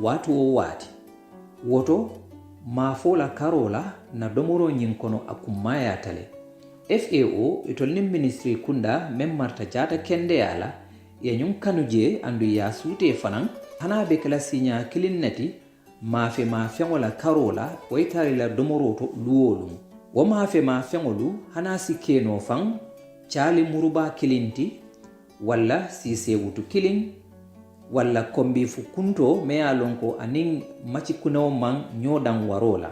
watu o wati woto ma fola karola na domoro nyin kono akumaya tale FAO itolnim ministry kunda memmarta jata kende ala ya nyun kanuje andu ya sute fanan hana be kala sinya kilinnati mafe ma fengola karola waitari la domoro to luwolu wo mafe ma fengolu hana sikeno fan chali muruba kilinti walla sise wutu kilin walla kombi fukunto me alonko anin machi kunaw man nyodan warola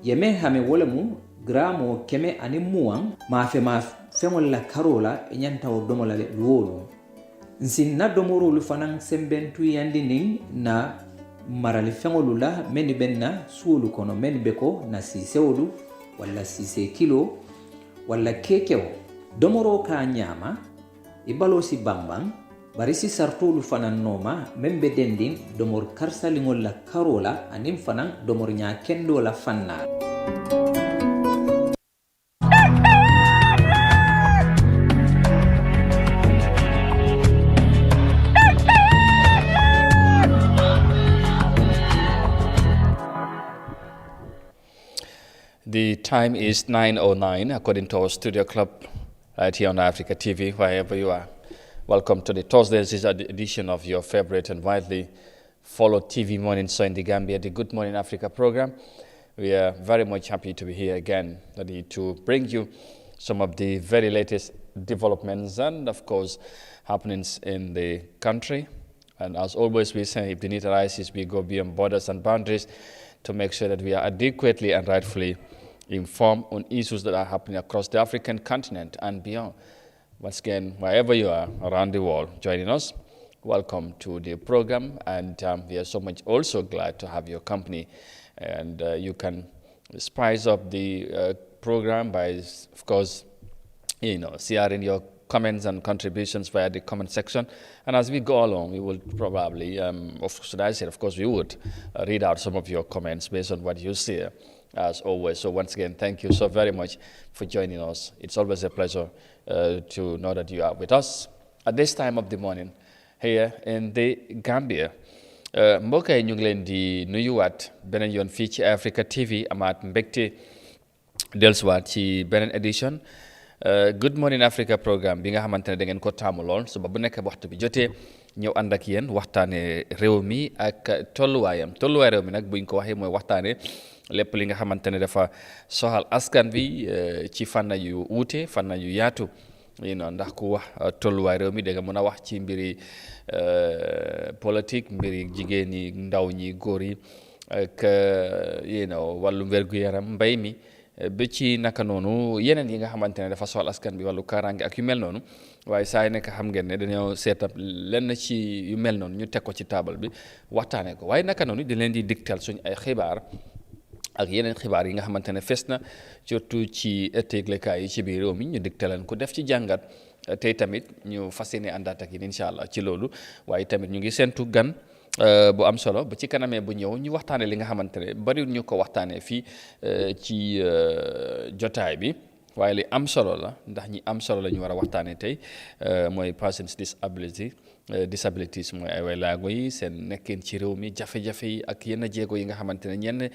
yeme hame wolemu gramo keme anin muwan mafe ma fengol la karola nyanta o domola le luwolu nsin na domoro lu fanan sembentu yandinin na marali fengolu la meni benna suolu kono meni beko na sisewolu walla sise kilo walla kekewo domoro ka nyama ibalo si bambang barisi sartolu fanan noma membe dendin domor karsalingol la karola anim fanan domor nya kendo la fanna. The time is 9:09 according to our studio club right here on Eyeafrica TV, wherever you are. Welcome to the Thursday's edition of your favorite and widely followed TV morning show in the Gambia, the Good Morning Africa program. We are very much happy to be here again to bring you some of the very latest developments and, of course, happenings in the country. And as always, we say if the need arises, we go beyond borders and boundaries to make sure that we are adequately and rightfully informed on issues that are happening across the African continent and beyond. Once again, wherever you are around the world joining us, welcome to the program, and we are so much also glad to have your company. And you can spice up the program by, of course, sharing your comments and contributions via the comment section. And as we go along, we will probably, of course, we would read out some of your comments based on what you see, as always. So once again, thank you so very much for joining us. It's always a pleasure to know that you are with us at this time of the morning here in the Gambia. mbokk yi ñu ngi leen di nuyuwaat beneen yoon fii ci Eyeafrica TV amaat mbégte dellusiwaat ci beneen édition Good Morning Africa programme bi nga xamante ne da ngeen ko taamu lool suba bu nekk waxtu bi jotee ñëw ànd ak yéen waxtaane réew mi ak tolluwaay réew mi nag buñ ko waxee mooy waxtaane lépp li nga xamante ne dafa soxal askan bi ci fànn yu wuute fànn yu yaatu ndax ku wax tolluwaay réew mi da nga mën a wax ci mbiri politique mbiri jigéen ñi ndaw ñi góor yi ak wàllu wér-gu-yaram mbay mi ba ci naka noonu yeneen yi nga xamante ne dafa soxal askan bi wàllu kaaraange ak yu mel noonu waaye saa yi nekk xam ngeen ne dañoo seetab lenn ci yu mel noonu ñu teg ko ci taabal bi waxtaanee ko waaye naka noonu di leen di digtal suñ ay xibaar ak yeneen xibaar yi nga xamante ne fes na surtout ci ëtteeglekaay yi ci biir réew mi ñu digtaleen ko def ci jàngat tey tamit ñu fas yéene àndaat ak yéen incha allah ci loolu waaye tamit ñu ngi seentu gan bu am solo ba ci kanamee bu ñëw ñu waxtaanee li nga xamante ne bariwul ñu ko waxtaanee fii ci jotaay bi waaye li am solo la ndax ñi am solo la ñu war a waxtaanee tey mooy persons disabilities mooy ay way laago yi seen nekkin ci réew mi jafe-jafe yi ak yenn jéego yi nga xamante ne ñenn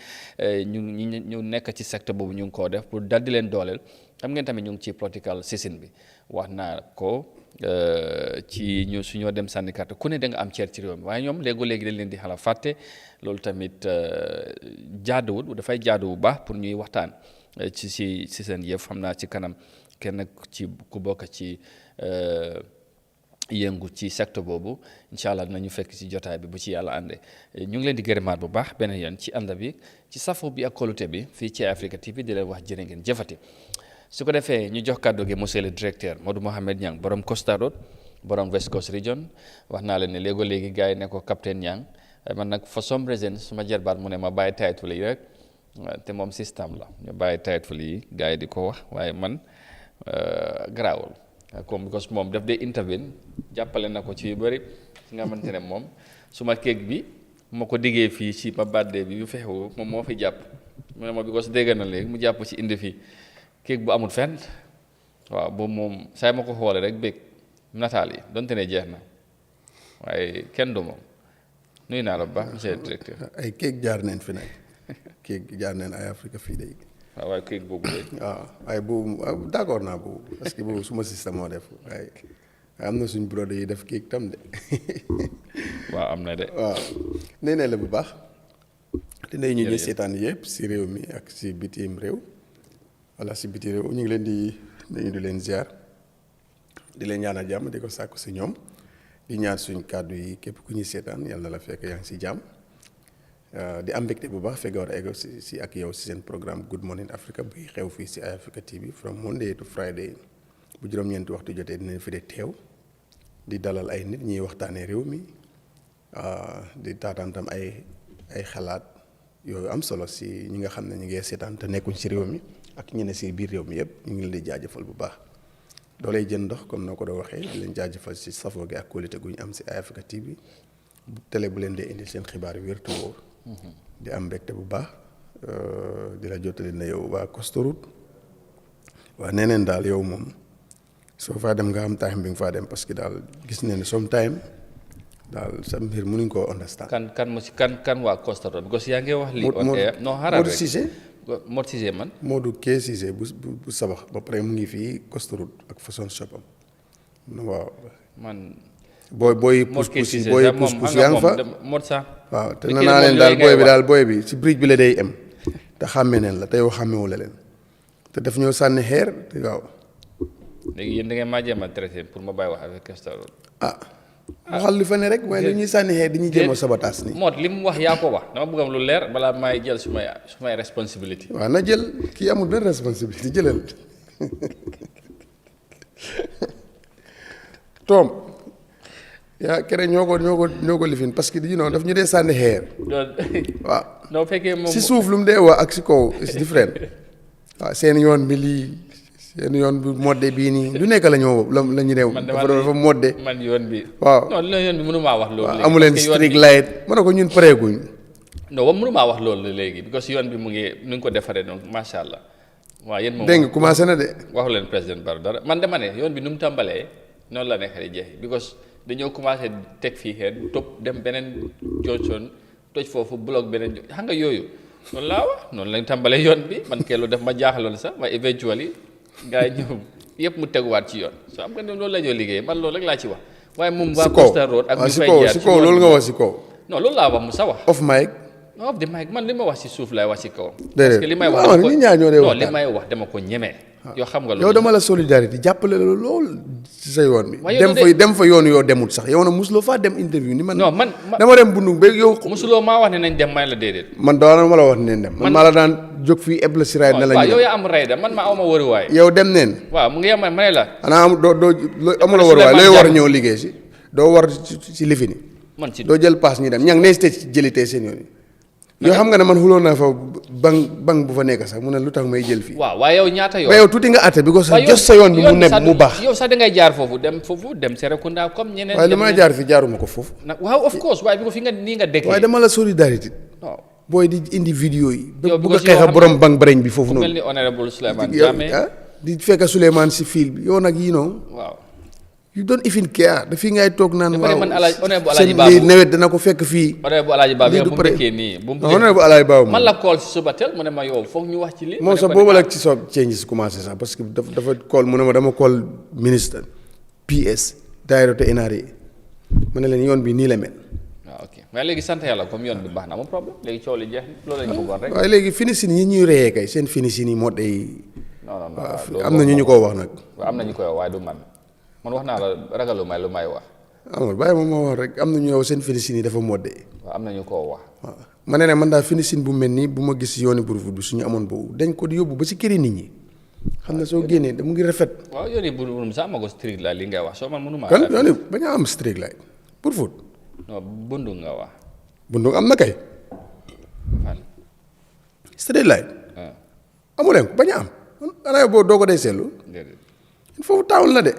ñu nekk ci secteur boobu ñu ngi koo def pour daldi leen dooleel xam ngeen tamit ñu ngi ci political season bi wax naa ko ci ñu suñoo dem sànni carte ku ne da nga am ceer ci réew mi waaye ñoom léegi dañ leen di xala fàtte loolu tamit jaaduwul dafay jaadu bu baax pour ñuy waxtaan ci seen yëf xam naa ci kanam kenn ci ku bokk ci yëngu ci secteur boobu incha allah dinañu fekk ci jotaay bi bu ci yàlla àndee ñu ngi leen di gërëmaat bu baax beneen yoon ci ànd bi ci safo bi ak kolute bi fii ci Eyeafrica TV di leen wax jërë ngeen jëfati su ko defee ñu jox kàddu gi monsieur le directeur Modou Mohamed Niang borom Costa Road borom West Coast Region wax naa leen ne léegi gars yi ne ko capitaine Niang man nag for some reason su ma jarbaat mu ne ma bàyyi title yi rek te moom système la ñu bàyyi title yi gars yi di ko wax waaye man garaawul comme because moom daf dee intervene jàppale na ko ci yu bëri nga xamante ne moom suma kéeg bi ma ko diggee fii ci ma birthday bi yu fexewu moom moo fi jàpp mu ne ma because dégg na léegi mu jàpp ci indi fii kéeg bu amul fenn waaw boobu moom saa ma ko xoolee rek bëgg nataal yi donte ne jeex na waaye kenn du moom nuyu naa la bu baax monsieur le directeur. ay kéeg jaar nañ fi nag kéeg jaar nañ Eyeafrica fii de. waaw waaye kéeg boobu de. waaw waaye boobu d'accord naa boobu parce que boobu suma système moo def waaye am na suñ brode yi def kéeg tam de. waaw am na de. waaw nee na la bu baax. dina ñu seetaan yëpp si réew mi ak si bitim réew. wala si biti réew ñu ngi leen di leen ziar di leen ñaanal jàmm di ko sàkku si ñoom di ñaan suñ kàddu yi képp ku ñuy seetaan yàlla na la fekk yaa ngi si jàmm di am mbégte bu baax fekk war a egg si ak yow si seen programme Good Morning Africa buy xew fii si Eyeafrica TV from Monday to Friday bu juróom-ñeenti waxtu jotee dinañ fi de teew di dalal ay nit ñuy waxtaanee réew mi di taataan tam ay xalaat yooyu am solo si ñi nga xam ne ñu ngi seetaan te nekkuñ si réew mi. ak ñi ne si biir réew mi yëpp ñu ngi leen di jaajëfal bu baax doolay jën ndox comme noo ko doon waxee di leen jaajëfal si safoo gi ak qualité gu ñu am si Eyeafrica TV télé bu leen dee indi seen xibaar yu wér te wóor di am mbégte bu baax di la jottali na yow waa Costoroute waa neneen daal yow moom soo faa dem nga am time bi nga faa dem parce que daal gis ne sometime daal sa mbir mënuñ koo understand. kan waa Costoroute because yaa ngi wax lii. non xaaral rek Modou Cissé man. Modou Kee Cissé bu sabax ba pare mu ngi fii Costoroute ak façon shopam waaw. man. booy pousse yaa ngi fa Modou sax. waaw te nee naa leen daal booy bi si bridge bi la day am te xàmme neen la te yow xàmmewu la leen te daf ñoo sànni xeer te waaw. léegi yéen da ngeen maa jéem a traité pour ma bàyyi wax avec Costoroute. waxal li fa ne rek waaye lu ñuy sànni xeer di ñu jéem a sabotaas ni Mod li mu wax yaa ko wax dama bëggam lu leer balaa may jël sumay responsabilité. waaw na jël kii amul benn responsabilité jëlal Tom yaa kere ñoo ko lifin parce que daf ñu dee sànni xeer. waaw non fekkee moom si suuf lu mu dee wax ak si kaw it's different waaw seen yoon bi lii seen yoon bi modde bii nii lu nekk la ñu new dafa modde man yoon bi waaw non yoon bi mënu maa wax loolu léegi amu leen street light ma ne ko ñun pareeguñ non wa mënu maa wax loolu léegi parce que yoon bi mu ngi nu ngi ko defaree donc macha allah waaw yéen moom dégg nga commencé na de waxu leen président Barrow dara man dama ne yoon bi nu mu tàmbalee noonu la nekk di jeexi because dañoo commencé teg fii xeet topp dem beneen Johnson toj foofu bloc beneen xam nga yooyu noonu laa wax noonu lañ tàmbalee yoon bi man kee loolu def ma jaaxaloon sax waaye eventually gars yi ñëw yëpp mu teguwaat ci yoon soo am nga ne loolu la ñoo liggéey man loolu rek laa ci wax waaye moom waa Costa Road ak ñu fay jaar si kaw loolu nga wax si kaw non loolu laa wax mu sa wax off mic off the mic man li ma wax si suuf laay wax si kaw parce que li may wax ñi ñaar ñoo dee wax non li may wax dama ko ñemee yoo xam nga loolu yow dama la solidarité jàppale la lool ci sa yoon bi dem fa yoon yoo demut sax yow na musuloo faa dem interview ni man non man dama dem bundu ba yow musuloo maa wax ne nañ dem may la déedéet man daana ma la wax ne dem man maa la daan jóg fii eb la si raay na la waaw yow yaa am rayda man ma awma wëri waay yow dem neen waaw mu ngi yem ma ne la xanaa am doo amula wëri waay looy war a ñëw liggéey si doo war si lifini man ci doo jël paas ñi dem ñang ne si jëlitee seen yoon yi yow xam nga ne man xuloon naa fa bang bu fa nekk sax mu ne lu tax may jël fii waaw waaye yow ñaata yoon yow tuuti nga àtte bi ko sax jos sa yoon bi mu nekk mu baax yow sax dangay jaar foofu dem Serekunda comme ñeneen waaye li may jaar fi jaaruma ko foofu waaw of course waaye bi ko fi nga nii nga dëkk waaye dama la solidarité non booy di indi vidéo yi bu ko xeexa borom bang bareñ bi foofu noonu mel ni honorable Souleymane Jammeh di fekk Souleymane si fil bi yow nag waaw you don't even care dafii ngay toog naan waaw seen lii nawet dana ko fekk fii honorable Alaaji Baabu bu mu dëkkee nii honorable Alaaji Baabu man la call si suba teel mu ne ma yow foog ñu wax ci lii moom sax boobu la ci soo changes commencé sax parce que dafa call mu ne ma dama call ministre PS directeur NRA mu ne leen yoon bi nii la mel waaw ok mais léegi sant yàlla comme yoon bi baax na amul problème léegi coow li jeex loolu lañu bëggoon rek waaye léegi finition yi ñuy reyee kay seen finition yi moo day non am na ñu ko wax nag waaw am na ñu koy wax waaye du man wax naa la ragalu may lu may wax amul bàyyi moom moo wax rek am na ñu yow seen finition yi dafa modde waaw am na ñu koo wax waaw ma ne man daal finition bu mel nii bu ma gis yooni Brufut bi suñu amoon boobu dañ ko di yóbbu ba si këri nit ñi xam ne soo génnee da mu ngi rafet waaw yooni Brufut sax ma ko street la li ngay wax soo man mënu maa kan yooni bañ a am street light Brufut non bundu nga wax bundu am na kay fan street light amu leen ko bañ a am ana boo doo ko day seetlu foofu town la de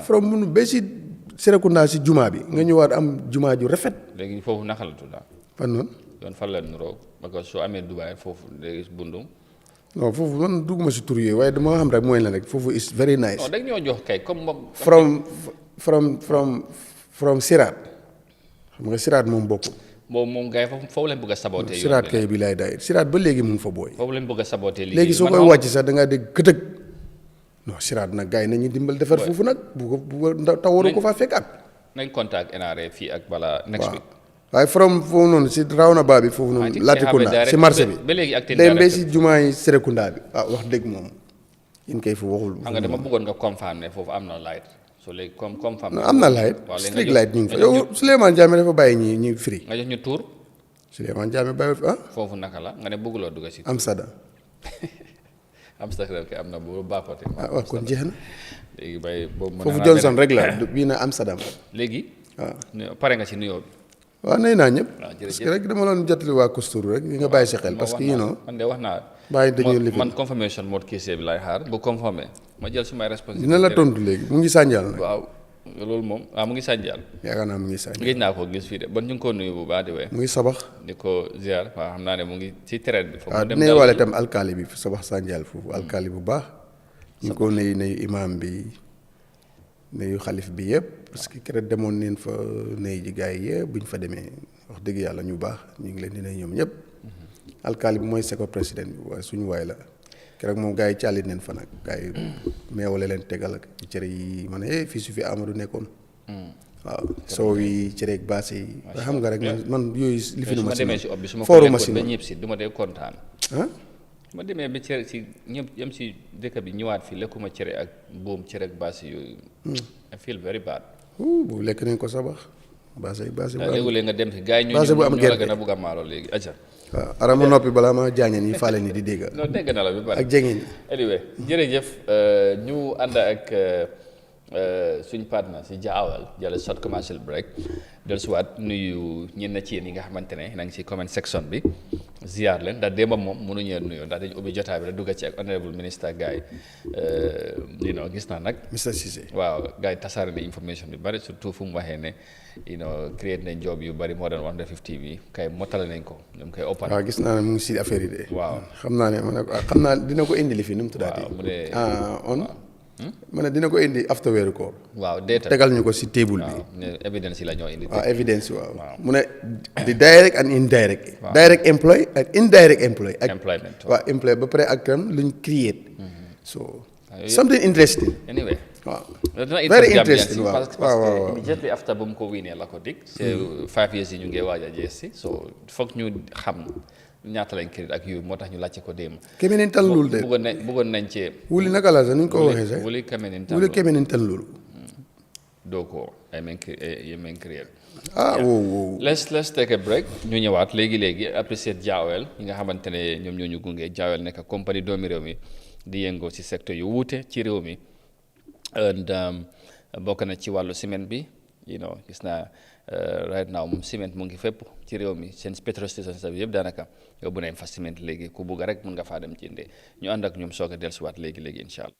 from munu ba si Serekunda si jumaa bi nga ñëwaat am jumaa ju rafet léegi foofu naka la tudda fan noonu yoon fan la nuroo parce que soo amee Dubaay foofu léegi bundum non foofu man dugguma si tur yooyu waaye dama xam rek mooy la rek foofu is very nice non dag ñoo jox kay comme moom from Siraat xam nga Siraat moom bokk moom gars yi foofu lañ bëgg a saboté siraat kay bi laay daay siraat ba léegi mu ngi fa booy foofu lañ bëgg a saboté léegi soo koy wàcc sax da ngaa dégg këtëg non siraat nag gars yi nañu dimbal defar foofu nag bu ko taw waru ko faa fekkaat nañ contact NRA fii ak bala next week waaye from foofu noonu si Rawna bi foofu noonu Latrikunda si marché bi ba léegi ak day mbay si jumaa yi Serekunda bi wax dëgg moom yéen kay fu waxul xam nga dama bëggoon nga confirm ne foofu am na light so léegi comme confirm am na light street light ñu ngi fa yow Souleymane Jammeh dafa bàyyi ñi free nga jox ñu tour Souleymane Jammeh bàyyi foofu naka la nga ne bëgguloo dugg si Amsterdam Amsterdam kay am na bu baaxooti waaw kon jeex na léegi bay boobu foofu Johnson rek la bii na Amsterdam léegi pare nga si nuyoo bi waaw nay naa ñëpp parce que rek dama doon jotali waa Kostour rek li nga bàyyi si xel parce que man de wax naa bàyyi dañuy lifi man confirmation mode case bi laay xaar bu confirmé ma jël sumay responsabilité dina la tontu léegi mu ngi sànjaal nag waaw loolu moom mu ngi sànjaal yaakaar naa mu ngi sànjaal gis naa ko gis fii de bon ñu ngi ko nuyu bu baax di wee mu ngi sabax di ko ziar waaw xam naa ne mu ngi ci traite bi waaw dina wale itam alkaali bi sabax sànjaal foofu alkaali bu baax ñu ngi ko nuyu imam bi nuyu xalif bi yëpp parce que keroog demoon neen fa nuyu ji gars yi yëpp bu ñu fa demee wax dëgg yàlla ñu baax ñu ngi leen di nuyu ñoom ñëpp alkaali bi mooy seko président bi waaye suñu waay la keroog moom gars yi caalit neen fa nag gars yi meewale leen tegal ak cere yi ma ne fii su fi Amadou nekkoon waaw soow yi cere ak baase yi xam nga rek man yooyu li fi nu ma si fooru ma si ba ñëpp si du ma dee kontaan ma demee ba cere si ñëpp yem si dëkk bi ñëwaat fii lekkuma cere ak buum cere ak baase yooyu I feel very bad bu lekk nañ ko sabax baase léegi nga dem si gars yi ñoo la gën a bugg a maalo léegi aca waaw arama noppi balaa ma jaañeen yi faale ni di dégg non dégg na la bi bari ak jengeen anyway jërëjëf ñu ànd ak suñ partner si jaawal jël short commercial break dellusiwaat nuyu ñenn ci yéen yi nga xamante ne na ngi si comment section bi ziar leen ndax démb moom mënuñu nuyoo ndax dañu ubbi jotaay bi rek dugg ci ak honorable minister gars yi gis naa nag Mr Cissé waaw gars yi tasaare na information bi bari surtout fu mu waxee ne create nañ job yu bari more than 150 bi kay motale nañ ko ñoom kay open waaw gis naa ne mu ngi si affaire yi de waaw xam naa ne xam naa dina ko indi li fi nu mu tuddaati waaw mu ne ma ne dina ko indi after weeru koor waaw data tegal ñu ko si table bi ne evidence yi la ñoo indi waaw evidence waaw mu ne di direct and indirect direct employ ak indirect employ ak employment waaw employ ba pare ak tam luñ create so something interesting anyway waaw very interesting parce que immediately after bu mu ko winee la ko dig c'est 5 years yi ñu ngi waaj a jees si so foog ñu xam ñaata lañ crédit ak yooyu moo tax ñu laajte ko démb. Kemenin tan loolu de bëggoon nañ cee. wuli naka la sax ni ñu ko waxee sax wuli Kemenin tan loolu. doo ko ay men créer. wow. let's take a break ñu ñëwaat léegi apprécier Jaawel ñi nga xamante ne ñoom ñoo ñu gunge Jaawel nekk compagnie doomi réew mi di yëngoo ci secteur yu wuute ci réew mi and bokk na ci wàllu ciment bi gis naa right now moom ciment mu ngi fépp ci réew mi seen petrol station bi yëpp daanaka yóbbu nañ fa ciment léegi ku bugg rek mën nga faa dem jëndee ñu ànd ak ñoom soog a dellusiwaat léegi incha allah.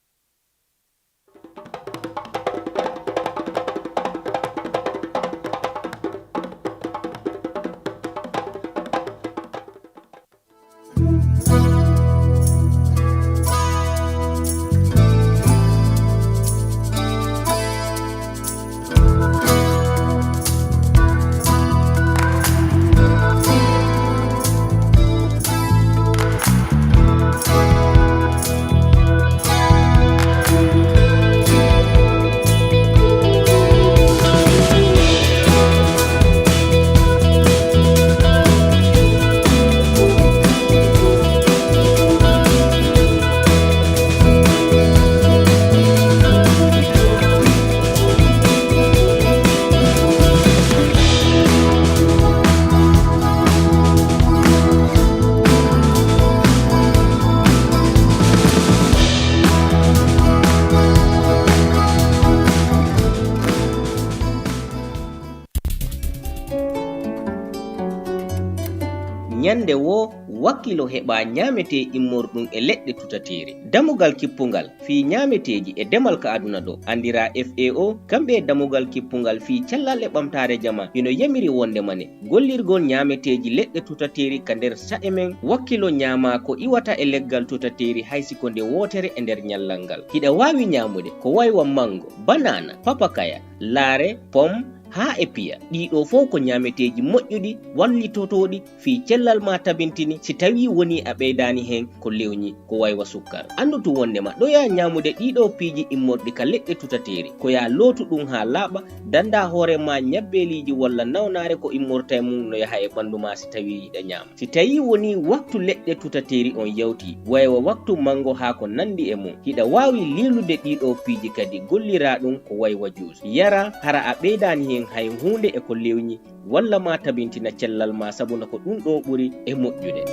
nyande wo wakkilo heɓa nyamete immorɗum e leɗɗe tutateeri damugal kippungal fi nyameteji e demal ka aduna ɗo andira FAO kamɓe e damugal kippungal fi callalle ɓamtare jama ino yamiri wonde mane gollirgol nyameteji leɗɗe tutateeri ka nder sa'e men wakkilo nyama ko iwata e leggal tutateeri haysiko nde wotere e nder nyallal ngal hiɗa wawi nyamude ko waywa mango banana papakaya laare pom ha e piya ɗiɗo fof ko nyameteji moƴƴuɗi wallitotoɗi fi cellal ma tabintini si tawi woni a ɓeydani hen ko lewñi ko waywa sukkar. Andutu wondema ɗo ya nyamude ɗiɗo piiji immorɗi ka leɗɗe tutateri ko ya lotu ɗum ha laaɓa danda hoore ma nyabbeliji walla nawnare ko immorta mum no yaha e ɓandu ma si tawi yiɗa nyama. Si tawi woni waktu leɗɗe tutateri on yawti waywa waktu mango ha ko nandi e mum hiɗa wawi lilude ɗiɗo piiji kadi gollira ɗum ko waywa juice yara hara a ɓeydani hen hay hunde e ko lewñi walla ma tabintina cellal ma sabuna ko ɗum ɗo ɓuri e moƴƴude.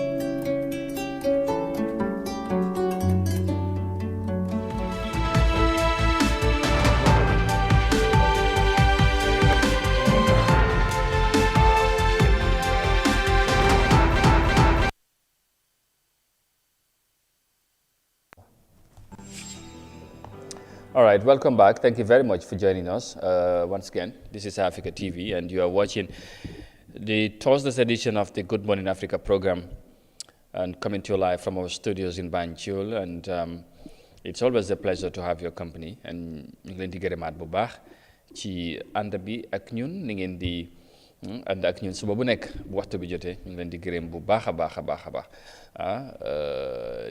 All right, welcome back. Thank you very much for joining us once again. This is Eyeafrica TV, and you are watching the Thursday's edition of the Good Morning Africa program, and coming to you live from our studios in Banjul. And it's always a pleasure to have your company. And ñu ngi leen di gërëmaat bu baax ci ànd bi ak ñun ni ngeen di ànd ak ñun suba bu nekk bu waxtu bi jotee ñu ngi leen di gërëm bu baax a baax a baax a baax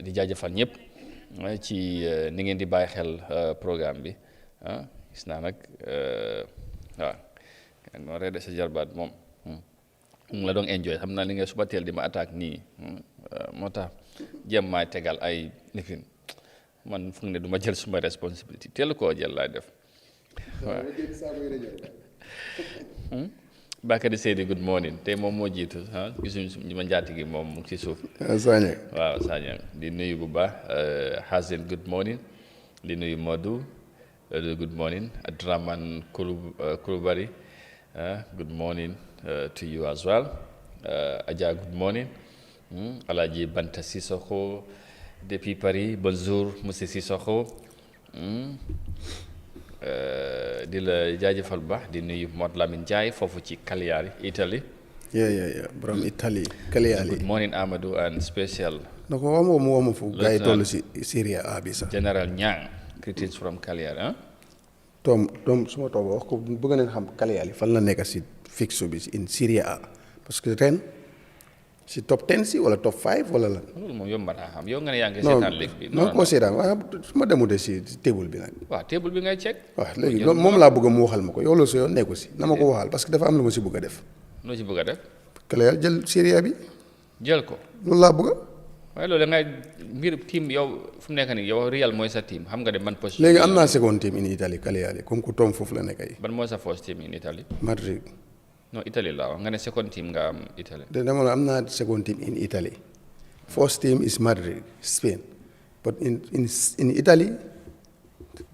di jaajëfal ñëpp. ci ni ngeen di bàyyi xel programme bi gis naa nag waaw noo reede sa jarbaat moom mu la doon enjoy xam naa li nga suba teel di ma attaque nii moo tax jéem maay tegal ay lifin man fu ne du ma jël suma responsabilité teel koo jël laay def waaw Bakary Seydi good morning tey moom moo jiitu gisuñu ma njaati gi moom mu ngi ci suuf Sagnang waaw Sagnang di nuyu bu baax Hazen good morning di nuyu Modou good morning Adraman Koulibaly good morning to you as well Adja good morning Alaji Banta Sissoko depuis Paris bonjour monsieur Sissoko di la jaajëfal bu baax di nuyu Mod Lamine Ndiaye foofu ci Cagliari Italie. yeah borom Italie Cagliari. Good morning Amadou and special. na ko wama fu gars yi toll si Syria A bi sax. General Niang critics from Cagliari ah. Tom suma toog wax ko bëgg nañ xam Cagliari fan la nekk si fixo bi in Syria A parce que ren si top 10 si wala top 5 wala lan. loolu moom yomb naa xam yow nga ne yaa ngi seetaan léegi bi. non ko seetaan waaye su ma demutee si table bi nag. waaw table bi ngay check. waaw léegi moom laa bëgg mu waxal ma ko yow loolu sa yoon nekku si na ma ko waxal parce que dafa am lu ma si bëgg a def. loo si bëgg a def. Cagliari jël Syria bi. jël ko. loolu laa bëgg. waaye loolu da ngay mbir team yow fu mu nekk nii yow Real mooy sa team xam nga de man position. léegi am naa second team in Italie Cagliari comme ku Tom foofu la nekk ay. ban mooy sa first team in Italie. Madrid. non Italie la wax nga ne second team nga am Italie. dama am naa second team in Italy. First team is Madrid Spain but in Italy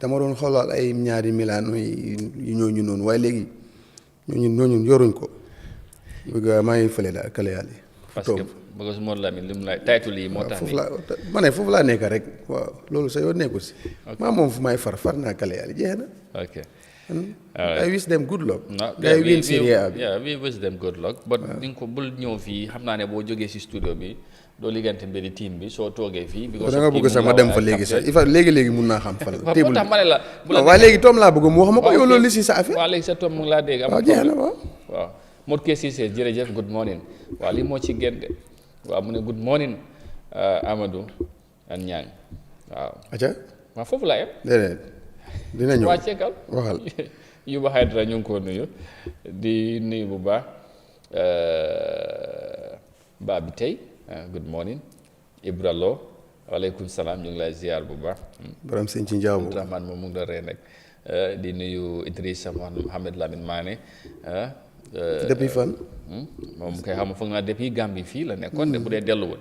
dama doon xoolal ay ñaari Milan yu ñooñu noonu waaye léegi ñooñu yoruñ ko bëgg maa ngi fële daal Cagliari. parce que bëgg su Mod Lamine lim la title yi moo tax foofu laa nekk rek waaw loolu sa yoon nekku si. maa moom fu may far naa Cagliari jeex na. ok. I wish them good luck. no they win Serie A bi. yeah we wish them good luck. but di nga ko bul ñëw fii xam naa ne boo jógee si studio bi doo liggante mbiri team bi soo toogee fii. because da nga bëgg sax ma dem fa léegi sax léegi mun naa xam fan la. moo tax ma ne la. waaye léegi Tom laa bëgg mu wax ma ko yow loolu li si sa affaire. waaw léegi sa Tom mu ngi laa dégg. waaw jeex na waaw. waaw Modou Kessé jërëjëf good morning waaw lii moo ci génne waaw mu ne good morning Amadou and Niang waaw. acca. waaw foofu laa yem. déedéet dina ñëw waa ceekal waxal. Yuba Haydara ñu ngi ko nuyu di nuyu bu baax baa bi tey good morning Ibra Lo waaleykum salaam ñu ngi lay ziar bu baax. borom sëñ ci njaaw bu Rahman moom mu ngi doon ree nag di nuyu Idrissa Mohamed Lamine Mané. depuis fan. moom kay xam foog naa depuis Gambie fii la nekkoon de bu dee delluwul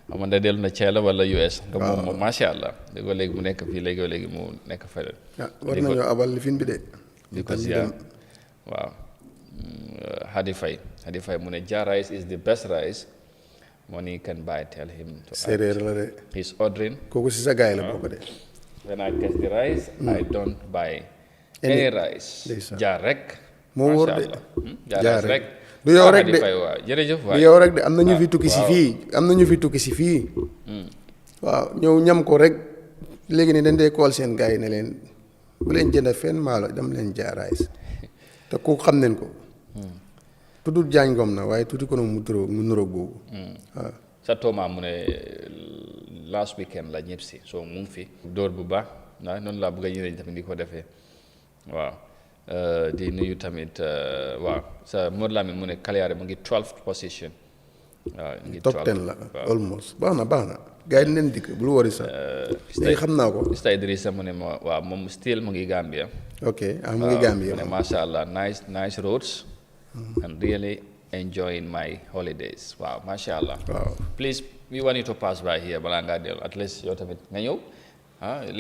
xam nga dellu na Thiel wala US. waaw moom macha allah léegi mu nekk fii léegi mu nekk fële. war nañoo abal lifin bi de. di ko ziar waaw Hadi Faye mu ne Jah rice is the best rice money can buy tell him to séeréer la de. he's ordering. kooku si sa gaay la bokk de. when I get the rice I don't buy any rice. Jah rek. moo wóor de Jah rek. du yow rek de waaw jërëjëf waay. du yow rek de am na ñu fi tukki si fii. am na ñu fi tukki si fii. waaw ñëw ñam ko rek léegi ne dañ dee kool seen gaay ne leen bu leen jënd fenn maalo dem leen Jah rice te ko xam nañ ko tudul jaañ ngom na waaye tuuti ko mu nuroog boobu waaw sa tooma mu ne last weekend la ñëpp si so mu ngi fi dóor bu baax waaw noonu laa bëgg a yéene tamit di ko defee waaw di nuyu tamit waaw sa Mor Lamine mu ne Kaliare mu ngi 12th position waaw ngi top 10 la almost baax na gars yi neen dikk bul wari sax léegi xam naa ko Mr Idrissa mu ne ma waaw moom still mu ngi Gambia ok mu ngi Gambia mu ne masha Allah nice roads and really enjoying my holidays wow masha Allah please we want you to pass by here balaa ngaa dellu at least yow tamit nga ñëw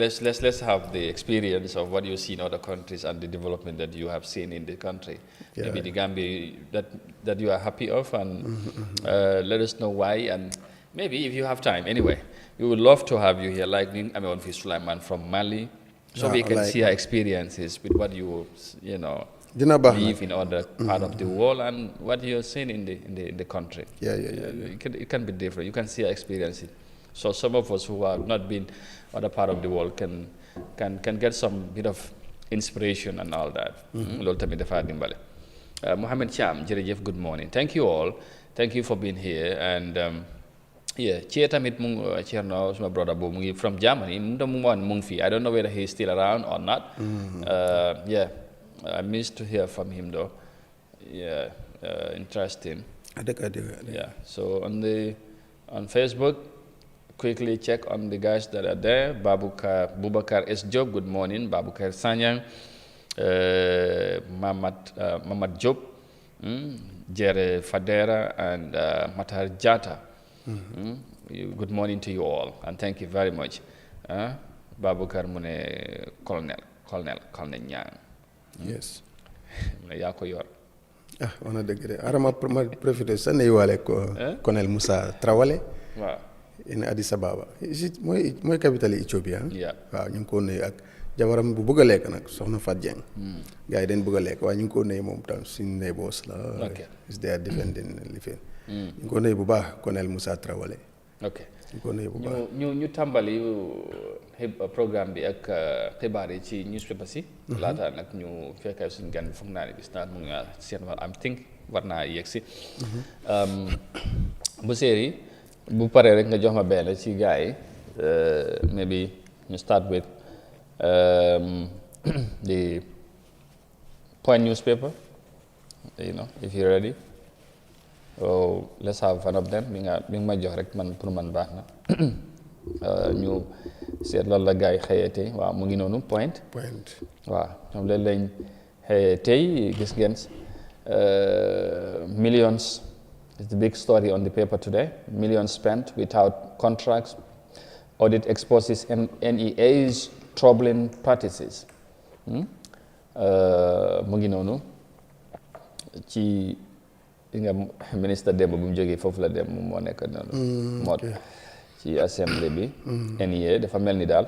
let's have the experience of what you see in other countries and the development that you have seen in the country. Maybe the Gambia that you are happy of, and let us know why. And maybe if you have time, anyway, we would love to have you here, like Ameon Sulaiman from Mali, so we can see our experiences with what you live in other part of the world and what you're seeing in the country. It can be different. You can see our experiences. So some of us who have not been other part of the world can get some bit of inspiration and all that. Loolu tamit dafa dimbale. Mohamed Cham, jërëjëf, good morning. Thank you all. Thank you for being here. And Chia tamit Cherno, my brother Bo, from Germany. I don't know whether he's still around or not. I missed to hear from him though. Interesting. Yeah. So on Facebook, quickly check on the guys that are there. Bubakar S. Job, good morning. Babukar Sanyang, Mamad Job, Jere Fadera, and Matar Jata. Good morning to you all, and thank you very much. Babukar Mune Colonel Nyang. Yes. Yako yor. On a degré. Arama préféré ça ne yale ko Colonel Musa Traoré. Wow. In Addis Ababa mooy capitale Ethiopia. waaw ñu ngi ko nuyu ak jabaram bu bëgg a lekk nag soxna Fat Dieng. gars yi dañ bëgg a lekk waaye ñu ngi ko nuyu moom tam suñu neighbors la. is there defending li fi. ñu ngi ko nuyu bu baax Colonel Moussa Traoré. ok ñu ngi ko nuyu bu baax ñu tàmbali programme bi ak xibaar yi ci newspaper si. laata nag ñu fekkee suñu gan bi foog naa ne gis naa mu ngi seen war naa yegg si. bu séeri bu paree rek nga jox ma benn ci gars yi maybe ñu start with the Point newspaper, if you're ready. So let's have one of them. Bing ma jox rek man pour man baax na ñu seet loolu la gars yi xëyee tey waaw mu ngi noonu Point waaw ñoom leen lañ xëyee tey gis ngeen millions. It's the big story on the paper today. Millions spent without contracts. Audit exposes NEA's troubling practices. Mu ngi noonu ci nga ministre Demba bu mu jógee foofu la dem moo nekk noonu moo ci assemblée bi NEA dafa mel ni daal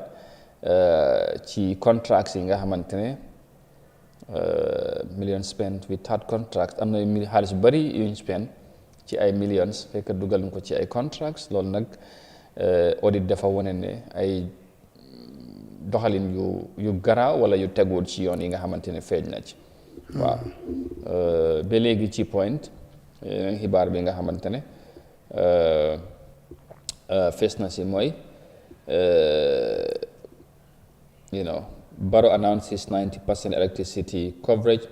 ci contracts yi nga xamante ne millions spent without contracts am na xaalis bu bëri yuñ spent ci ay millions fekk dugal ko ci ay contracts loolu nag audit dafa wane ne ay doxalin yu garaaw wala yu teguwul ci yoon yi nga xamante ne feeñ na ci waaw ba léegi ci Point xibaar bi nga xamante ne fees na si mooy Barrow announces 90% electricity coverage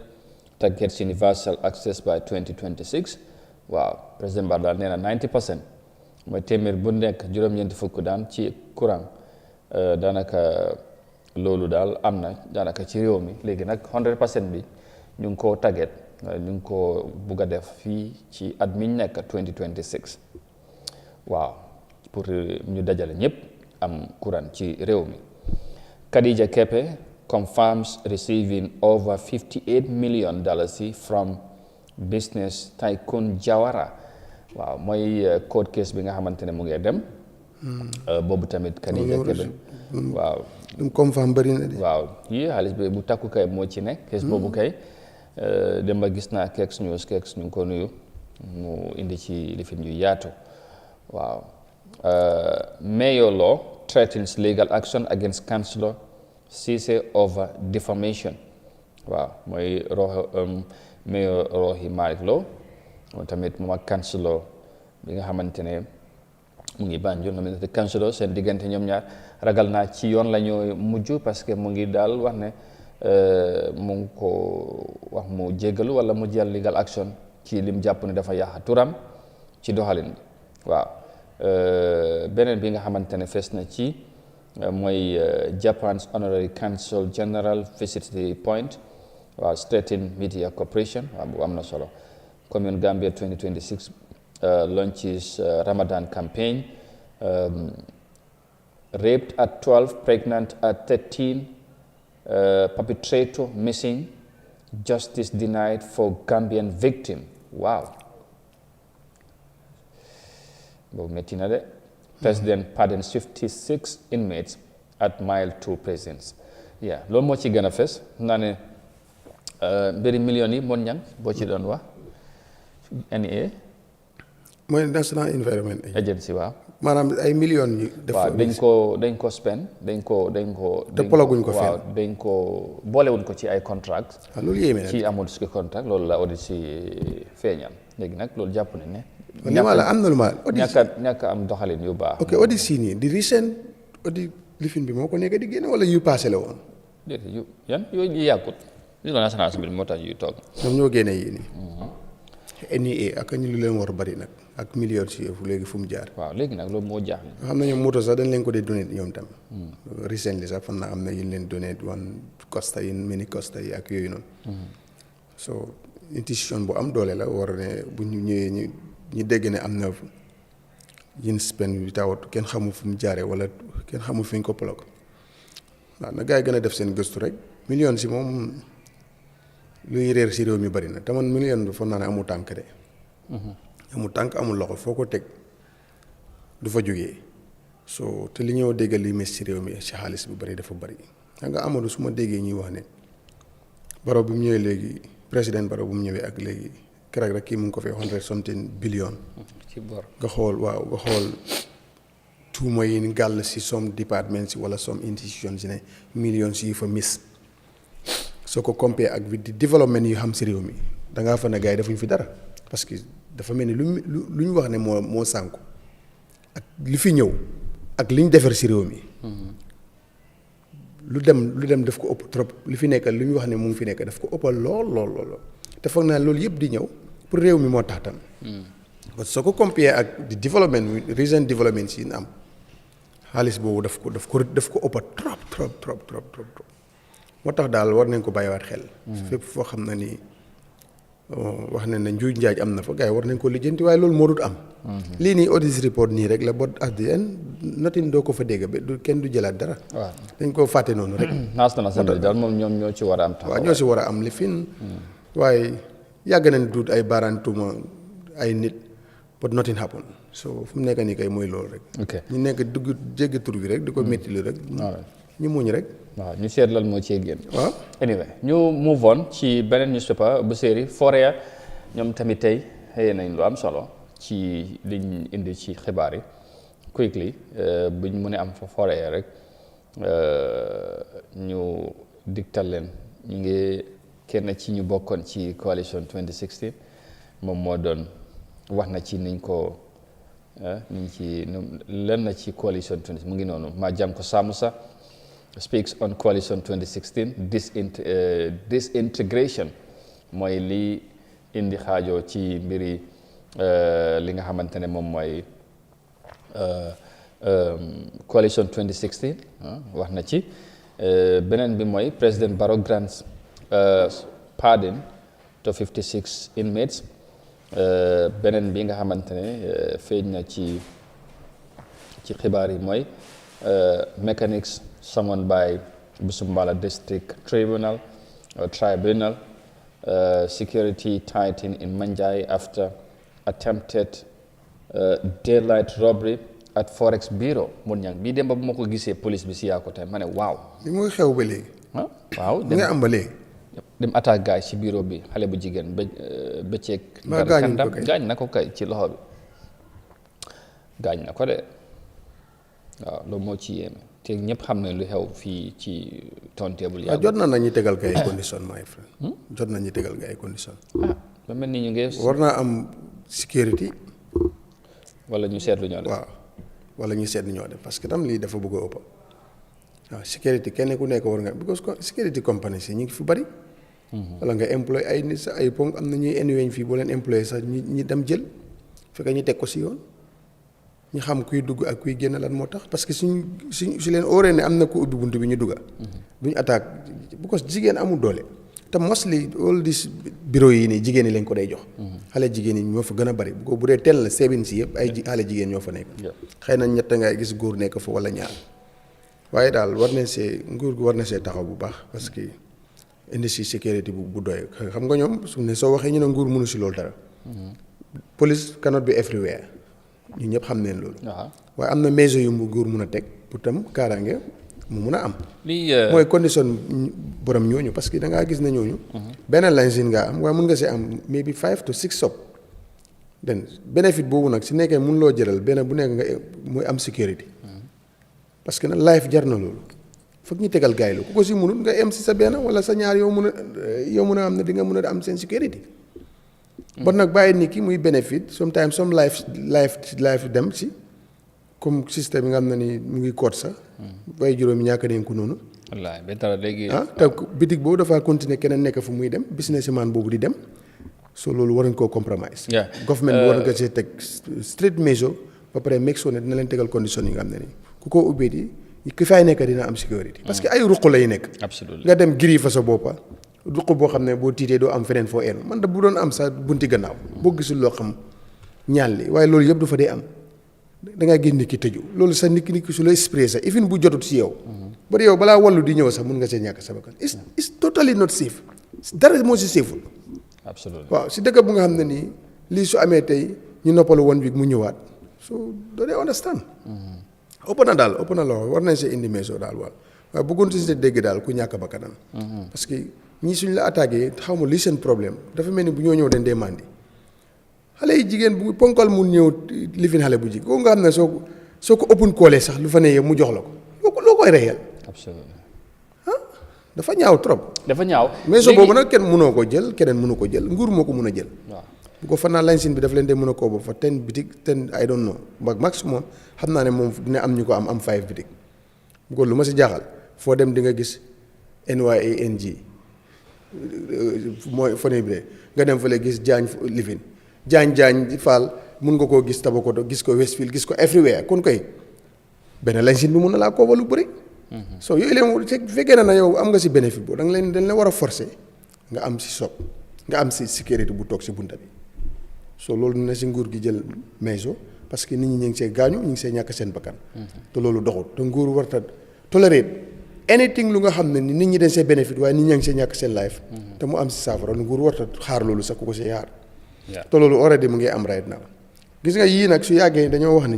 targets universal access by 2026 waaw président Barrow daal nee na 90% mooy téeméer bu nekk juróom-ñeenti fukk daan ci courant daanaka loolu daal am na daanaka ci réew mi léegi nag 100% bi ñu ngi koo target ñu ngi ko bugg a def fii ci at mi ñu nekk 2026 waaw pour ñu dajale ñëpp am courant ci réew mi. Khadija Kepe confirms receiving over $58 million from business tycoon Jawara waaw mooy court case bi nga xamante ne mu ngi dem boobu tamit Khadija Kepe waaw dum confirm bari na de waaw yi xaalis bi bu takku kay moo ci nekk case boobu kay demba gis naa Kex News Kex ñu ngi ko nuyu mu indi ci lifin yu yaatu waaw Mayor law threatens legal action against Councillor Cisse over defamation waaw mooy mayor Rohey Malick Lowe moom tamit moom ak councilor bi nga xamante ne mu ngi Banjul moom it councilor seen diggante ñoom ñaar ragal naa ci yoon la ñoo mujj parce que mu ngi daal wax ne mu ngi ko wax mu jéggalu wala mu jël legal action ci lim jàpp ne dafa yàq turam ci doxalin bi waaw beneen bi nga xamante ne fees na ci mooy Japan's honorary consul general visits the point waaw strengthen media cooperation waaw bu am na solo commune Gambia 2026 launches Ramadan campaign raped at 12 pregnant at 13 perpetrator missing justice denied for Gambian victim wow boobu métti na de president pardons 56 inmates at mile 2 prisons loolu moo ci gën a fes naa ne mbiri millions yi moon ñang boo ci doon wax NEA mooy National Environment Agency waaw maanaam ay millions yi waaw dañ ko spend dañ ko déploguñ ko fenn waaw dañ ko boolewuñ ko ci ay contract loolu yéeme na ci amul ci contract loolu la audit si feeñal léegi nag loolu jàpp nañ ne li ma la am na lu ma ñàkk am doxalin yu baax ok audit si nii di recent audit lifin bi moo ko nekk di génne wala yu passé la woon déedéet yooyu yi yàggut li la national assembly moo tax yu toog ñoom ñoo génne yii nii NEA ak ñu lu leen war bari nag ak millions yi léegi fu mu jaar waaw léegi nag loolu moo jaaxle xam na ñoom moto sax dañ leen ko dee donate ñoom tam recently sax fan naa am na yu leen donate woon costa yi mini costa yi ak yooyu noonu so institution bu am doole la war ne bu ñu ñëwee ñu dégg ne am na yin spend bi tawut kenn xamul fu mu jaaree wala kenn xamul fi ñu ko bloqué waaw na gars yi gën a def seen gëstu rek millions si moom luy réer si réew mi bari na te man million bi foog naa ne amul tànk de amul tànk amul loxo foo ko teg du fa jógee so te li ñëw déggal li mes si réew mi si xaalis bu bari dafa bari xam nga Amadou su ma déggee ñuy wax ne Barrow bi mu ñëwee léegi président Barrow bu mu ñëwee ak léegi keroog rek kii mu ngi ko fay 100 something billion ci bor nga xool tuuma yi gàll si some departments wala some institutions yi ne millions yi fa miss soo ko compare ak di développement yu xam si réew mi dangaa fa ne gars yi defuñ fi dara parce que dafa mel ni lu ñu wax ne moo sànku ak li fi ñëw ak li ñu defar si réew mi lu dem daf ko ëpp trop li fi nekk lu ñu wax ne mu ngi fi nekk daf ko ëppal lool te foog naa loolu yëpp di ñëw pour réew mi moo tax tam parce que soo ko compare ak di développement recent development yi am xaalis boobu daf ko ëppa trop moo tax daal war nañ ko bàyyiwaat xel fépp foo xam na ni wax nañ ne njuuj njaaj am na fa gars yi war nañ ko lijjanti waaye loolu moo dut am lii nii audit report nii rek la bot at the end notin doo ko fa dégg ba kenn du jëlaat dara dañ ko fàtte noonu rek National Assembly daal moom ñoom ñoo ci war a am taxaw waaw ñoo si war a am li fin waaye yàgg nañ duut ay baaraantuma ay nit but nothing happen so fu mu nekk nii kay mooy loolu rek ñu nekk dugg jéggi tur bi rek di ko métti lu rek ñu muñ rek waaw ñu seet lan moo cee génn waaw anyway ñu move on ci beneen newspaper bu série Forea ñoom tamit tey xëye nañ lu am solo ci liñ indi ci xibaar yi quickly buñ mu ne am fa Forea rek ñu digtal leen ñu ngi kenn ci ñu bokkoon ci coalition 2016 moom moo doon wax na ci niñ ko niñ ci len na ci coalition 20 mu ngi noonu ma jam ko Samusa speaks on coalition 2016 disintegration mooy li indi xaajoo ci mbiri li nga xamante ne moom mooy coalition 2016 wax na ci beneen bi mooy President Barrow grants pardon to 56 inmates beneen bi nga xamante ne feeñ na ci xibaar yi mooy mechanics summoned by Busumbala District Tribunal security tightened in Manjai after attempted daylight robbery at Forex Bureau mun ñang bii dem ba bu ma ko gisee police bi si yaa ko tey ma ne waaw li muy xew ba léegi waaw li nga am ba léegi dem attaque gaay ci bureau bi xale bu jigéen bëcceeg gaañ na ko kay ci loxo bi gaañ na ko de waaw loolu moo ci yéeme te ñëpp xam ne lu xew fii ci turntable jot na nañu tegal gars yi condition my friend jot nañu tegal gars yi condition ba mel ni ñu ngi war naa am sécurité wala ñu seetlu ñoo def waaw wala ñu seetlu ñoo def parce que tam lii dafa bëgg a ëpp waaw sécurité kenn ku nekk war nga because sécurité compagnie si ñu ngi fi bari wala nga employé ay nit sax ay ponk am na ñuy weñ fii boo leen employé sax ñi dem jël fekk ñu teg ko si yoon ñu xam kuy dugg ak kuy génn lan moo tax parce que su leen óoree ne am na ku ubbi bunt bi ñu dugga duñu attaque because jigéen amul doole te mostly all this bureau yi nii jigéen ñi lañ ko day jox xale jigéen ñi ñoo fa gën a bari bu dee teel la seebin si yëpp ay xale jigéen ñoo fa nekk xëy na ñett ngay gis góor nekk fa wala ñaar waaye daal war nañ see nguur gi war na see taxaw bu baax parce que indi si sécurité bu doy xam nga ñoom su ne soo waxee ñu ne nguur mënu si loolu dara police cannot be everywhere ñu ñëpp xam neen loolu waaye am na mesures yu mu nguur mun a teg pour tam kaaraange mu mun a am mooy condition borom ñooñu parce que da ngaa gis ne ñooñu benn lancine nga am waaye mun nga see am maybe 5 to 6 sob den bénéfice boobu nag si nekkee mun loo jëral benn bu nekk nga mooy am sécurité parce que nag life jar na loolu foog ñu tegal gaay lu ku ko si munut nga em si sa benn wala sa ñaar yow mun a am ne di nga mun a am seen sécurité bon nag bàyyi nit ki muy bénéfice sometimes some life dem si comme système yi nga xam ne ni mu ngi koot sax bay juróomi ñàkk nañ ko noonu wallaay ba dara léegi te bitig boobu dafa continuer keneen nekk fu muy dem businessman boobu di dem so loolu waruñ koo compromise government bi war nga see teg straight measure ba pare make sure ne dina leen tegal condition yi nga xam ne ni ku ko ubbee di ki fay nekk dina am sécurité parce que ay ruq lay nekk nga dem giri fa sa boppa ruq boo xam ne boo tiitee doo am feneen foo eenu man da bu doon am sa bunti gannaaw boo gisul loo xam ñaan li waaye loolu yëpp du fa dee am da ngaa gis nit ki tëju loolu sax nit ki su la exprès sax even bu jotut si yow ba yow balaa wallu di ñëw sax mun nga see ñàkk sa bakkan it's totally not safe dara moo si safeul waaw si dëkk bu nga xam ne nii lii su amee tey ñu noppalu woon bi mu ñëwaat so doo dee understand ëpp na loxo war nañ see indi meesoo daal waaye bëggoon si dégg daal ku ñàkk bakkanam parce que ñii suñ la attaqué xaw ma lii seen problème dafa mel ni bu ñoo ñëw dañ dee mandi xale yi jigéen bu ponkal mun ñëw lifin xale bu jigéen kooku nga xam ne soo ko ëppun koolee sax lu fa ne mu jox la ko loo koy reyal dafa ñaaw trop dafa ñaaw mais so boobu nag kenn mënoo ko jël keneen mënu ko jël nguur moo ko mun a jël bu ko fanaa lañ sin bi daf leen dee mën a koo ba fa 10 bitig 10 I don't know ba maximum xam naa ne moom dina am ñu ko am 5 bitig bu ko lu ma si jaaxal foo dem di nga gis NYANG mooy fone bi nga dem fële gis jaañ lifin jaañ faal mun nga koo gis Tabakoto gis ko Westfield gis ko everywhere kon koy benn lañ sin bi mun na laa koo ba lu bëri so yooyu leen fekkee na yow am nga si bénéfice boobu dañ leen war a forcer nga am si sob nga am si sécurité bu toog si bunta bi so loolu na si nguur gi jël meso parce que nit ñi ñu ngi see gaañu ñu ngi see ñàkk seen bakkan te loolu doxul te nguur warta tolérer anything lu nga xam ne nit ñi dañ see bénéfice waaye nit ñaa ngi see ñàkk seen life te mu am si saafara nguur warta xaar loolu sax ku ko see xaar te loolu already mu ngi am right now gis nga yii nag su yàggee dañoo wax ne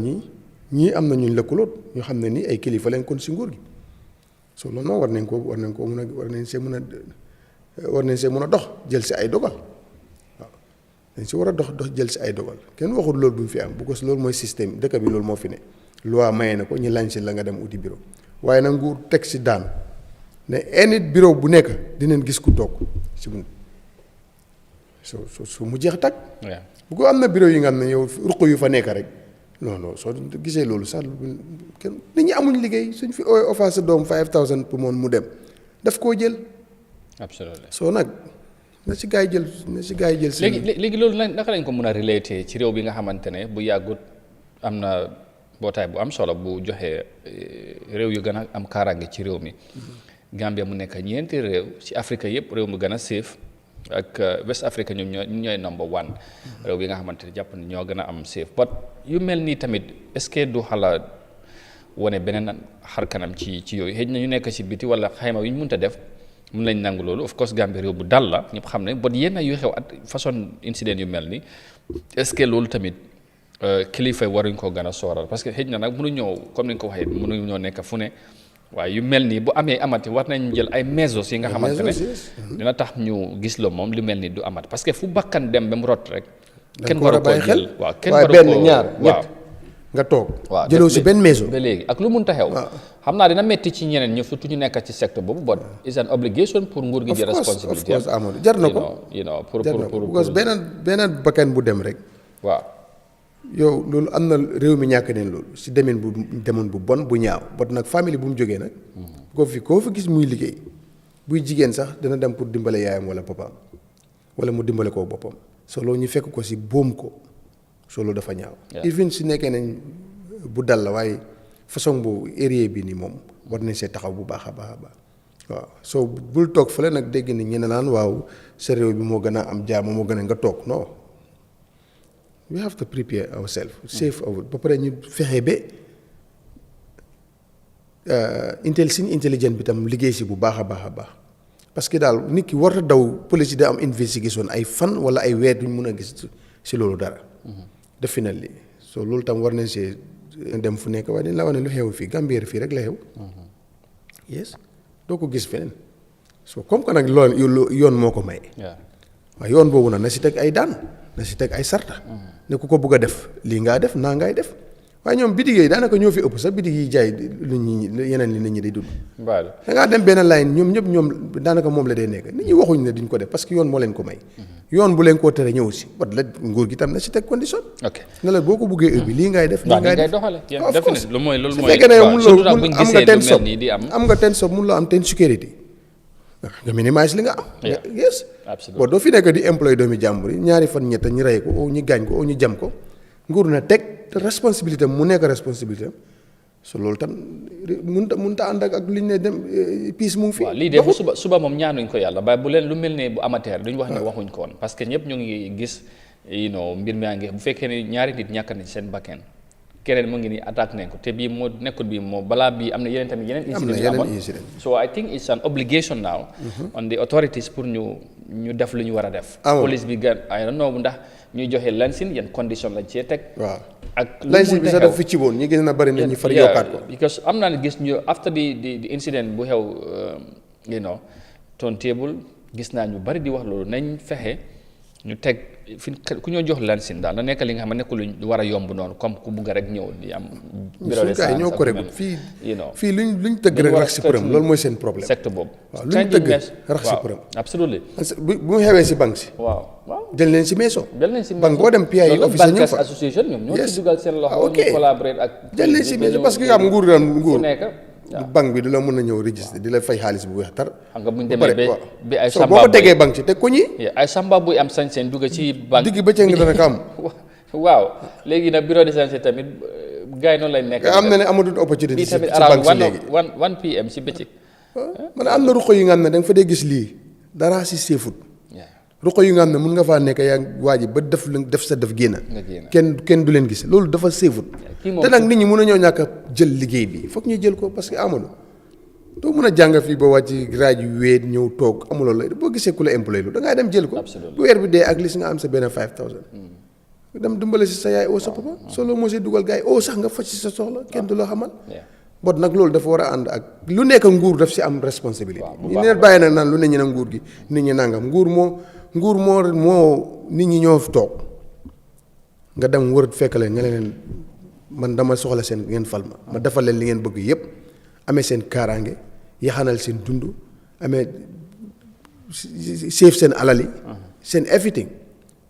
ñii am na ñun lëkkaloot ñu xam ne nii ay kilifa leen kon si nguur gi so loolu noonu war nañ see mën a dox jël si ay dogal waaw dañ si war a dox jël si ay dogal kenn waxul loolu bu mu fi am because loolu mooy système dëkk bi loolu moo fi ne loi maye na ko ñu lañ si la nga dem uti bureau waaye nag nguur teg si daan ne any bureau bu nekk dinañ gis ku toog si bunt su mu jeex tag bu ko am na bureau yi nga xam ne yow ruq yu fa nekk rek non soo gisee loolu sax kenn nit ñi amuñ liggéey suñ fi offert sa doom 5000 pour moom mu dem daf koo jël absolument soo nag na si gaa yi jël léegi loolu naka lañ ko mën a relater ci réew bi nga xamante ne bu yàggut am na mbootaay bu am solo bu joxee réew yu gën a am kaaraange ci réew mi Gambia mu nekk ñeenti réew ci Afrique yëpp réew mu gën a safe ak West Africa ñoom ñooy number one réew yi nga xamante ne jàpp ne ñoo gën a am safe but yu mel nii tamit est-ce que du xalaat wane beneen xar kanam ci yooyu xëy na ñu nekk ci biti wala xayma yu ñu mënta def mun lañ nangu loolu of course Gambie réew bu dal la ñëpp xam ne but yenn yu xew at façon incident yu mel ni est-ce que loolu tamit kilifa waruñ ko gën a sooral parce que xëy na nag mënu ñëw comme ni nga ko waxee mënu ñoo nekk fu ne waaye yu mel nii bu amee amati war nañ jël ay mesos yi nga xamante ne dina tax ñu gis la moom lu mel ni du amat parce que fu bakkan dem ba mu rot rek kenn waru koo jël waaw kenn waru benn ñaar ñett nga toog. waaw jëloo si benn meeso. ba léegi ak lu mun ta xew. xam naa dina métti ci ñeneen ñu surtout ñu nekk ci secteur boobu but it's an obligation pour nguur gi jël responsabilité. of course Amadou jar na ko. pour because benn bakkan bu dem rek. waaw. yow loolu am na réew mi ñàkk neen loolu si demoon bu bon bu ñaaw but nag famille bu mu jógee nag. koo fi gis muy liggéey buy jigéen sax dina dem pour dimbale yaayam wala papaam wala mu dimbale ko boppam solo ñu fekk ko si boom ko solo dafa ñaaw. even si nekkee nañ bu dal la waaye façon bu érié bi ni moom war nañ see taxaw bu baax a baax a baax waaw soo bul toog fële nag dégg ni ñeneen naan waaw sa réew bi moo gën a am jàmm moo gën a nga toog non. we have to prepare ourselves save ba pare ñu fexe ba suñu intelligent bi tam liggéey si bu baax a baax a baax parce que daal nit ki warta daw police da am investigation ay fan wala ay weer duñ mun a gis si loolu dara. definitely so loolu tam war nañ see dem fu nekk waaye dañ la wax ne lu xew fii Gambie fii rek la xew. yes doo ko gis feneen so comme que nag loolu yoon moo ko may. waaye yoon boobu nag na si teg ay daan na si teg ay sarta. ne ku ko bëgg a def lii ngaa def naa ngay def waaye ñoom bitig yi daanaka ñoo fi ëpp sax bitig yi jaay lu yeneen li nit ñi day dund. da ngaa dem benn line ñoom daanaka moom la day nekk nit ñi waxuñ ne duñ ko def parce que yoon moo leen ko may. yoon bu leen koo tere ñëw si wat la nguur gi tam na si teg condition. ok ne la boo ko bëggee heure bi lii ngay def. lii ngay def loolu mooy su fekkee ne am nga ten sob mun loo am ten security nga minimize li nga am. yes. boo doo fi nekk di employé doomi jàmbur yi ñaari fan ñett ñi rey ko oo ñu gaañ ko oo ñu jam ko nguur na teg te responsabilité mu nekk responsabilité so loolu tam mënut a ànd ak li ñu ne dem piis mu ngi fi. waaw lii de suba moom ñaanuñ ko yàlla waaye bu leen lu mel ne bu amateur duñ wax ne waxuñ ko woon parce que ñëpp ñu ngi gis mbir maa ngi bu fekkee ne ñaari nit ñàkk nañ seen bakken keneen mu ngi ni attaque nañ ko te bii moo nekkul bii moo balaa bii am na yeneen tamit yeneen incident so I think it's an obligation now on the authorities pour ñu def lu ñu war a def. police bi I don't know ndax ñuy joxe lansin yan condition lañ cee teg. waaw ak lansin bi sax dafa fi ci woon ñu gis na bari na ñu far yokkaat ko. because am naa ne gis ñu after the incident bu xew turntable gis naa ñu bari di wax loolu nañ fexe ñu teg fi ku ñoo jox lansin daal na nekk li nga xam ne nekkul lu war a yomb noonu comme ku bugg rek ñëw di am. bureau de change ñoo ko rek fii luñ tëgg rek rax si përëm loolu mooy seen problème. secteur boobu. waaw luñ tëgg rax si përëm. absolument. bu mu xewee si banque si. waaw jël leen si meeso. jël leen si meeso banque boo dem PIA yi office ñëw fa. association ñoom ñoo ci dugal seen loxo. ñu collaborer ak. jël leen si meeso parce que am nguur banque bi du la mën a ñëw registré di la fay xaalis bu weex tar. xam nga bu ñu demee ba ay samba boo ko tegee banque ci teg ko ñi. ay samba buy am sañ-sañ dugg ci banque. digg bëccëg nga dana ko am. waaw léegi nag bureau de change tamit gars yi noonu lañ nekk. am na ne amatul opportunité ci tamit banque si léegi 1 PM si bëccëg. man am na ruq yi nga xam ne da nga fa dee gis lii dara si seefut. ruq yi nga xam ne mun nga faa nekk yaa waa ji ba def sa def génn. kenn du leen gis loolu dafa seefut. te nag nit ñi mun a ñëw ñàkk a jël liggéey bi foog ñu jël ko parce que Amadou doo mën a jàng fii ba wàcc graduate ñëw toog amuloo la boo gisee ku la employé lu da ngay dem jël ko. bu weer bi dee ak li si nga am sa benn 5000. dem dimbale si sa yaay oo sa papa. soo loo moo see dugal gars yi oo sax nga faj si sa soxla kenn du la xamal. bot nag loolu dafa war a ànd ak lu nekk nguur daf si am responsabilité. ñu ne bàyyi na naan lu ne ñu ne nguur gi nit ñi nangam nguur moo nit ñi ñoo toog nga dem wër fekk leen nga leen man dama soxla seen ngeen fal ma defal leen li ngeen bëgg yépp amee seen kaaraange yaxanal seen dund amee save seen alali seen everything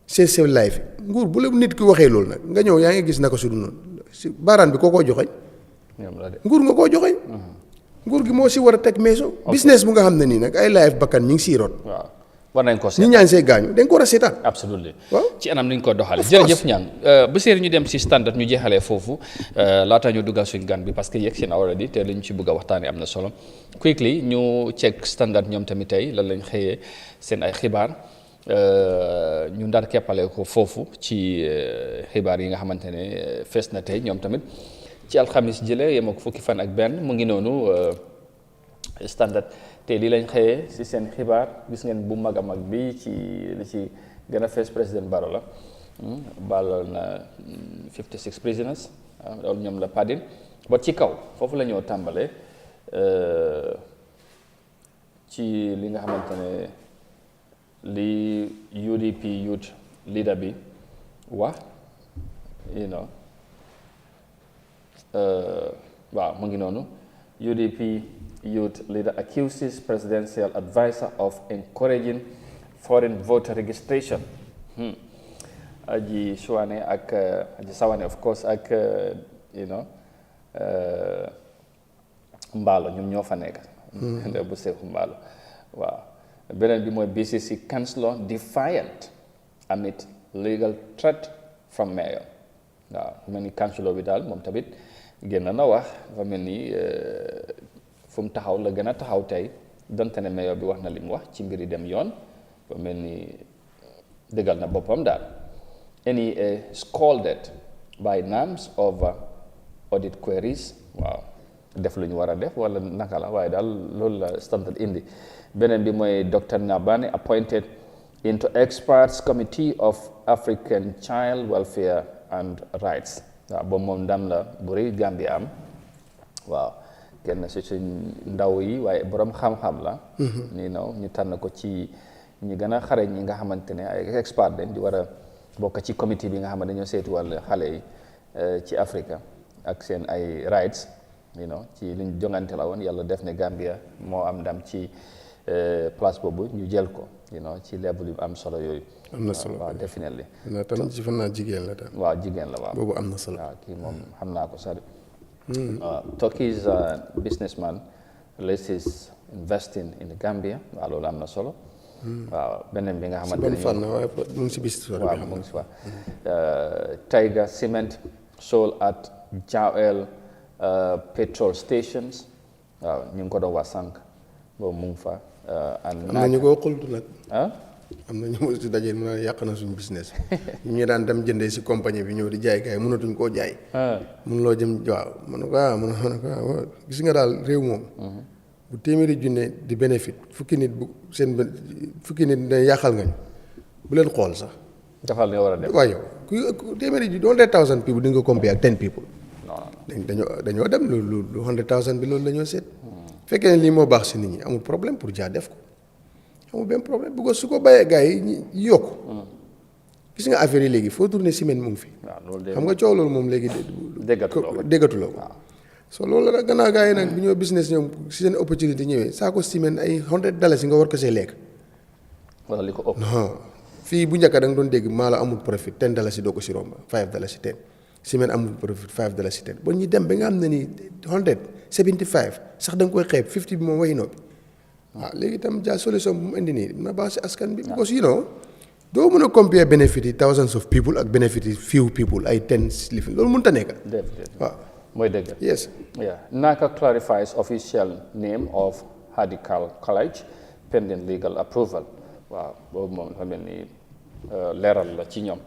seen life nguur bu la nit ki waxee loolu nag nga ñëw yaa ngi gis naka su dul noonu si baaraan bi koo joxeñ nguur nga koo joxeñ nguur gi moo si war a teg meeso business bu nga xam ne nii nag ay life bakkan ñu ngi siy rot war nañ ko seetaan ñi ñaan see gaañu dañ ko war a seetaan. absolument ci anam ni ñu ko doxalee. jërëjëf ñaan bu seeri ñu dem si standard ñu jeexalee foofu laata ñu duggal suñ gan bi parce que yegg si na already te li ñu ci bëgg a waxtaanee am na solo quickly ñu check standard ñoom tamit tey lan lañ xëyee seen ay xibaar ñu ndar keppale ko foofu ci xibaar yi nga xamante ne fees na tey ñoom tamit ci alxamis jële yem ak fukki fan ak benn mu ngi noonu standard. te lii lañ xëyee ci seen xibaar gis ngeen bu mag a mag bi ci li ci gën a fees président Barrow la baalal na 56 prisoners loolu ñoom la padin ba ci kaw foofu la ñoo tàmbalee ci li nga xamante ne li UDP youth leader bi wax waaw mu ngi noonu UDP youth leader accuses presidential advisor of encouraging foreign voter registration. Aji Suwane ak Aji Sawane of course ak Mbaalo ñoom ñoo fa nekk. bu Seeku Mbaalo waaw beneen bi mooy BCC councillor defiant amid legal threat from mayor waaw mel ni councillor bi daal moom tamit génn na wax dafa mel ni fu mu taxaw la gën a taxaw tey donte ne mayor bi wax na li mu wax ci mbiri dem yoon ba mel ni dëggal na boppam daal. NEA scolded by NAMS over audit queries waaw def lu ñu war a def wala naka la waaye daal loolu la standard indi beneen bi mooy Dr. Nabane appointed into experts committee of African child welfare and rights waaw boobu moom ndam la bu rëy Gambia am waaw kenn si suñ ndaw yi waaye borom xam-xam la ñu tànn ko ci ñi gën a xarañ ñi nga xamante ne ay expert dañ di war a bokk ci comité bi nga xam ne dañoo seeti wàll xale yi ci Afrique ak seen ay rights ci liñ jongante la woon yàlla def ne Gambia moo am ndam ci place boobu ñu jël ko ci level yu am solo yooyu. am na solo waaw definitely. tam ci fan naa jigéen la tam. waaw jigéen la waaw. boobu am na solo. waaw kii moom xam naa ko sax. Turkey's businessman releases investing in Gambia waaw loolu am na solo. waaw beneen bi nga xamante ne fan waaye mu ngi si bis. waaw mu ngi si waaw. Tiger Cement sold at Jawel petrol stations waaw ñu ngi ko doon wax sànq boobu mu ngi fa. am na ñu ko xultu nag. ah. am na ñu ma si dajeel mu ne yàq na suñu business ñu daan dem jëndee si compagnie bi ñëw di jaay gars yi mënatuñ koo jaay. mun loo jëm waaw man ne ko gis nga daal réew moom. bu téeméeri junne di bénéfice fukki nit ne yàqal nga ñu bu leen xool sax. defal li war a def waaw yow ku téeméeri ji doon 100,000 people di nga compare ak 10 people. dañoo dem lu 100,000 bi loolu la ñoo seet. fekkee ne lii moo baax si nit ñi amul problème pour jaa def ko amul benn problème bu ko su ko bàyyee gars yi yokku. gis nga affaire yi léegi foo tourné semaine mu ngi fi. xam nga coow loolu moom léegi. déggatuloo ko. so loolu la gannaaw gars yi nag bu ñëw business ñoom si seen opportunité ñëwee saako semaine ay $100 nga war ko see lekk. wala li ko ëpp. non fii bu njëkk da nga doon dégg maa la amul profit $10 doo ko si romb $5 10 semaine amul profit $5 10 ba ñu dem ba nga xam ne ni 175 sax da nga koy xeeb 50 bi moom waxi noppi. waaw léegi itam jaa solution bu mu indi nii na baax si askan bi. because doo mën a compare benefit yi thousands of people ak benefit yi few people ay 10 living loolu mënut a nekk. waaw mooy dëgg. yes. NACA clarifies official name of Radical College pending legal approval. waaw boobu moom dafa mel ni leeral la ci ñoom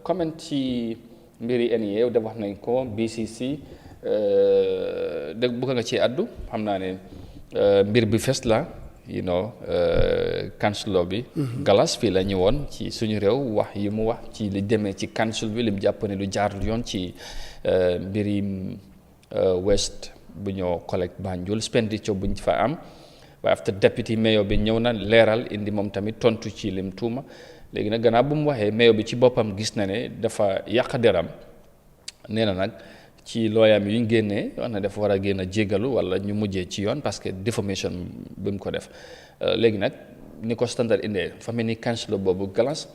comment ci mbiri NEA da wax nañ ko BCC dëgg bëgg nga ci addu xam naa ne mbir bi fes la council bi galas fii la ñëwoon ci suñu réew wax yi mu wax ci li demee ci council bi lim jàpp ne lu jaarul yoon ci mbiri west bu ñoo collect Banjul expenditure buñ fa am waaye after deputy mayor bi ñëw na leeral indi moom tamit tontu ci lim tuuma léegi nag gannaaw bu mu waxee mayor bi ci boppam gis na ne dafa yàq deram nee na nag ci looyaam yu ñu génnee wax na dafa war a génn a jéggalu wala ñu mujjee ci yoon parce que diffamation bi mu ko def léegi nag ni ko standard indee dafa mel ni councilor boobu Gallas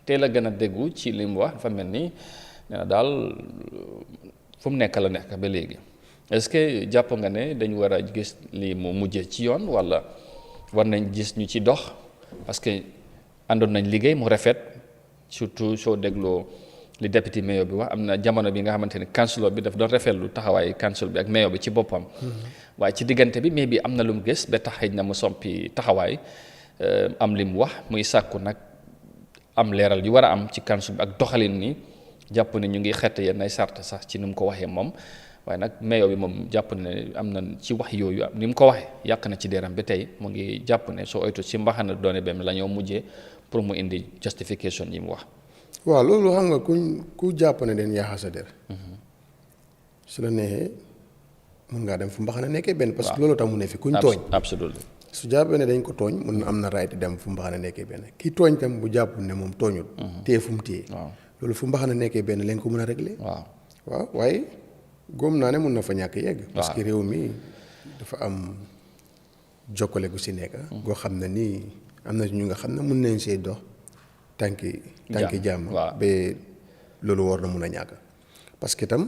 teel a gën a déggu ci li mu wax dafa mel ni nee na daal fu mu nekk la nekk ba léegi est-ce que jàpp nga ne dañu war a gis lii mu mujjee ci yoon wala war nañ gis ñu ci dox parce que àndoon nañ liggéey mu rafet surtout soo dégloo li député mayor bi wax am na jamono bi nga xamante ne councilor bi daf doon rafetlu taxawaayu council bi ak mayor bi ci boppam. waaye ci diggante bi mais bi am na lu mu gis ba tax xëy na mu sompi taxawaay am li mu wax muy sàkku nag am leeral yu war a am ci council bi ak doxalin ni jàpp ne ñu ngi xett yenn ay sart sax ci ni mu ko waxee moom waaye nag mayor bi moom jàpp ne am na ci wax yooyu ni mu ko waxee yàq na ci deram ba tey mu ngi jàpp ne soo oytu ci mbaxana doone bem la ñoo mujjee pour mu indi justification yi mu wax. waaw loolu xam nga ku jàpp ne den yaaxa sa der su la neexee mun ngaa dem fu mbaxana nekkee benn parce que loolu tax mu ne fi kuñ tooñ absolument su jàppee ne dañ ko tooñ mun na am na right dem fu mbaxana nekkee benn kii tooñ tam bu jàpp ne moom tooñul téye fu mu téye loolu fu mbaxana nekkee benn leen ko mën a régler waaw waaye góom naa ne mun na fa ñàkk yegg. parce que réew mi dafa am jokkale gu si nekk. goo xam ne nii am na ñu nga xam ne mun nañ see dox tànki jàmm. ba loolu war na mun a ñàkk. parce que tam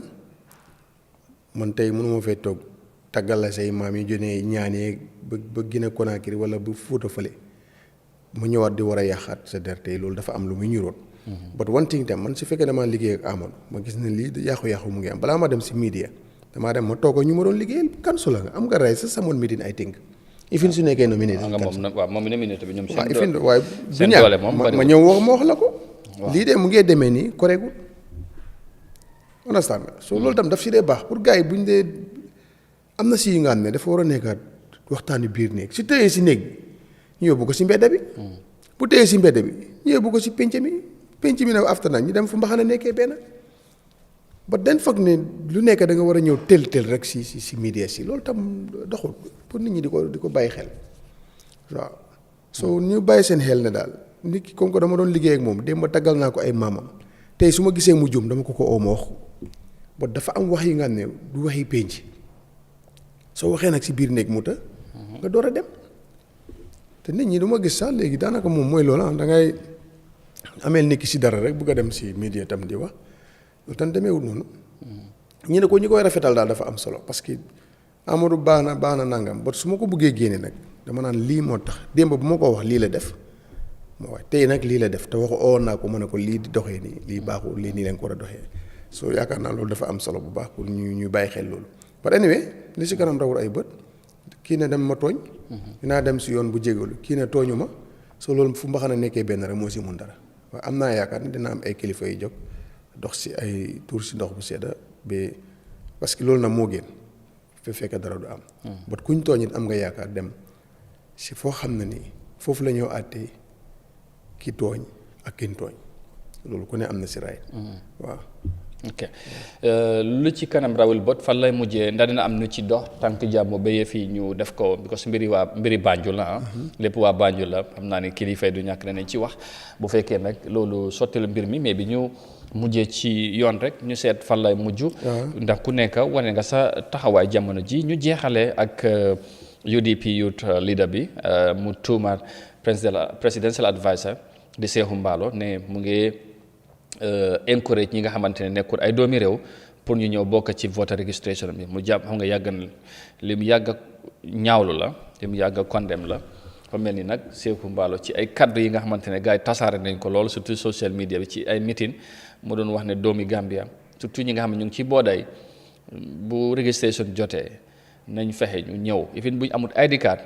man tey mënuma fee toog tàggal la say maam yi jonee ñaanee ba Guinée Conakry wala bu Fuuta fële mu ñëwaat di war a yàqaat sa der tey loolu dafa am lu muy ñuroon. but one thing tam man su fekkee damaa liggéey ak Amadou ma gis ne lii yàqu-yàqu mu ngi am balaa ma dem si media damaa dem ma toog ñu ma doon liggéeyal kansu la nga am nga ray sa samoon meeting I think ifin su nekkee nominé moom nominé bi ñoom waaw ifin waaye du ñàkk ma ñëw wax la ko lii de mu ngee demee nii correctul understand nga so loolu tam daf si dee baax pour gars yi buñ dee am na si yu nga xam ne dafa war a nekkaat waxtaanu biir néeg si tëyee si néeg bi ñu yóbbu ko si mbedd bi bu tëyee si mbedd bi ñu yóbbu ko si penc mi nag after nag ñu dem fu mbaxana nekkee benn ba den foog ne lu nekk da nga war a ñëw tel rek si media si loolu tam doxul pour nit ñi di ko bàyyi xel waaw so ñu bàyyi seen xel ne daal nit ki comme que dama doon liggéey ak moom démb ma taggal naa ko ay maamam tey su ma gisee mu jum dama ko oo ma wax ba dafa am wax yi nga xam ne du waxi penc soo waxee nag si biir néeg mu ta nga door a dem te nit ñi du ma gis sax léegi daanaka moom mooy loola da ngay ameel nit ki si dara rek bëgg a dem si media tam di wax loolu tam demeewul noonu ñu ne ko ñi koy rafetal daal dafa am solo parce que Amadou baax na nangam ba su ma ko bëggee génne nag dama naan lii moo tax démb bu ma ko wax lii la def moo wax tey nag lii la def te waxu oo naa ko mën a ko lii di doxee nii lii baaxul lii nii leen ko war a doxee soo yaakaar naa loolu dafa am solo bu baax pour ñu bàyyi xel loolu but anyway li si kanam rawul ay bët kii ne dem ma tooñ dinaa dem si yoon bu jégalu kii ne tooñu ma soo loolu fu mbaxana nekkee benn rek moo si mun dara waaye am naa yaakaar ne dina am ay kilifa yu jóg dox si ay tuur si ndox bu sedda ba parce que loolu nag moo gën fekk dara du am but kuñ tooñ it am nga yaakaar dem si foo xam ne nii foofu la ñoo àttee ki tooñ ak kin tooñ loolu ku ne am na si raay waaw ok lu ci kanam rawul bot fan lay mujjee ndax dina am nu ci dox tànk jàmm ba fii ñu def ko because mbiri Banjul la lépp waa Banjul la xam naa ne kilifa du ñàkk nañ ci wax bu fekkee nag loolu sottil mbir mi mais bi ñu mujjee ci yoon rek ñu seet fan lay mujj ndax ku nekk wane nga sa taxawaay jamono ji ñu jeexalee ak UDP youth leader bi mu tuumaat presidential advisor di Seeku Mbaalo ne mu ngi encourage ñi nga xamante ne nekkul ay doomi réew pour ñu ñëw bokk ci voter registration bi mu jàpp xam nga yàgg na li mu yàgg ñaawlu la li mu yàgg condemn la fa mel ni nag Seeku Mbaalo ci ay kaddu yi nga xamante ne gars yi tasaare nañ ko lool surtout social media bi ci ay meeting mu doon wax ne doomi Gambia surtout ñi nga xam ne ñu ngi ci booday bu registration jotee nañ fexe ñu ñëw even bu ñu amul ID card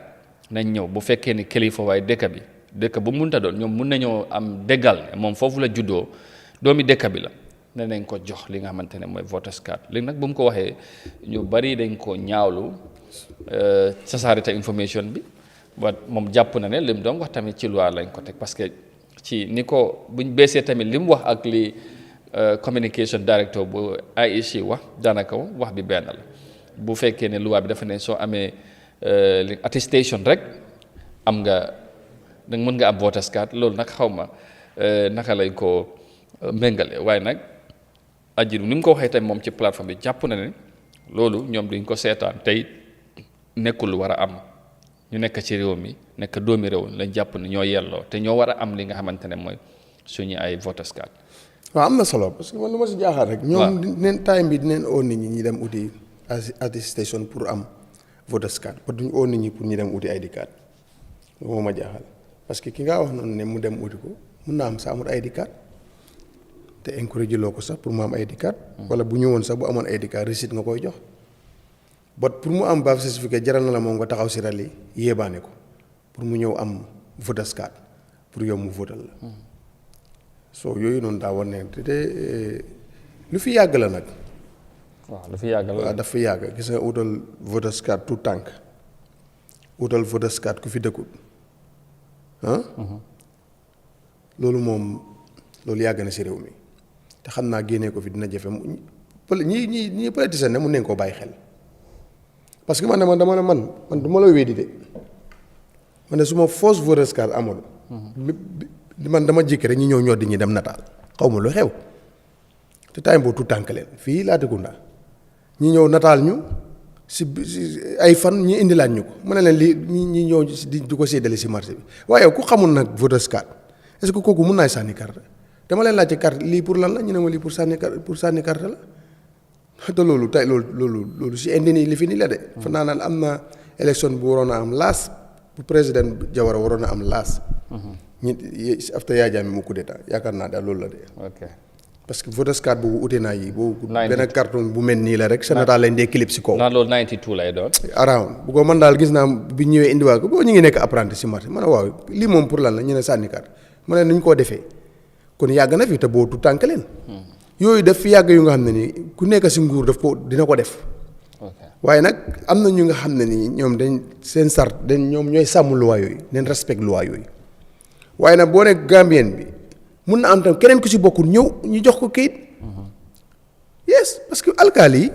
nañ ñëw bu fekkee ni kilifa waaye dëkk bu munta doon ñoom mun nañoo am déggal moom foofu la juddoo doomi dëkk bi la ne nañ ko jox li nga xamante ne mooy voters card léegi nag bu mu ko waxee ñu bari dañ ko ñaawlu sasaare te information bi ba moom jàpp na ne lim doon wax tamit ci loi lañ ko teg parce que ci ni ko buñ beesee tamit li mu wax ak li communication director bu IEC wax daanaka wax bi benn la bu fekkee ne loi bi dafa ne soo amee li attestation rek am nga danga mën nga am voters card loolu nag xaw ma naka lañ ko méngale waaye nag ajiru ni mu ko waxee tamit moom ci plateforme bi jàpp na ne loolu ñoom duñ ko seetaan tey nekkul lu war a am ñu nekk ci réew mi nekk doomi réew lañ jàpp ne ñoo yelloo te ñoo war a am li nga xamante ne mooy suñu ay voters card waaw am na solo parce que man lu ma si jaaxal rek ñoom dinañ time bi dinañ oo nit ñi ñi dem uti attestation pour am voters card ba duñ oo nit ñi pour ñu dem uti ID card loolu moo ma jaaxal parce que ki nga wax noonu ne mu dem uti ko mun naa am sa amul ID card te encouragé loo ko sax pour mu am ID card wala bu ñëwoon sax bu amoon ID card receipt nga koy jox bot pour mu am birth certificate jaral na la moom nga taxaw si rali yéebaane ko pour mu ñëw am voters card pour yow mu votal la soo yooyu noonu daa war ne te lu fi yàgg la nag waaw lu fi yàgg la waaw dafa yàgg gis nga utal voters card tout tànk utal voters card ku fi dëkkut loolu moom loolu yàgg na si réew mi te xam naa génnee ko fi dina jafe ñi politicien ne mun nañ koo bàyyi xel parce que man du ma la wéedi de man ne su ma fausse voters card amoon man dama jékki rek ñi ñëw ñoo di ñi dem nataal xaw ma lu xew te time boobu tout tànk leen fii Latrikunda ñi ñëw nataal ñu si ay fan ñi indilaat ñu ko mu ne leen lii ñi ñëw di ko séddale si marché bi waaye ku xamul nag voters card est-ce que kooku mun naay sànni carte dama leen laajte carte lii pour lan la ñu ne ma lii pour sànni carte la te loolu tey loolu si indi nii li fi nii la de. fa naa naan am na élection bu waroon a am laas bu président Jawara waroon a am laas. ñi after Yahya Jammeh mu coup d'état yaakaar naa daal loolu la de. ok parce que voters card boobu ute naa yi boobu. benn carton bu mel nii la rek. sa nataal lañ dee clip si kaw. naa loolu 92 lay doon. around bu ko man daal gis naa bi ñëwee indiwaat ko boo ñu ngi nekk apprenti si marché ma ne waaw lii moom pour lan la ñu ne sànni carte ma ne nuñ koo defee kon yàgg na fi te boo tu tànk leen. yooyu daf fi yàgg yu nga xam ne nii ku nekk si nguur daf ko dina ko def. waaye nag am na ñu nga xam ne nii ñoom dañ seen sart dañ ñoom ñooy sàmm loi yooyu dañ respect loi yooyu waaye nag boo nekk Gambien bi mun na am tam keneen ku si bokkul ñëw ñu jox ko kayit. yes parce que alkaali yi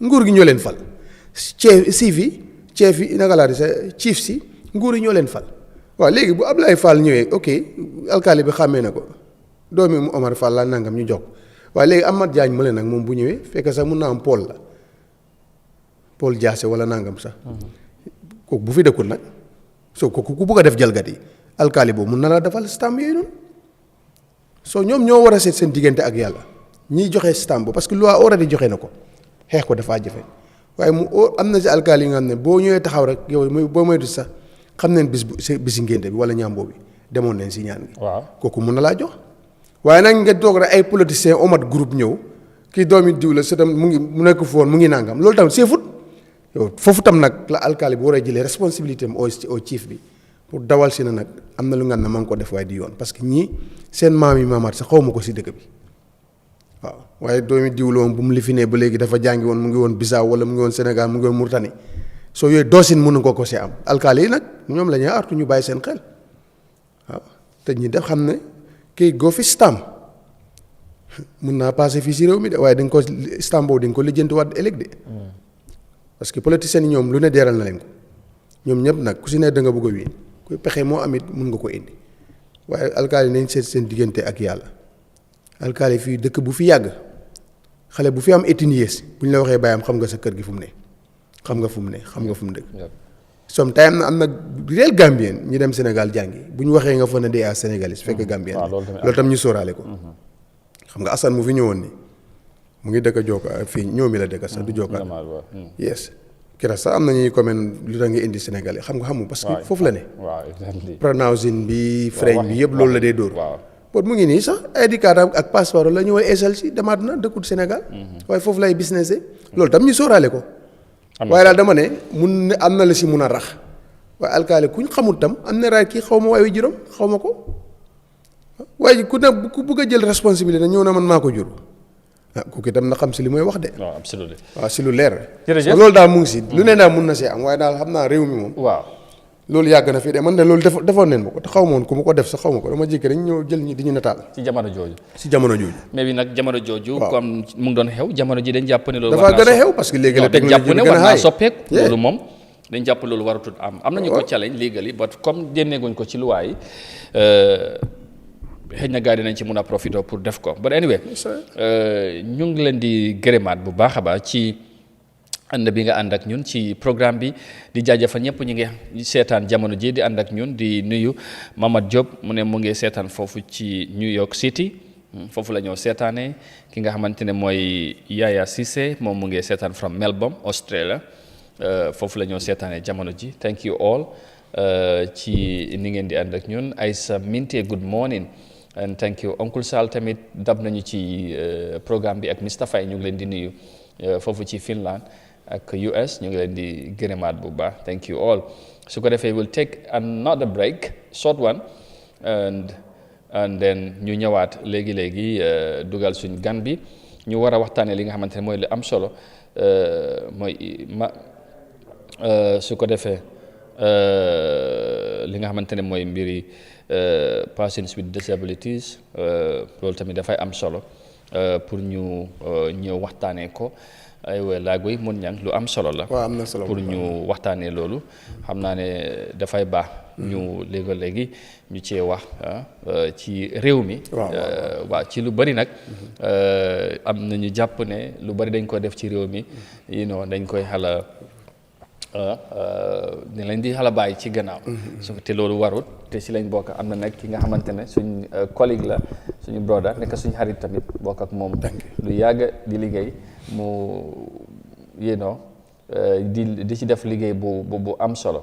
nguur gi ñoo leen fal chef yi naka laa di sa chief si nguur yi ñoo leen fal waaw léegi bu Ablaye Fall ñëwee ok alkaali bi xàmmee na ko doomi mu Omar Fall laa nangam ñu jox ko waaye léegi Amath Diagne ma leen nag moom bu ñëwee fekk sax mun naa am Paul la Paul Diassé wala nangam sax kooku bu fi dëkkul nag soo kooku ku bugg a def jalgat yi alkaali boobu mun na la defal stamp yooyu noonu soo ñoom ñoo war a seet seen diggante ak yàlla ñiy joxe stamp parce que loi already joxe na ko xeex ko dafaa jafe waaye mu am na si alkaali yi nga xam ne boo ñëwee taxaw rek yow boo moytu sax xam neen bisi ngénte bi wala ñaamboo bi demoon nañ si ñaan gi. waaw kooku mun na laa jox. waaye nag nga toog rek ay politiciens omat groupe ñëw kii doomi diw la sa tam mu nekk foon mu ngi nangam loolu tam seefut yow foofu tam nag la alkaali bi war a jëlee responsabilité am au chief bi pour dawal si na nag am na lu nga ne ma ngi ko def waaye di yoon parce que ñii seen maam yi maamaat sax xaw ma ko si dëkk bi waaw waaye doomi diw la woon bu mu li fi ne ba léegi dafa jàngi woon mu ngi woon Bissau wala mu ngi woon Sénégal mu ngi woon Mauritanie soo yooyu doosin mënu ko si am alkaali yi nag ñoom la ñuy artu ñu bàyyi seen xel waaw te ñi def xam ne kii goo fi stamp mun naa passé fii si réew mi de waaye dañ ko stamp boobu dañ ko lijjantiwaat ëllëg de parce que politiciens yi ñoom lu ne deeral na leen ko ñoom ñëpp nag ku si ne da nga bëgg a wiin kuy pexe moo amit mun nga ko indi waaye alkaali nañ seet seen diggante ak yàlla alkaali fii dëkk bu fi yàgg xale bu fi am étinies bu ñu la waxee bàyyam xam nga sa kër gi fu mu ne xam nga fu mu dëkk sometimes am na réel Gambien ñi dem Sénégal jàngi bu ñu waxee nga fa ne dee Sénégalais fekk Gambien loolu tam ñu sóoraale ko xam nga Assane mu fi ñëwoon ni mu ngi dëkk Joka fii ñoomi la dëkk sax du Joka yes kira sax am na ñuy commune lu tax nga indi Sénégalais xam nga xamu parce que foofu la ne pronouncing bi frein bi yëpp loolu la dee dóor bon mu ngi nii sax ID card ak passeport la ñëwee esal si demaat na dëkkut Sénégal waaye foofu lay business loolu tam ñu sóoraale ko waaye daal dama ne mun ne am na la si mun a rax waaye alkaali kuñ xamul tam am na raay kii xaw ma waaye juróom xaw ma ko waaye ku ne ku bëgg a jël responsabilité ñëw na man maa ko jur kooku itam na xam si li mooy wax de. waaw absolument waaw si lu leer. jërëjëf loolu daal mu ngi si lu ne daal mun na see am waaye daal xam naa réew mi moom. waaw loolu yàgg na fii de man de loolu defoon neen ma ko te xaw ma woon ku ma ko def sax xaw ma ko dama jékki rek ñëw jël ñi di ñu nataal. ci jamono jooju. mais bi nag jamono jooju. comme mu ngi doon xew jamono ji dañ jàpp ne loolu. dafa gën a xew parce que léegi la technologie bi gën a xaay soppeeku loolu moom. dañ jàpp loolu waratul am nañu ko challenge léegi but comme génneeguñ ko ci luwaay xëy na gars dinañ ci mun a profité pour def ko but anyway ñu ngi leen di gërëmaat bu baax a baax ci ànd bi nga ànd ak ñun ci programme bi di jaajëfal ñëpp ñu ngi seetaan jamono ji di ànd ak ñun di nuyu Mamad Diop mu ne mu ngi seetaan foofu ci New York City foofu la ñëw seetaanee ki nga xamante ne mooy Yaya Cissé moom mu ngi seetaan from Melbourne Australia foofu la ñëw seetaanee jamono ji thank you all ci ni ngeen di ànd ak ñun Aïssa Minte good morning and thank you Uncle Sal tamit dab nañu ci programme bi ak Mr Faye ñu ngi leen di nuyu foofu ci Finland ak US ñu ngi leen di gërëmaat bu baax thank you all su ko defee we'll take another break short one and then ñu ñëwaat léegi dugal suñ gan bi ñu war a waxtaanee li nga xamante ne mooy lu am solo mooy su ko defee li nga xamante ne mooy mbiri persons with disabilities loolu tamit dafay am solo pour ñu ñëw waxtaanee ko aywa laagoy mun ñang lu am solo la. waaw am na solo pour ñu waxtaanee loolu xam naa ne dafay baax. ñu léegi ñu cee wax ci réew mi. waaw ci lu bari nag am na ñu jàpp ne lu bari dañ ko def ci réew mi dañ koy xala ne lañ di xala bàyyi ci gannaaw. te loolu warut te si lañ bokk am na nag ki nga xamante ne suñ collègue la suñu brother nekk suñ xarit tamit bokk ak moom. lu yàgg di liggéey mu di ci def liggéey bu am solo.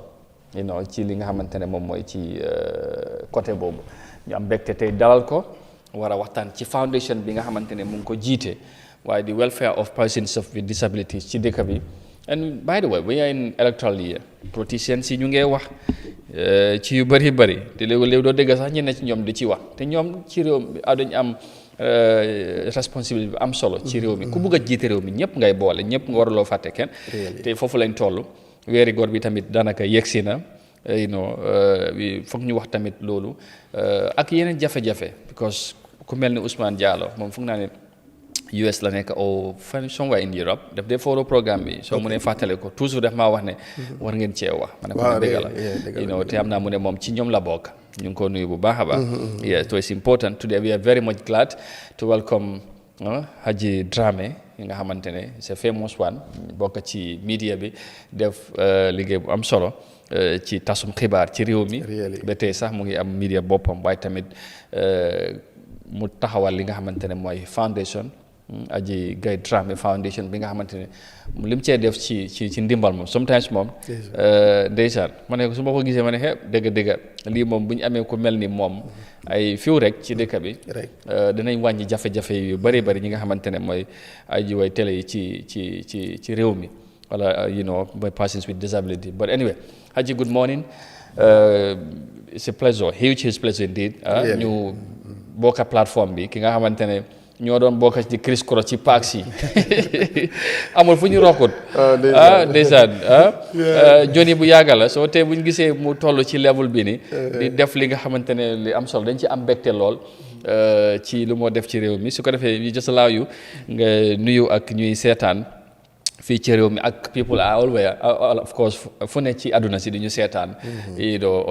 ci li nga xamante ne moom mooy ci côté boobu ñu am mbégte tey dalal ko war a waxtaan ci foundation bi nga xamante ne mu ngi ko jiite waaye the welfare of persons with disabilities ci dëkk bi and by the way we are in electoral year politicians yi ñu ngee wax ci yu bëri te léegi doo dégg sax ñenn ci ñoom di ci wax te ñoom ci réew mi dañu am responsabilité bi am solo ci réew mi ku bugg a jiite réew mi ñëpp ngay boole ñëpp nga waraloo fàtte kenn te foofu lañ toll weeri góor bi tamit daanaka yegsi na foog ñu wax tamit loolu ak yeneen jafe-jafe because ku mel ni Ousmane Diallo moom foog naa ne US la nekk au somewhere in Europe daf dee follow programme bi soo mu ne fàttale ko toujours daf maa wax ne war ngeen cee wax ma ne ko dëgg la te am naa mu ne moom ci ñoom la bokk ñu ngi ko nuyu bu baax a baax yeah so it's important today we are very much glad to welcome Haji Jammeh nga xamante ne c'est famous one bokk ci media bi def liggéey bu am solo ci tasum xibaar ci réew mi ba tey sax mu ngi am media boppam waaye tamit mu taxawal li nga xamante ne mooy foundation Aji Gay Jammeh foundation bi nga xamante ne lim cee def ci ndimbal moom sometimes moom ndeysaan ma ne su ma ko gisee ma ne dëgg lii moom bu ñu amee ku mel ni moom ay fiw rek ci dëkk bi dinañ wàññi jafe-jafe yu bëri ñi nga xamante ne mooy ay way télé yi ci réew mi wala by persons with disability but anyway Haji good morning it's a pleasure huge pleasure indeed ñu bokk plateforme bi ki nga xamante ne ñoo doon bokk ci criss cross ci paax yi amul fu ñu rokkut ndeysaan joni bu yàgga la soo tey bu ñu gisee mu toll ci level bi ni di def li nga xamante ne li am solo dañ ci am mbégte lool ci lu moo def ci réew mi su ko defee ñu just allow you nga nuyu ak ñuy seetaan fii ci réew mi ak people are always of course fu ne ci àdduna si di ñu seetaan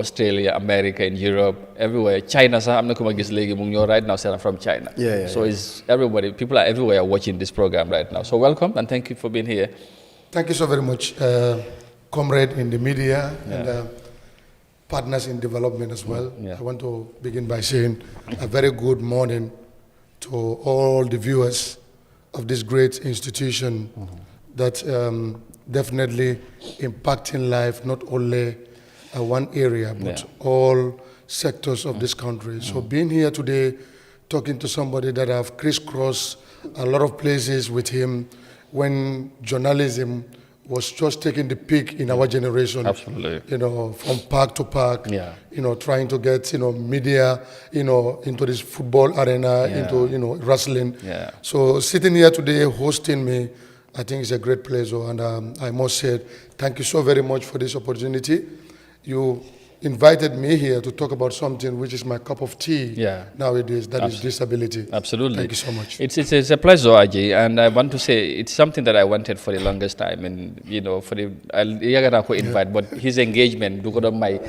Australia America in Europe everywhere China sax am na ku ma gis léegi mu ngi ñëw right now seetaan from China so it's everybody people are everywhere watching this program right now so welcome and thank you for being here. Thank you so very much comrade in the media and partners in development as well. I want to begin by saying a very good morning to all the viewers of this great institution that definitely impacting life, not only one area, but all sectors of this country. So being here today, talking to somebody that I've crisscrossed a lot of places with him when journalism was just taking the peak in our generation. Absolutely. From park to park, trying to get, media, into this football arena, into, wrestling. So sitting here today, hosting me, I think it's a great pleasure, and I must say thank you so very much for this opportunity. You invited me here to talk about something which is my cup of tea nowadays, that is disability. Absolutely. Thank you so much. It's a pleasure, Aji, and I want to say it's something that I wanted for the longest time, and for the invite, but his engagement do go my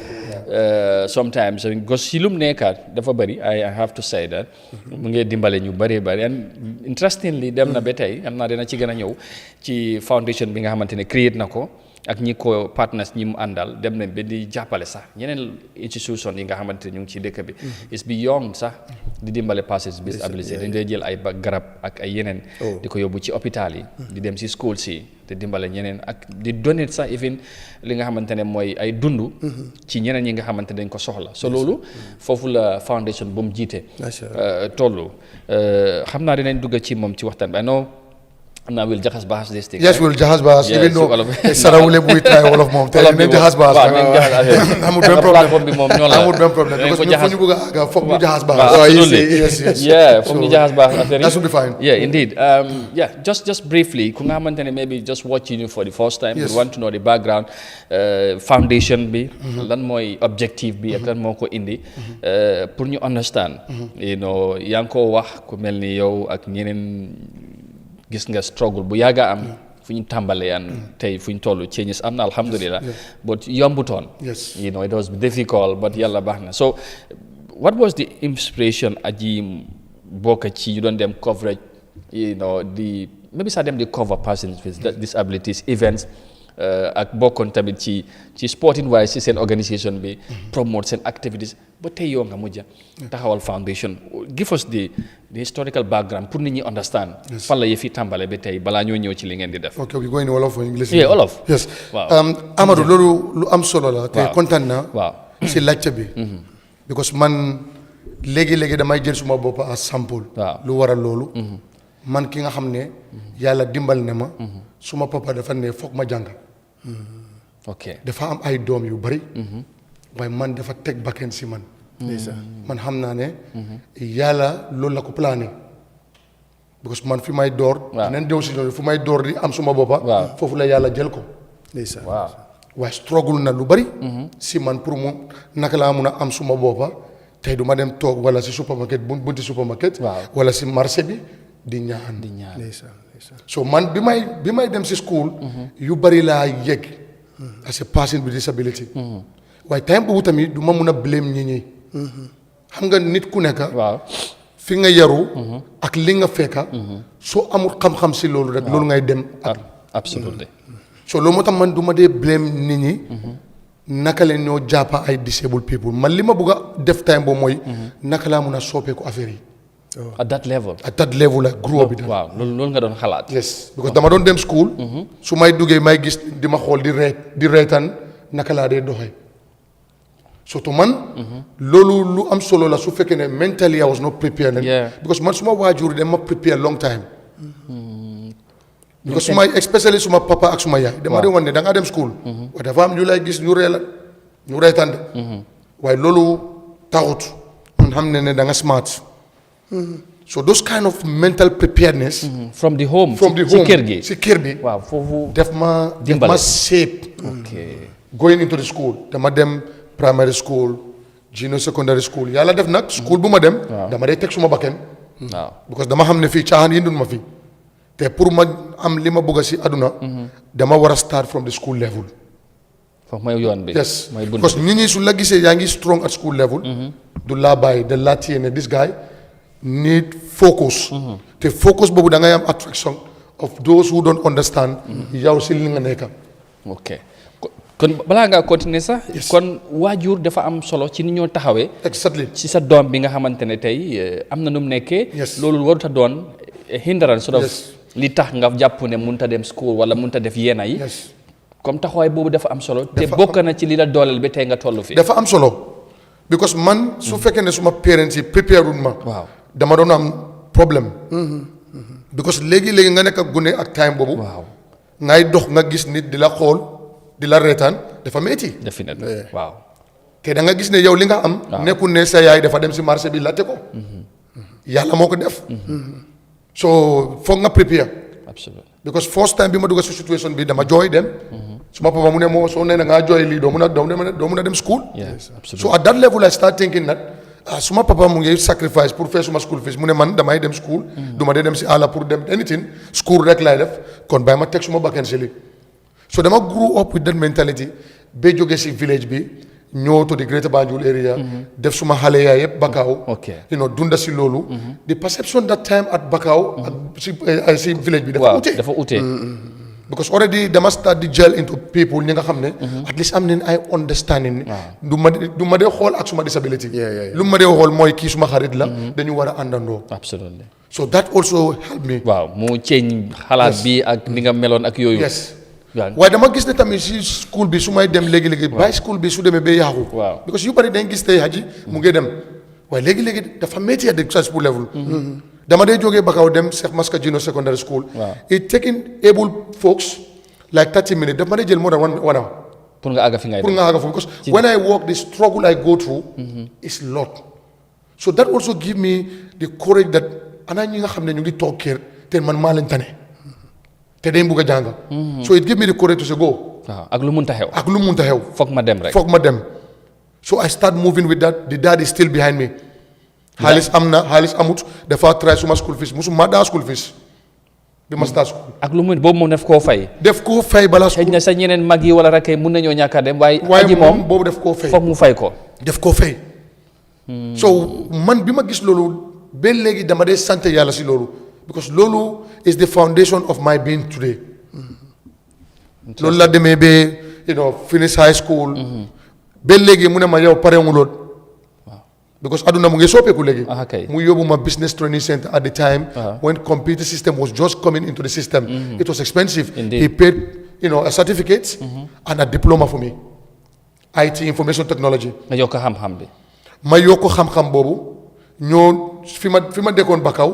sometimes because silum neka dafa bari, I have to say that mu ngi dimbale ñu bari and interestingly dem na ba tey am naa dina ci gën a ñëw ci foundation bi nga xamante ne create na ko ak ñi ko partners ñi mu àndal dem nañ ba di jàppale sax ñeneen institution yi nga xamante ne ñu ngi ci dëkk bi is beyond sax di dimbale persons with disability dañ dee jël ay garab ak ay yeneen di ko yóbbu ci hôpital yi di dem si school si te dimbale ñeneen ak di donate sax even li nga xamante ne mooy ay dund ci ñeneen yi nga xamante dañ ko soxla so loolu foofu la foundation bu mu jiite tollu xam naa dinañ dugg ci moom ci waxtaan bi I know Now we'll just bahas this thing. Yes, we'll just bahas. Yeah, even though so Sarawule we try all of mom. Tell me just bahas. I'm with problem. I'm with problem because we fuck you just bahas. Absolutely. Yes. Yeah, from the just bahas. That should be fine. Yeah, indeed. Yeah, just briefly, kung amantene maybe just watching you for the first time, we want to know the background, foundation bi, lan moy objective bi, ak lan moko indi, pour ñu understand. You know, yang ko wax ku melni yow ak ñeneen gis nga struggle bu yaga am fu ñu tàmbalee an tey fu ñu toll changes am na alhamdulillah but yombutoon you know it was difficult but yàlla baax na. So what was the inspiration aji bokk ci you doon dem coverage, you know, the maybe sax dem di cover persons with disabilities events ak bokkoon tamit ci sporting wise ci seen organisation bi promote seen activities ba tey yoo nga mujja taxawal foundation. Give us the historical background pour nit ñi understand fan la yëfi tàmbale ba tey balaa ñoo ñëw ci li ngeen di def. Okay, we go in Wolof or English? Yeah, Wolof. Yes. Wow. Amadou loolu lu am solo la te kontaan na si laajte bi because man léegi damay jël suma bopp as sample lu waral loolu man ki nga xam ne yàlla dimbal ne ma suma papa dafa ne foog ma jàng dafa am ay doom yu bari waaye man dafa teg bakken si man xam naa ne yàlla loolu la ko plané because man fi may door dinañ dew si loolu fu may door di am suma boppa foofu la yàlla jël ko waaye struggle na lu bari si man pour mu naka laa mun a am suma boppa tey du ma dem toog wala si supermarket bunti supermarket wala si marché bi di ñaan so man bi may dem si school yu bari laa yëg as a person with disability waaye time boobu tamit du ma mun a blame ñi xam nga nit ku nekk fi nga yaru ak li nga fekka soo amul xam-xam si loolu rek loolu ngay dem absolutely so loolu moo tax man du ma dee blame nit ñi naka leen ñoo jàppa ay disabled people man li ma bëgg a def time boobu mooy naka laa mun a soppeeku affaire yi at that level I grew up. Waaw loolu nga doon xalaat. Yes, because dama doon dem school. su may duggee may gis di ma xool di reetaan naka laa dee doxee. surtout man. loolu lu am solo la su fekkee ne mentally I was not prepared. because man suma waajur dama prepare long time. because especially suma papa ak suma yaay. dama dee wan ne da ngaa dem school. waaye dafa am ñu lay gis ñu reetaan de. waaye loolu taxut man xam ne da nga smart. So those kind of mental preparedness from the home si kër gi waaw foofu def ma shape going into the school dama dem primary school junior secondary school yàlla def nag school bu ma dem dama dee teg suma bakken because dama xam ne fii caaxaan yindun ma fi te pour ma am li ma bëgg si aduna dama war a start from the school level foofu mooy yoon bi yes because nit ñi su la gisee yaa ngi strong at school level du laa bàyyi da laa téye ne this guy need focus te focus boobu da ngay am attraction of those who don't understand yow si li nga nekk ok kon balaa ngaa continuer sax kon waajur dafa am solo ci ni ñoo taxawee exactly ci sa doom bi nga xamante ne tey am na nu mu nekkee loolu warut a doon hindrance sort of li tax nga jàpp ne mënut a dem school wala mënut a def yeena yi comme taxawaay boobu dafa am solo te bokk na ci li la dooleel ba tey nga toll fi dafa am solo because man su fekkee ne suma parents yi préparé ma dama doon am problème because léegi nga nekk ak gune ak time boobu ngay dox nga gis nit di la xool di la reetaan dafa metti definitely waaw te da nga gis ne yow li nga am nekkul ne sa yaay dafa dem si marché bi laajte ko yàlla moo ko def so foog nga prepare absolutely because first time bi ma dugg si situation bi dama jooy dem suma papa mu ne moo soo nee na ngaa jooy lii doo mun a dem school so at that level I start thinking that suma papa mu ngi sacrifice pour faire suma school fees mu ne man damay dem school duma dee dem si àll pour dem anything school rek laay def kon bàyyi ma teg suma bakken si li so dama grew up with that mentality ba jóge si village bi ñëw to the Greater Banjul area def suma xale yaay yëpp Bakau dunda si loolu the perception that time at Bakau ak si village bi dafa ute because already dama start di gel into people ñi nga xam ne at least am nañ ay understanding du ma dee xool ak suma disability lu ma dee xool mooy kii suma xarit la dañu war a àndandoo absolutely so that also helped me waaw mu change xalaat bi ak ni nga meloon ak yooyu waaye dama gis ne tamit si school bi su may dem léegi-léegi bàyyi school bi su demee ba yaaxu because yu bari dañ gis tey haji mu ngi dem waaye léegi-léegi dafa métti at the school level dama day jógee Bakau dem Cheikh Maska Junior Secondary School. It taking able folks like 30 minutes daf ma day jël more than one hour. pour nga àgg fi ngay because when I walk, the struggle I go through is lot. So that also give me the courage that ana ñi nga xam ne ñu ngi toog kër te man maa leen tane te day bugg a jàng. So it give me the courage to say go. waaw ak lu munta xew. ak lu munta xew. foog ma dem rek. foog ma dem. So I start moving with that. The dad is still behind me. xaalis am na xaalis amut dafa try suma school fees musuma daa school fees bi ma start school. ak lu mu boobu moom def koo fay. def koo fay balaa school. xëy na sa ñeneen mag yi wala rakkee mun nañoo ñàkk a dem waaye. aji moom boobu def koo fay. foog mu fay ko. def koo fay. so man bi ma gis loolu ba léegi dama dee sant yàlla si loolu because loolu is the foundation of my being today. loolu la demee ba finish high school. ba léegi mu ne ma yow pare mu lool. because aduna mu ngi soppeeku léegi. mu yóbbu ma business training center at the time. when computer system was just coming into the system. It was expensive. He paid a certificate and a diploma for me. IT information technology. nga yokk xam-xam bi. ma yokk xam-xam boobu ñoo fi ma dekkoon Bakau.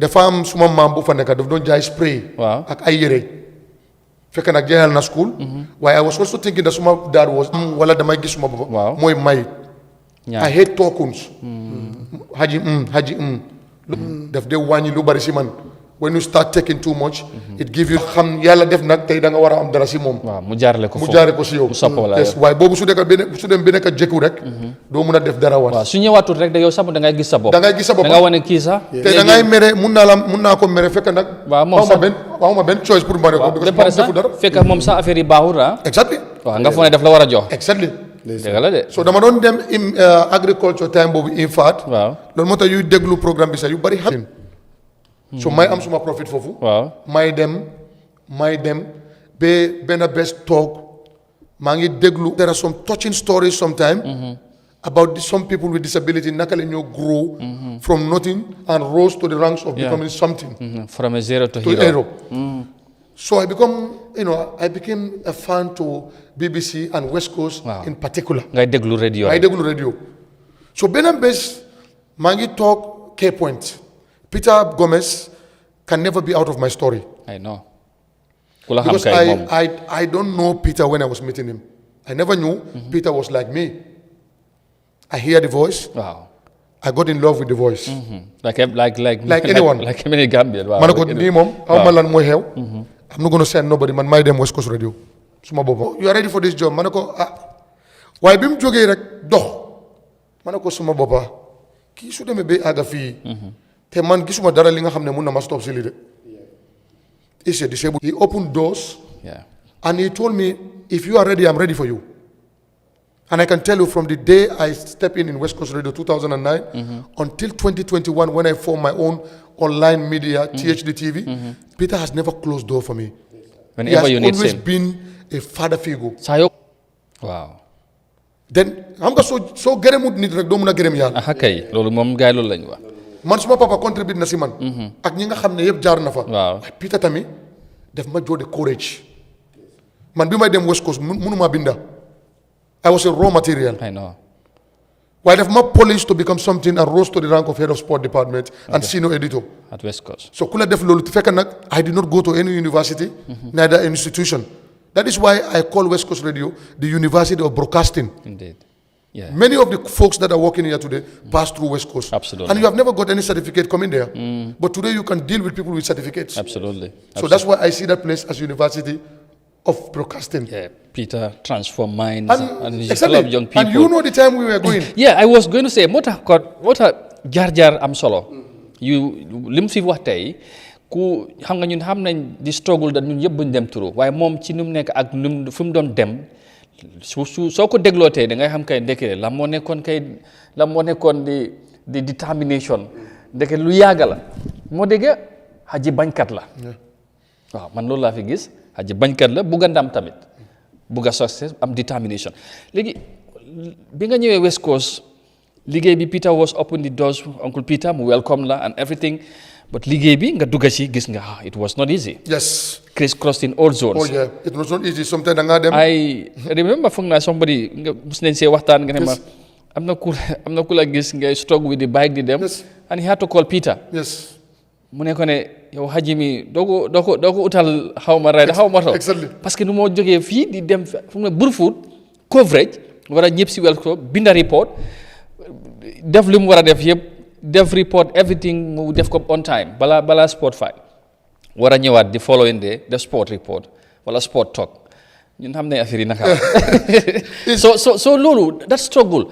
dafa am suma maam bu fa nekk daf doon jaay spray. ak ay yére. fekk nag jeexal na school. waaye I was also thinking that suma dad was wala damay gis suma bopp. mooy may. I hate talkuns. haji daf dee wàññi lu bari si man. when you start taking too much. it give you xam yàlla def nag tey da nga war a am dara si moom. waaw mu jaarale ko foofu mu jaarale ko si yow. mu soppoo la waaye boobu su dem bi nekk jekku rek. doo mun a def dara war. waaw su ñëwaatul rek da yow sax da ngay gis sa bopp. da ngay gis sa bopp da nga wane kii sax. te da ngay mere mun naa ko mere fekk nag. waaw moom sax ma benn choice pour mere ko. ba pare sax fekk moom sax affaire yi baaxul ah. exactly. waaw nga foog ne daf la war a jox. exactly. dëgg la de. so dama doon dem agriculture time boobu in fact. waaw loolu moo tax yuy déglu programme bi sax yu bari xam. so may am suma profit foofu. waaw may dem ba benn bés toog maa ngi déglu. there are some touching stories sometime. about some people with disability naka la ñoo grow. from nothing and rose to the ranks of becoming something. from a zero to hero. So I became a fan to BBC and West Coast in particular. ngay déglu radio. So benn bés maa ngi toog K Point. Peter Gomez can never be out of my story. I know. Because I don't know Peter when I was meeting him. I never knew Peter was like me. I hear the voice. Wow. I got in love with the voice. Like anyone. Like many Gambian. Wow. Ma ne ko nii moom xaw ma lan mooy xew. I'm not going to send nobody man may dem West Coast Radio. Suma boppam. You are ready for this job? Ma ne ko waaye bi mu jógee rek dox. Ma ne ko suma boppa kii su demee ba àgga fii. te man gisuma dara li nga xam ne mun na ma stop si lii de. He's a disabled. He opened doors. And he told me, if you are ready, I'm ready for you. And I can tell you from the day I stepped in West Coast Radio 2009 until 2021 when I formed my own online media, THD TV, Peter has never closed door for me. Whenever you need him. He has always been a father figure. Wow. Then xam nga soo gërëmut nit rek doo mun a gërëm yàlla. kay loolu moom gaay loolu lañu wax. man suma papa contribute na si man. ak ñi nga xam ne yëpp jaar na fa. waaw Peter tamit def ma jox de courage. man bi may dem West Coast mënuma binda. I was a raw material. I know. While if my police to become something and rose to the rank of head of sport department and senior editor. At West Coast. So kula def lolu fekk nak I did not go to any university, neither institution. That is why I call West Coast Radio the University of Broadcasting. Indeed. Yeah. Many of the folks that are working here today pass through West Coast. Absolutely. And you have never got any certificate coming there. But today you can deal with people with certificates. Absolutely. So that's why I see that place as University of Broadcasting. Yeah, Peter transformed minds and exactly. a lot of young people. And you know the time we were going. Yeah, I was going to say, what a jar am solo. You lim fi wax tay ku xam nga ñun xam nañ di struggle da ñun yëpp buñ dem turu waaye moom ci num nekk ak num fu mu doon dem soo ko déglootee da ngay xam kay ndeke la moo nekkoon di determination ndeke lu yàgga la moo dégg Haji bañkat la waaw man loolu laa fi gis Haji bañkat la bugga ndam tamit bugga success am determination léegi bi nga ñëwee West Coast liggéey bi Peter was open the doors Uncle Peter mu welcome la and everything but liggéey bi nga dugga ci gis nga it was not easy. Yes. Crisscrossed in all zones. Oh yeah, it was not easy. Sometimes da nga dem. I remember foog naa somebody nga mus nañ see waxtaan nga ne ma I'm not cool against ngay struggle with the bike di dem. Yes. And he had to call Peter. Yes. Mu ne ko ne yow Haji mi doo ko utal xawma ride xawma to. Exactly. Parce que nu moo jógee fii di dem fu mu ne Brufut coverage war a ñëpp si wel ko binda report def li mu war a def yëpp def report everything mu def ko on time bala sport file war a ñëwaat di following day def sport report wala sport talk ñun xam ne affaire yi naka so loolu that struggle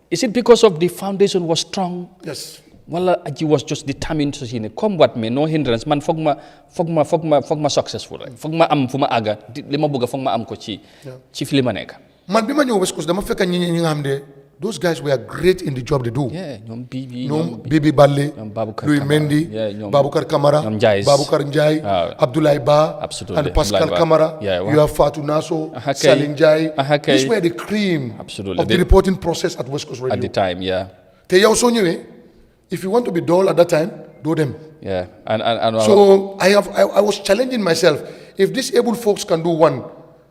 is it because of the foundation was strong? Yes. Wala Aji was just determined to see combat me no hindrance man foog ma successful rek foog ma am fu ma àgga li ma bëgg foog ma am ko ci fi li ma nekk. Man bi ma ñëw West Coast dama fekk ñi nga xam ne those guys were great in the job they do. Yeah, ñoom Bibi Balle, Louis Mendy, Baboucar Kamara, Baboucar Ndiaye, Abdoulaye Ba, and Pascal Kamara. You have Fatou Nasso, Salim Ndiaye. These were the cream of the reporting process at West Coast Radio. At the time, yeah. Te yow soo ñëwee, if you want to be dull at that time, do them. Yeah, and so I was challenging myself. If these able folks can do one,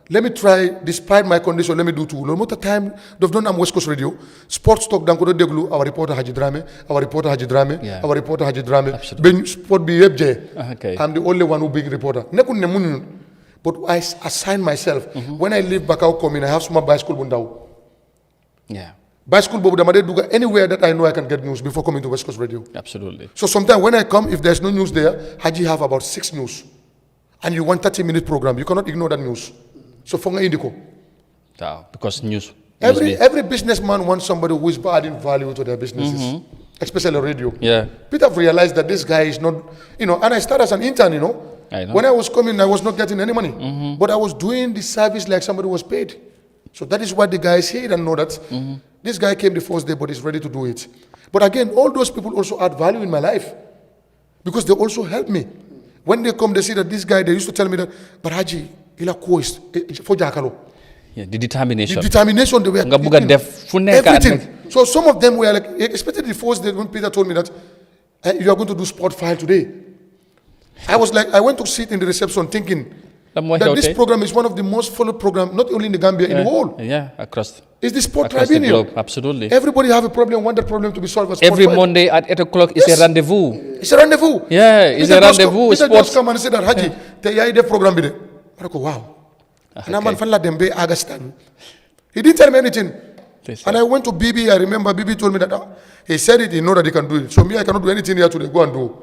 let me try, despite my condition, let me do two. No matter time, they've done West Coast Radio. Sports talk, danko deglu, our reporter Haji Drame, our reporter Haji Drame, our reporter Haji Drame. Ben sport be FJ. I'm the only one who big reporter. But I assign myself. When I leave Bakau Komin, I have some bicycle bundao. Yeah. Bicycle bobu damade duga anywhere that I know I can get news before coming to West Coast Radio. Absolutely. So sometimes when I come, if there's no news there, Haji have about 6 news. And you want 30-minute program, you cannot ignore that news. So fonga indiko. Because news. Every businessman wants somebody who is adding value to their businesses, especially radio. Yeah. Peter realized that this guy is not, and I started as an intern, I know. When I was coming, I was not getting any money. But I was doing the service like somebody was paid. So that is what the guys here and know that this guy came the first day, but he's ready to do it. But again, all those people also add value in my life because they also help me. When they come, they see that this guy, they used to tell me that, but Haji, ila kois, for jakalo. Yeah, the determination. The determination they were everything. So some of them were like, especially the first day when Peter told me that you are going to do sport file today. I was like, I went to sit in the reception thinking that this program is one of the most followed programs, not only in the Gambia, in the world. Yeah, across. It's the sport tribunal. Absolutely. Everybody have a problem, want that problem to be solved. Every Monday at 8 o'clock is a rendezvous. It's a rendezvous. Yeah, it's a rendezvous. Peter just come and say that, Haji, the program be there. I go, wow. And I'm Dembe Agastan. He didn't tell me anything. And I went to Bibi. I remember Bibi told me that he said it, he know that he can do it. So me, I cannot do anything here today. Go and do.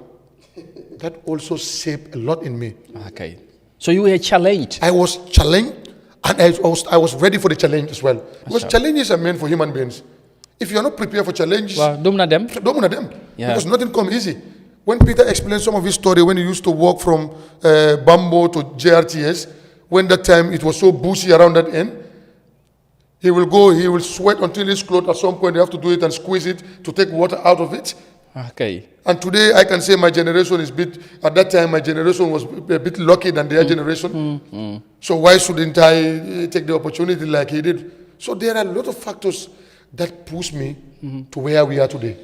That also saved a lot in me. Okay. So you were challenged. I was challenged, and I was ready for the challenge as well. Because challenges are meant for human beings. If you are not prepared for challenges, don't them. Yeah. Because nothing comes easy. When Peter explained some of his story, when he used to walk from Bambo to JRTS, when that time it was so bushy around that end, he will sweat until his clothes at some point, they have to do it and squeeze it to take water out of it. Okay. And today I can say my generation is at that time my generation was a bit lucky than their generation. So why shouldn't I take the opportunity like he did? So there are a lot of factors that push me to where we are today.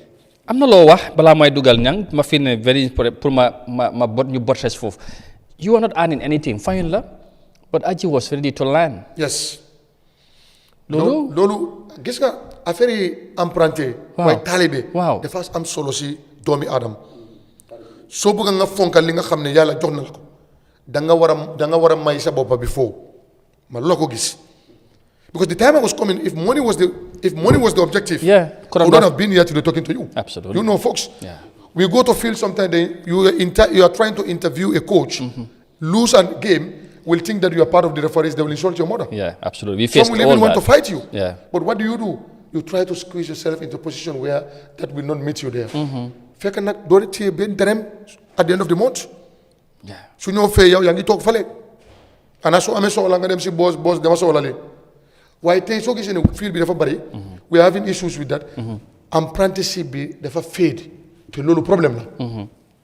am na loo wax balaa may dugal ñang ma fi ne very important pour ma bot ñu bottres foofu. You are not earning anything fine la but Aji was ready to learn. Yes. loolu gis nga affaire yi emprunté. waaye taalibe. waaw dafa am solo si doomi Adam. soo bëgg nga fonkal li nga xam ne yàlla jox na la ko da nga war a may sa boppa before ma loo ko gis. Because the time I was coming, if money was the objective, I would not have been here today talking to you. Absolutely. You know, folks. Yeah. We go to field sometimes. You are trying to interview a coach, lose a game, will think that you are part of the referees. They will insult your mother. Yeah, absolutely. Some will even want to fight you. Yeah. But what do? You try to squeeze yourself into a position where that will not meet you there. At the end of the month. Yeah. So you fair you talk fale. And I saw them see boss them so why things so in the field be never bari. We are having issues with that. Apprenticeship be never fade to lolo problem la.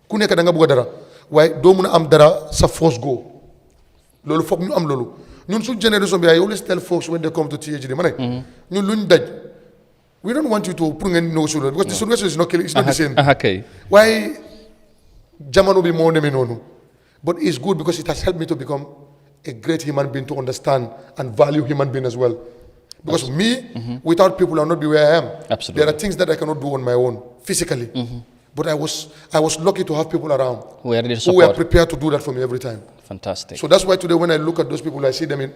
Ku nek da nga bëgg dara. Why do mëna am dara sa force go. Lolo fokk ñu am lolo. Ñun su generation bi I always tell folks when they come to THD mané. Ñun luñ daj. We don't want you to bring no solution because the solution is not the same. Okay. Why jamano be more nonu. But it's good because it has helped me to become a great human being, to understand and value human being as well. Because me, without people, I'll not be where I am. Absolutely. There are things that I cannot do on my own, physically. But I was lucky to have people around Who are ready to who were support. prepared to do that for me every time. Fantastic. So that's why today when I look at those people, I see them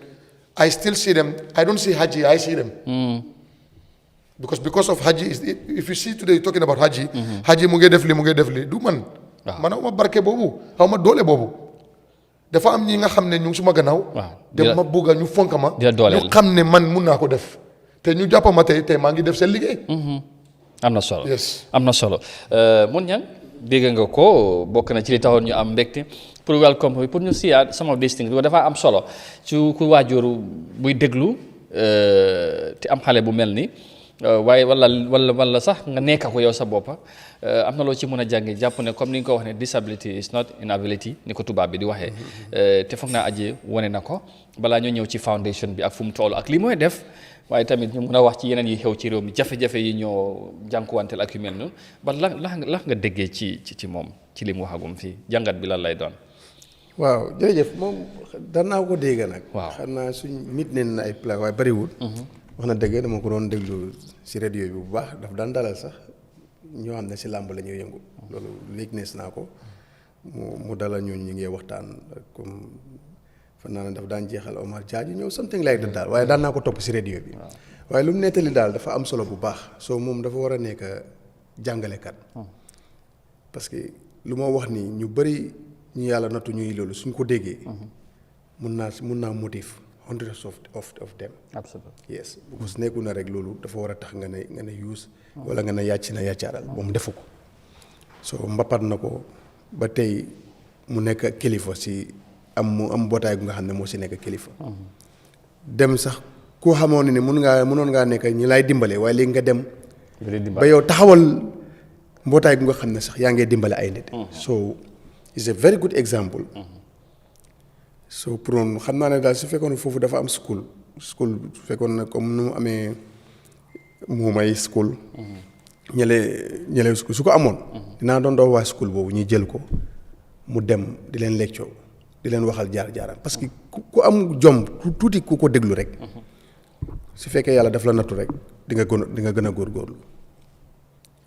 I still see them. I don't see Haji, I see them. Because of Haji, if you see today talking about Haji, Haji mu ngi def li du man. Man awma barke bobu, awma dole bobu. Dafa am ñi nga xamne ñu suma gannaaw. Dem ma bëgg ñu fonk ma. Ñu xamne man mun naa ko def. Te ñu jàpp ma tey maa ngi def seen liggéey. am na solo. Yes. am na solo mun ñang dégg nga ko bokk na ci li taxoon ñu am mbégte pour welcome pour ñu siyaat some of these things dafa am solo ci ku waajur buy déglu te am xale bu mel ni waaye wala sax nga nekk ko yow sa boppa am na loo ci mën a jàngi jàpp ne comme ni nga ko wax ne disability is not inability ni ko tubaab bi di waxee te foog naa aji wane na ko balaa ñoo ñëw ci foundation bi ak fu mu toll ak li mooy def waaye tamit ñu mën a wax ci yeneen yi xew ci réew mi jafe-jafe yi ñoo jànkuwanteel ak yu mel noonu ba la nga déggee ci moom ci li mu waxagum fii jàngat bi lan lay doon. waaw jërëjëf moom danaa ko dégg nag. waaw xam naa suñ mit neen na ay pla waaye bariwul. wax na dëgg dama ko doon déglu si rajo bi bu baax daf daan dalal sax ñoo xam ne si làmb la ñuy yëngu loolu léegi nees naa ko mu dalal ñooñu ñu ngi waxtaan comme. fan naa ne daf daan jeexal Omar Diagne ñëw something like that daal waaye daan naa ko topp si radio bi waaye lu mu nettali daal dafa am solo bu baax soo moom dafa war a nekk jàngalekat parce que lu ma wax ni ñu bëri ñu yàlla nattu ñuy loolu suñ ko déggee mun naa motive hundreds of them. Absolutely. Yes, because nekku na rek loolu dafa war a tax nga ne use wala nga ne yàcc na yàccaaral moom defu ko so mbapat na ko ba tey mu nekk kilifa si am mbootaay gu nga xam ne moo si nekk kilifa dem sax koo xamoon ne mënoon ngaa nekk ñi lay dimbale waaye léegi nga dem ba yow taxawal mbootaay gu nga xam ne sax yaa ngee dimbale ay nit so it's a very good example so pour xam naa ne daal su fekkoon foofu dafa am school su fekkoon na comme nu mu amee muumay school ñële su ko amoon dinaa doon doo waa school boobu ñu jël ko mu dem di leen leccoo di leen waxal jaar-jaaram parce que ku am jom tuuti ku ko déglu rek su fekkee yàlla daf la nattu rek di nga gën a góorgóorlu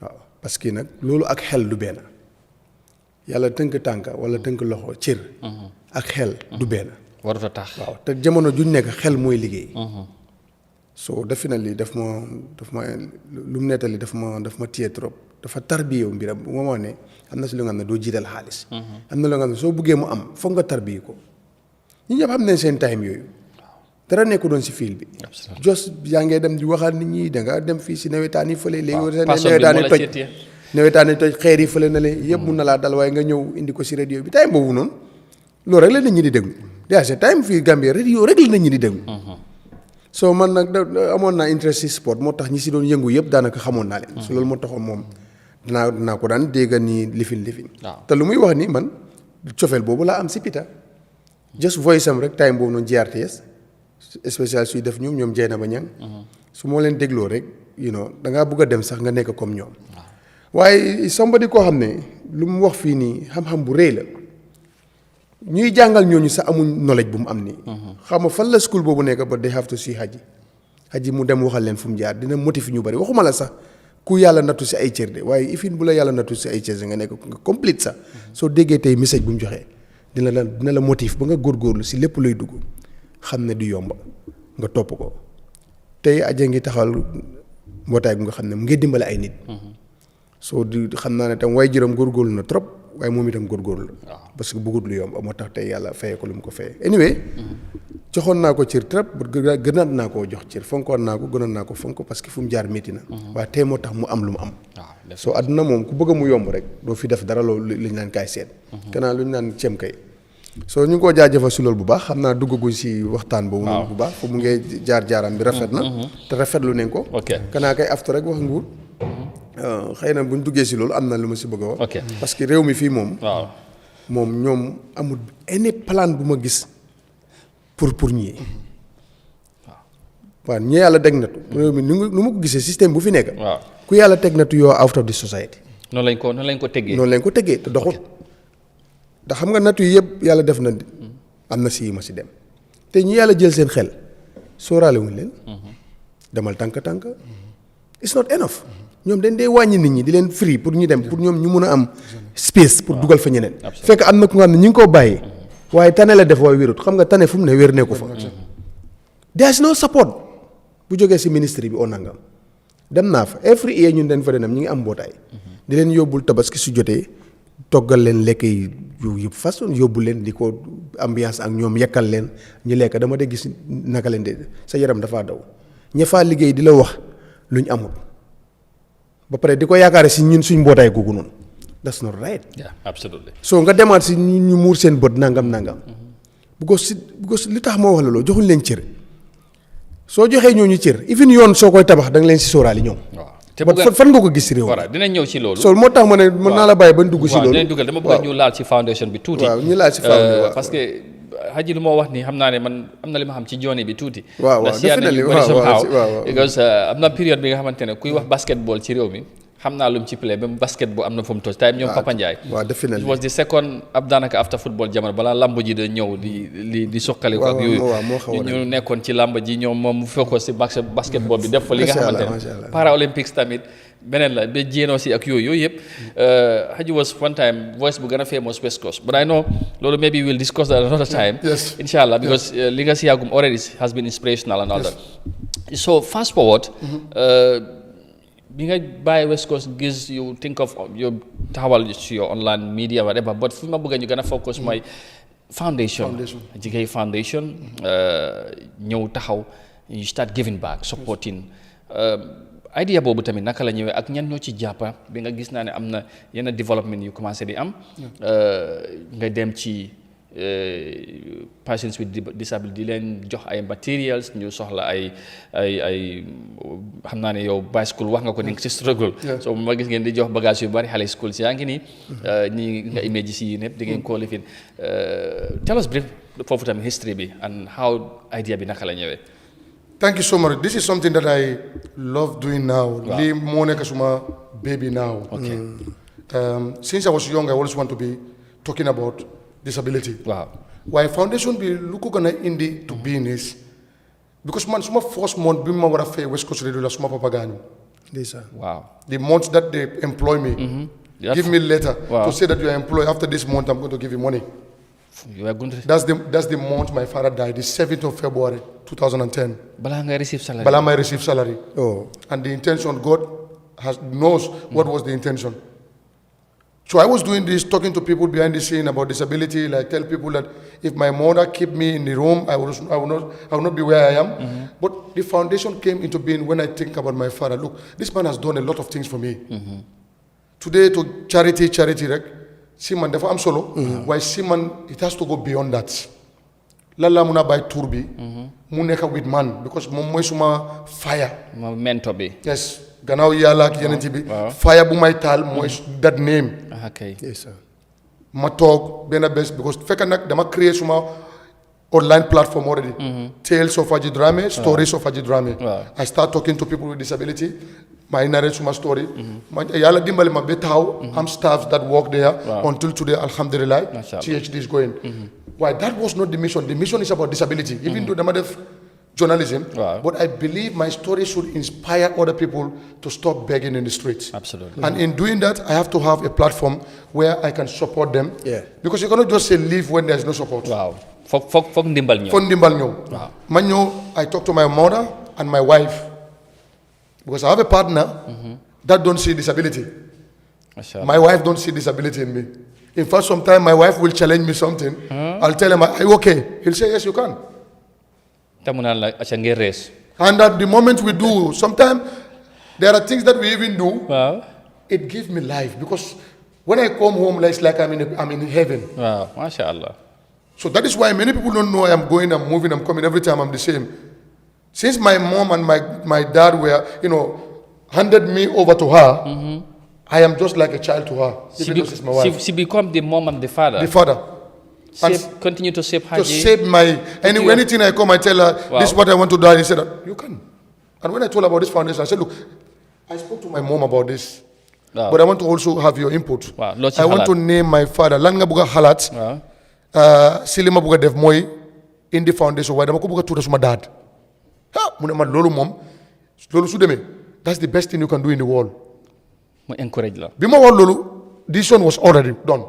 waaw parce que nag loolu ak xel du benn yàlla tënk tànka wala tënk loxo cër ak xel du benn warut a tax waaw te jamono juñ nekk xel mooy liggéey so definitely daf ma lu mu nettali daf ma téye trop dafa tarbiyewu mbiram bu ma wax ne am na si lu nga xam ne doo jiital xaalis am na lu nga xam ne soo buggee mu am foog nga tarbiye ko ñi ñëpp xam ne seen time yooyu dara nekku doon si fiil bi jos yaa ngee dem di waxal nit ñi danga dem fii si nawetaan yi fële léegi nawetaan yi toj xeer yi fële na le yëpp mun na laa dal waaye nga ñëw indi ko si radio bi time boobu noonu loolu rek la nit ñi di déglu déjà c'est time fii Gambie radio rek la nit ñi di déglu so man nag amoon naa interest si sport moo tax ñi si doon yëngu yëpp daanaka xamoon naa leen so loolu moo taxoon moom dinaa ko daan dégg nii lifin te lu muy wax ni man cofeel boobu laa am si Pita just voice am rek time boobu noonu GRTS spécial suy def ñoom jeyna ba ñang su moo leen dégloo rek dangaa bëgg a dem sax nga nekk comme ñoom waaye somebody koo xam ne lu mu wax fii nii xam-xam bu rëy la ñuy jàngal ñooñu sax amuñ knowledge bu mu am nii xam nga fan la school boobu nekk ba they have to see Haji mu dem waxal leen fu mu jaar dina motive ñu bari waxuma la sax ku yàlla nattu si ay cër de waaye ifin bu la yàlla nattu si ay cër nga nekk nga complete sax soo déggee tey message bu mu joxee dina la motive ba nga góorgóorlu si lépp lay dugg xam ne du yomba nga topp ko tey aja ngi taxawal mbootaay bu nga xam ne mu ngi dimbale ay nit soo di xam naa ne tam waaye juróom góorgóorlu na trop waaye moom itam góorgóorlu la parce que bëggut lu yomb moo tax tey yàlla fayee ko lu mu ko fayee anyway joxoon naa ko cër trop gënaat naa koo jox cër fonkoon naa ko gënoon naa ko fonk parce que fu mu jaar métti na waaye tey moo tax mu am lu mu am soo àdduna moom ku bëgg mu yomb rek doo fi def dara loolu lu ñu naan kaay seet kanaa lu ñu naan ceem kay soo ñu ngi koo jaajëfal si loolu bu baax xam naa duggaguñ si waxtaan boobu noonu bu baax fu mu ngee jaar-jaaram bi rafet na te rafetlu nañ ko kanaa kay after rek wax nguur xëy na buñ duggee si loolu am na lu ma si bëgg a wax parce que réew mi fii moom ñoom amul any plan bu ma gis pour ñii waaw ñi yàlla teg natu réew mi nu ma ko gisee système bu fi nekk ku yàlla teg natu yoo out of the society noonu lañ ko teggee te doxul ndax xam nga natu yi yëpp yàlla def na am na si ma si dem te ñi yàlla jël seen xel sóoraale wuñ leen demal tànk it's not enough ñoom dañ dee wàññi nit ñi di leen free pour ñu dem pour ñoom ñu mun a am space pour dugal fa ñeneen fekk am na ku nga xam ne ñu ngi koo bàyyi waaye tane la def waaye wérut xam nga tane fu mu ne wér ne ko fa there is no support bu jógee si ministry bi o nangam dem naa fa every year ñun dañ fa dem ñu ngi am mbootaay di leen yóbbul tabaski su jotee toggal leen lekk yi yëpp façon yóbbu leen di ko ambiance ak ñoom yekkal leen ñu lekk dama de gis naka leen de sa yaram dafaa daw ña faa liggéey di la wax luñ amul ba pare di ko yaakaare si ñun suñ mbootaay googu noonu that's not right. Yeah, absolutely. so nga demaat si ñu muur seen bët nangam because li tax moo wax la loolu joxuñ leen cër soo joxee ñooñu cër even yoon soo koy tabax da nga leen si sóoraali ñoom. te fan nga ko gis si réew mi. voilà dinañ ñëw ci loolu. so moo tax ma ne mën naa la bàyyi ba ñu dugg si loolu. dinañ duggal dama bëgg ñu laal ci foundation bi tuuti. waaw ñu laal ci foundation parce que Haji lu moo wax ni xam naa ne man am na li ma xam ci jooni bi tuuti. waaw definitely waaw because am na période bi nga xamante ne kuy wax basketball ci réew mi xam naa lu mu ci play même basket bu am na fu mu toj time ñoom Papa Ndiaye. waaw definitely it was the second ab daanaka after football jamono balaa lamb ji da ñëw di soqali ko ak yooyu ñu nekkoon ci lamb ji ñoom moom mu fekkoo si basketball bi def fa li nga xamante ne Paralympics tamit beneen la ba jéenoo si ak yooyu yëpp Haji was one time voice bu gën a famous West Coast but I know loolu maybe we'll discuss that another time inshallah because li nga si yàggum already has been inspirational and all that so fast forward bi nga bàyyi West Coast gis you think of your taxawal your online media whatever but fu ma bëgg ñu gën a focus mooy foundation Jigéey Foundation ñëw taxaw you start giving back supporting idea boobu tamit naka la ñëwee ak ñan ñoo ci jàppa bi nga gis naa ne am na yenn développement yu commencé di am nga dem ci persons with disability di leen jox ay materials ñu soxla ay xam naa ne yow by school wax nga ko ni nga ci struggle so ma gis ngeen di jox bagage yu bari xale school si yaa ngi nii ñi nga image si yi ñëpp di ngeen ko lifin tell us brief foofu tamit history bi and how idea bi naka la ñëwee. Thank you so much. This is something that I love doing now. Li mo nek suma baby now. Okay. Since I was young, I always want to be talking about disability. Wow. Why foundation be look gonna indi to being is because man suma first month bima wara fay West Coast Radio la suma papa gañu. Wow. The month that they employ me, give me letter to say that you are employed. After this month, I'm going to give you money. You are going to... That's the month my father died, the 7th of February 2010. Bala nga receive salary. Bala I receive salary. Oh. And the intention, God knows what was the intention. So I was doing this, talking to people behind the scene about disability. Like tell people that if my mother keep me in the room, I will not be where I am. But the foundation came into being when I think about my father. Look, this man has done a lot of things for me. Today to charity, right? Siman, therefore I'm solo. Why Siman, it has to go beyond that. Lala muna by turbi, muneka with man because moisuma fire. Mentor be. Yes. Ganaw yala ki yenenti bi. Fire bu may tal mois that name. Okay. Yes sir. Ma talk bena best because fekk nak dama create suma online platform already. Tales of Aji Drame, stories of Aji Drame. I start talking to people with disability. My narrate my story. Yalla dimbali ma betaw. I'm staff that work there until today. Alhamdulillah, THD is going. Why that was not the mission. The mission is about disability. Even though the matter of journalism, but I believe my story should inspire other people to stop begging in the streets. Absolutely. And in doing that, I have to have a platform where I can support them. Yeah. Because you cannot just say leave when there is no support. Wow. Fok ndimbal ñew. Fok ndimbal ñew. Wow. Man ñew, I talk to my mother and my wife. Because I have a partner that don't see disability. My wife don't see disability in me. In fact, sometimes my wife will challenge me something. I'll tell him, are you okay? He'll say, yes, you can. And at the moment we do, sometimes there are things that we even do. Wow. It gives me life. Because when I come home, it's like I'm in heaven. Wow, mashallah. So that is why many people don't know I'm going, I'm moving, I'm coming. Every time I'm the same. Since my mom and my dad were, handed me over to her, I am just like a child to her. Even though she's my wife. She become the mom and the father. The father. Continue to shape Haji. To shape anything I come, I tell her, this is what I want to do. And he said, you can. And when I told her about this foundation, I said, look, I spoke to my mom about this. Wow. But I want to also have your input. Wow. I want to name my father. Langa buga halat. Silima buga dev moi in the foundation. Why dama ko buga tuda suma dad. Ha, mune ma lolu mom loolu su demee that's the best thing you can do in the world. mu encourage la. bi ma wax loolu decision was already done.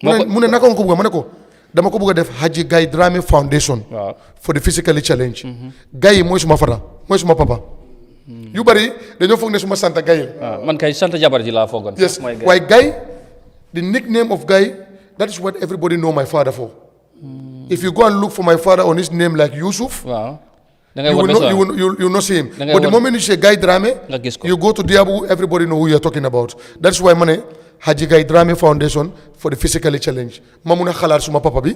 mu ne naka nga ko bëgg ma ne ko dama ko bëgg a def Haji Gaye Dramé Foundation. waaw for the physically challenged. Gaye mooy suma fada mooy suma papa. yu bari dañoo foog ne suma sant Gaye la. man kay sant jabar ji laa foogoon. yes waaye Gaye the nickname of Gaye that is what everybody know my father for. If you go and look for my father on his name like Yusuf. waaw. You will not see him. But the moment you say Gaye Dramé, you go to Diabu, everybody know who you are talking about. That's why mane Haji Gaye Dramé Foundation for the physically challenged. Ma mun a xalaat suma papa bi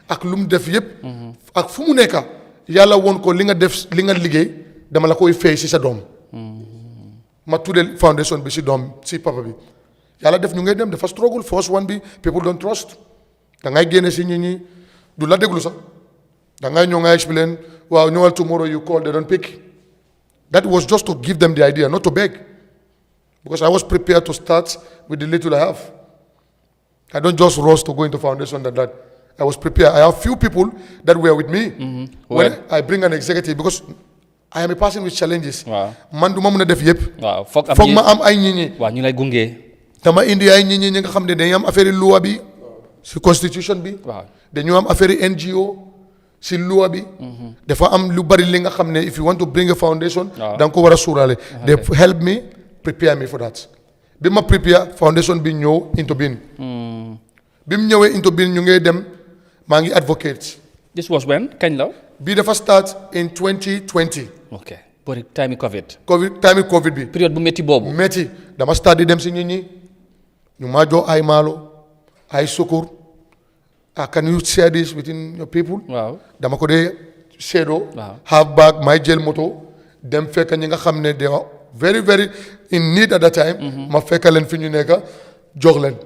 ak lu mu def yëpp. ak fu mu nekk yàlla woon ko li nga def li nga liggéey dama la koy fay si sa doom. ma tuddee foundation bi si doom si papa bi yàlla def ñu ngay dem dafa struggle first one bi people don't trust da ngay génne si nit ñi du la déglu sax da ngay ñëw nga explain. Well, no, tomorrow you call, they don't pick. That was just to give them the idea, not to beg. Because I was prepared to start with the little I have. I don't just rush to go into foundation than that. I was prepared. I have few people that were with me when I bring an executive because I am a person with challenges. Man du ma mën a def yëpp. waaw foog ma am ay nit ñi. waaw ñu lay gunge. dama indi ay nit ñi nga xam ne dañuy am affaire loi bi si constitution bi. waaw dañu am affaire NGO. si loi bi dafa am lu bari li nga xam ne if you want to bring a foundation da nga ko war a suuraale they help me prepare me for that bi ma prepare foundation bi ñëw into being bi mu ñëwee into being ñu ngay dem maa ngi advocate. This was when kañ la. bii dafa start in 2020. ok bori time covid bi. période bu métti boobu. métti dama start di dem si nit ñi ñu maa jox ay maalo ay sukur. Can you share this within your people? Wow. Dama ko dee seedoo. Have back may jël moto dem fekk ñi nga xam ne they are very very in need at that time. ma fekk leen fi ñu nekk jox leen.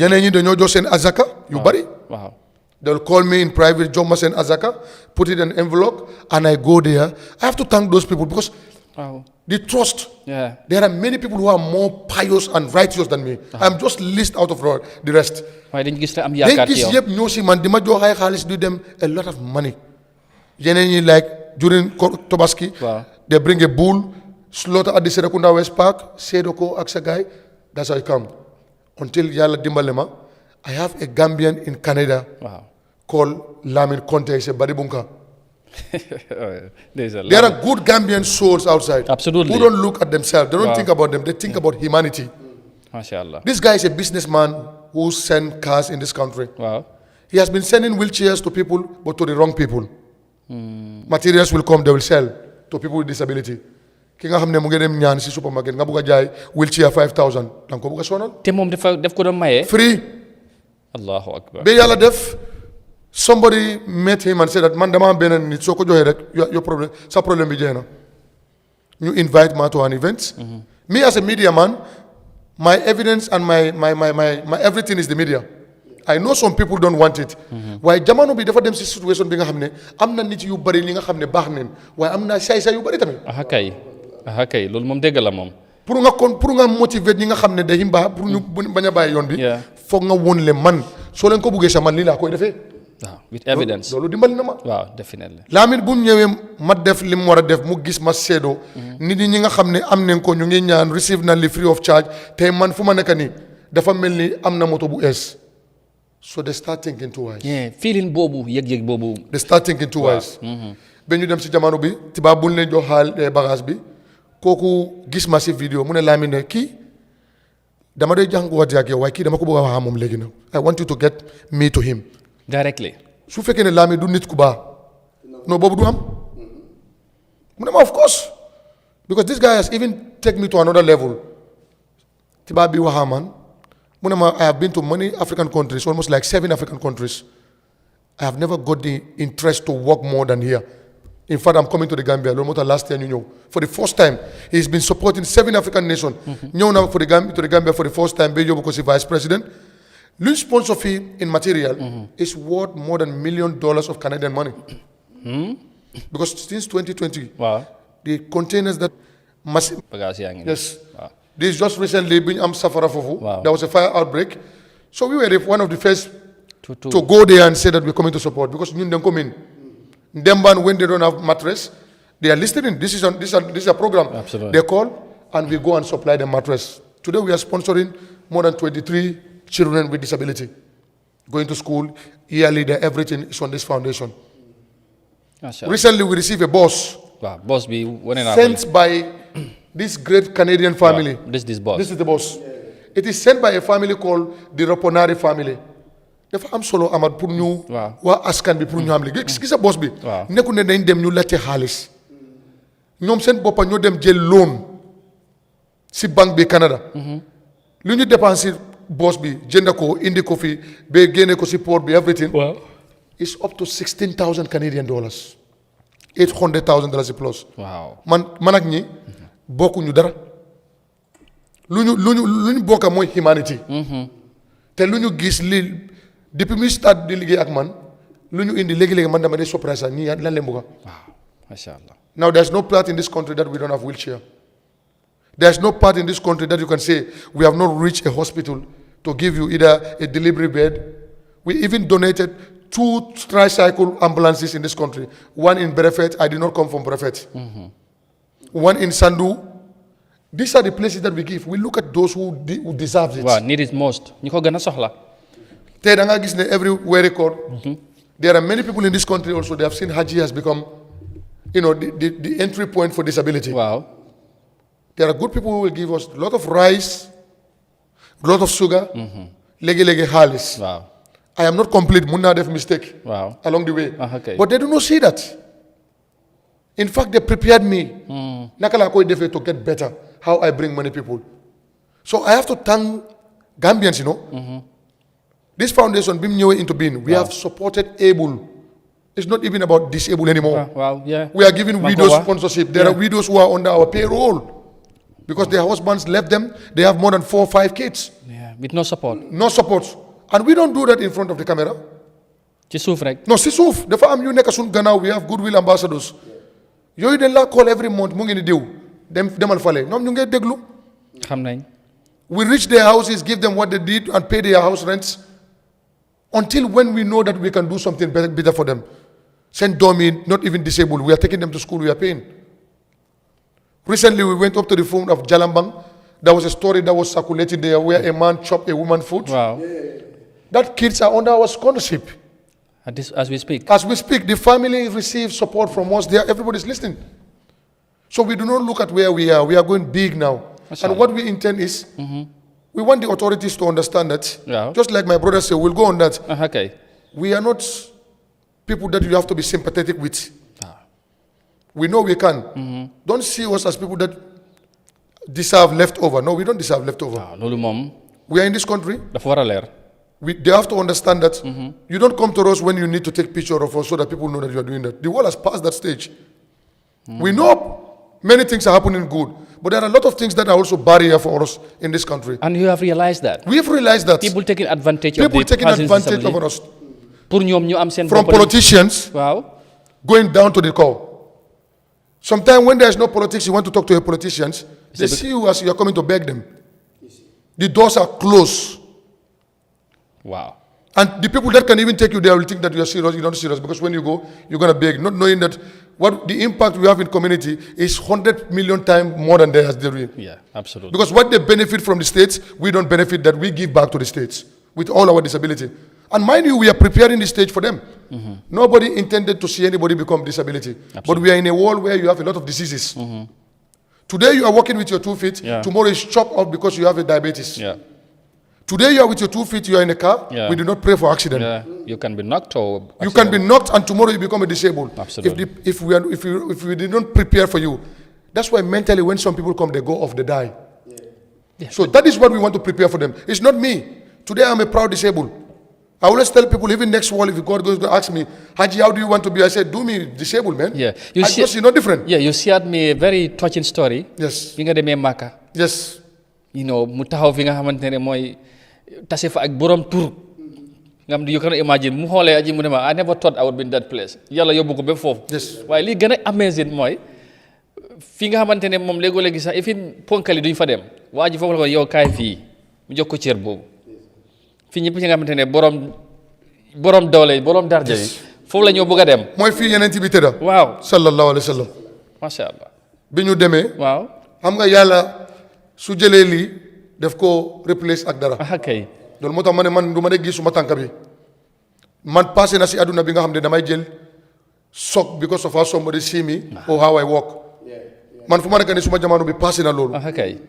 yeneen ñi dañoo jox seen azaka yu bari. Wow. They will call me in private jox ma seen azaka put it in an envelope and I go there. I have to thank those people because. Wow. The trust. Yeah. There are many people who are more pious and righteous than me. I'm just list out of the rest. waaye dañu gis am yaakaar ci yow. dañu gis yëpp ñoo si man di ma jox ay xaalis du dem a lot of money. yeneen ñi like during Tobaski. Wow. They bring a bull slaughter at the Serekunda West Park seedo ko ak sa gaay that's how I come until yàlla dimbale ma I have a Gambian in Canada. Wow. Called Lamin Conte say Badi Bunka. There are good Gambian souls outside. Absolutely. Who don't look at themselves. They don't think about them. They think about humanity. MashaAllah. This guy is a businessman who sends cars in this country. Wow. He has been sending wheelchairs to people, but to the wrong people. Materials will come, they will sell to people with disability. Ki nga xam ne mu ngi dem ñaan si supermarket nga bëgg a jaay wheelchair 5,000 danga ko bëgg a sonal. te moom def ko doon maye. Free. Allahu akbar. ba yàlla def. Somebody met him and said that man dama am benn nit soo ko joxee rek your problem sa problème bi jeex na. You invite me to an event. Me as a media man, my evidence and my everything is the media. I know some people don't want it. waaye jamono bi dafa dem si situation bi nga xam ne am na nit yu bari li nga xam ne baax nañ waaye am na saay yu bari tamit. aha kay loolu moom dégg la moom. pour nga motiver ñi nga xam ne dañuy baax pour ñu bañ a bàyyi yoon bi. foog nga woon le man soo leen ko buggee sa man lii laa koy defee. waaw with evidence loolu dimbali na ma. waaw definitely. Lamin bu mu ñëwee ma def li mu war a def mu gis ma seedoo. nit ñi nga xam ne am nañ ko ñu ngi ñaan receive na li free of charge tey man fu ma nekk nii dafa mel ni am na moto bu ees. So they start thinking twice. feeling boobu yëg-yëg boobu. They start thinking twice. ba ñu dem si jamono bi tubaab bu ñu leen jox xaal bagage bi kooku gis ma si vidéo mu ne Lamin ne kii dama doy jànkuwaat ak yow waaye kii dama ko bëgg a wax moom léegi nag I want you to get me to him. Directly. su fekkee ne Lamin du nit ku baax non boobu du am. mu ne ma of course because this guy has even taken me to another level. tubaab bi waxaa man. I have been to many African countries, almost like 7 African countries. I have never got the interest to work more than here. In fact, I'm coming to the Gambia. Last year, for the first time, he's been supporting 7 African nations. Now to the Gambia for the first time, because he's vice president. The sponsor fee in material is worth more than $1 million of Canadian money. Because since 2020, the containers that massive. Yes. Wow. This just recently been Safara Fufu. Wow. There was a fire outbreak. So we were one of the first to go there and say that we're coming to support because you don't come in. Demban, when they don't have mattress, They are listening. This is a program. Absolutely. They call and we go and supply the mattress. Today we are sponsoring more than 23 children with disability. Going to school, yearly, everything is on this foundation. Recently we received a bus. Wow, boss be sent by this great Canadian family. Wow. This boss. This is the boss. It is sent by a family called the Raponari family. Dafa am solo amad pour ñu wa askan bi pour ñu am li gis boss bi nekku ne dañ dem ñu laccé xaliss ñom seen boppa ñoo dem jël loan ci banque bi Canada lu ñu dépenser boss bi jënd ko indi ko fi ba génné ko ci port bi everything is up to $16,000 Canadian dollars $800,000 plus man ak ñi bokku ñu dara luñu bokka moy humanity té luñu gis li depuis mi start di liggéey ak man luñu indi léegi man dama day surprise ñi lan leen bëgg mashallah. Now there's no part in this country that we don't have wheelchair. There's no part in this country that you can say we have not reached a hospital to give you either a delivery bed. We even donated 2 tricycle ambulances in this country. One in Brefet. I did not come from Brefet. One in Sandu. These are the places that we give. We look at those who deserve it. Wow, need it most. Ñi ko gëna soxla. Tay da nga gis ne everywhere record. There are many people in this country also. They have seen Haji has become, the entry point for disability. Wow. There are good people who will give us a lot of rice, a lot of sugar, legi halis. Wow. I am not complete. Munna def mistake. Wow. Along the way. Okay. But they do not see that. In fact, they prepared me. Nakala koy defe to get better. How I bring many people. So I have to thank Gambians, This foundation, being new into being, we have supported able. It's not even about disabled anymore. Wow, yeah. We are giving widows sponsorship. There are widows who are under our payroll because their husbands left them. They have more than 4 or 5 kids. Yeah, with no support. No support. And we don't do that in front of the camera. Ci suuf rek. No, si suuf. Dafa am ñu nekk sun gannaaw, we have goodwill ambassadors. Yooyu dañ la call every month mu ngi ni diw demal fale ñoom ñu ngi déglu. Xam nañ. We reach their houses, give them what they did and pay their house rents until when we know that we can do something better for them. Send Domi, not even disabled. We are taking them to school, we are paying. Recently, we went up to the phone of Jalambang. There was a story that was circulated there where a man chopped a woman's foot. Wow. That kids are under our scholarship. As we speak. As we speak, the family receives support from us there. Everybody's listening. So we do not look at where we are. We are going big now. And what we intend is, we want the authorities to understand that. Yeah. Just like my brother said, we'll go on that. Okay. We are not people that you have to be sympathetic with. We know we can. Don't see us as people that deserve leftover. No, we don't deserve leftover. We are in this country. They have to understand that you don't come to us when you need to take picture of us so that people know that you are doing that. The world has passed that stage. We know many things are happening good, but there are a lot of things that are also barrier for us in this country. And you have realized that? We have realized that. People taking advantage of us. From politicians going down to the core. Sometimes when there is no politics, you want to talk to your politicians, they see you as you are coming to beg them. The doors are closed. Wow. And the people that can even take you there will think that you are serious, you're not serious, because when you go, you're going to beg, not knowing that what the impact we have in community is 100 million times more than theirs. Yeah, absolutely. Because what they benefit from the states, we don't benefit that we give back to the states with all our disability. And mind you, we are preparing the stage for them. Nobody intended to see anybody become disability. Absolutely. But we are in a world where you have a lot of diseases. Today you are walking with your 2 feet, tomorrow is chopped off because you have a diabetes. Today you are with your 2 feet, you are in a car, we do not pray for accident. You can be knocked or you can be knocked and tomorrow you become a disabled. Absolutely. If we did not prepare for you, that's why mentally when some people come, they go off, they die. So that is what we want to prepare for them. It's not me. Today I'm a proud disabled. I always tell people, even next world, if God goes to ask me, Haji, how do you want to be? I said, do me disabled, man. Yeah. Because you're not different. Yeah, you shared me a very touching story. Yes. Bi nga demee Maka. Yes. You know, mu taxaw fi nga xamantene moy tassé fa ak borom tour. Ngam you can imagine mu xolé aji mu ne ma I never thought I would be in that place. Yalla yobbu ko be fofu. Yes. Waye li gëna amazing moy fi nga xamantene mom lego legi sax ifin ponkali duñ fa dem. Waji fofu la ko yow kay fi mu jox ko cër bobu. Fi ñepp nga xamantene borom doole borom darja yi fofu la ñoo bëgg dem moy fi yeneen bi tëdda waaw sallallahu alayhi wasallam macha allah. bi ñu demee. waaw xam nga yàlla su jëlee lii def ko replace ak dara. kay. loolu moo tax ma ne man du ma de gis suma tànk bi man passé na si àdduna bi nga xam ne damay jël shock because of how somebody see me or how I walk. Man fu ma nekk nii suma jamono bi passé na loolu.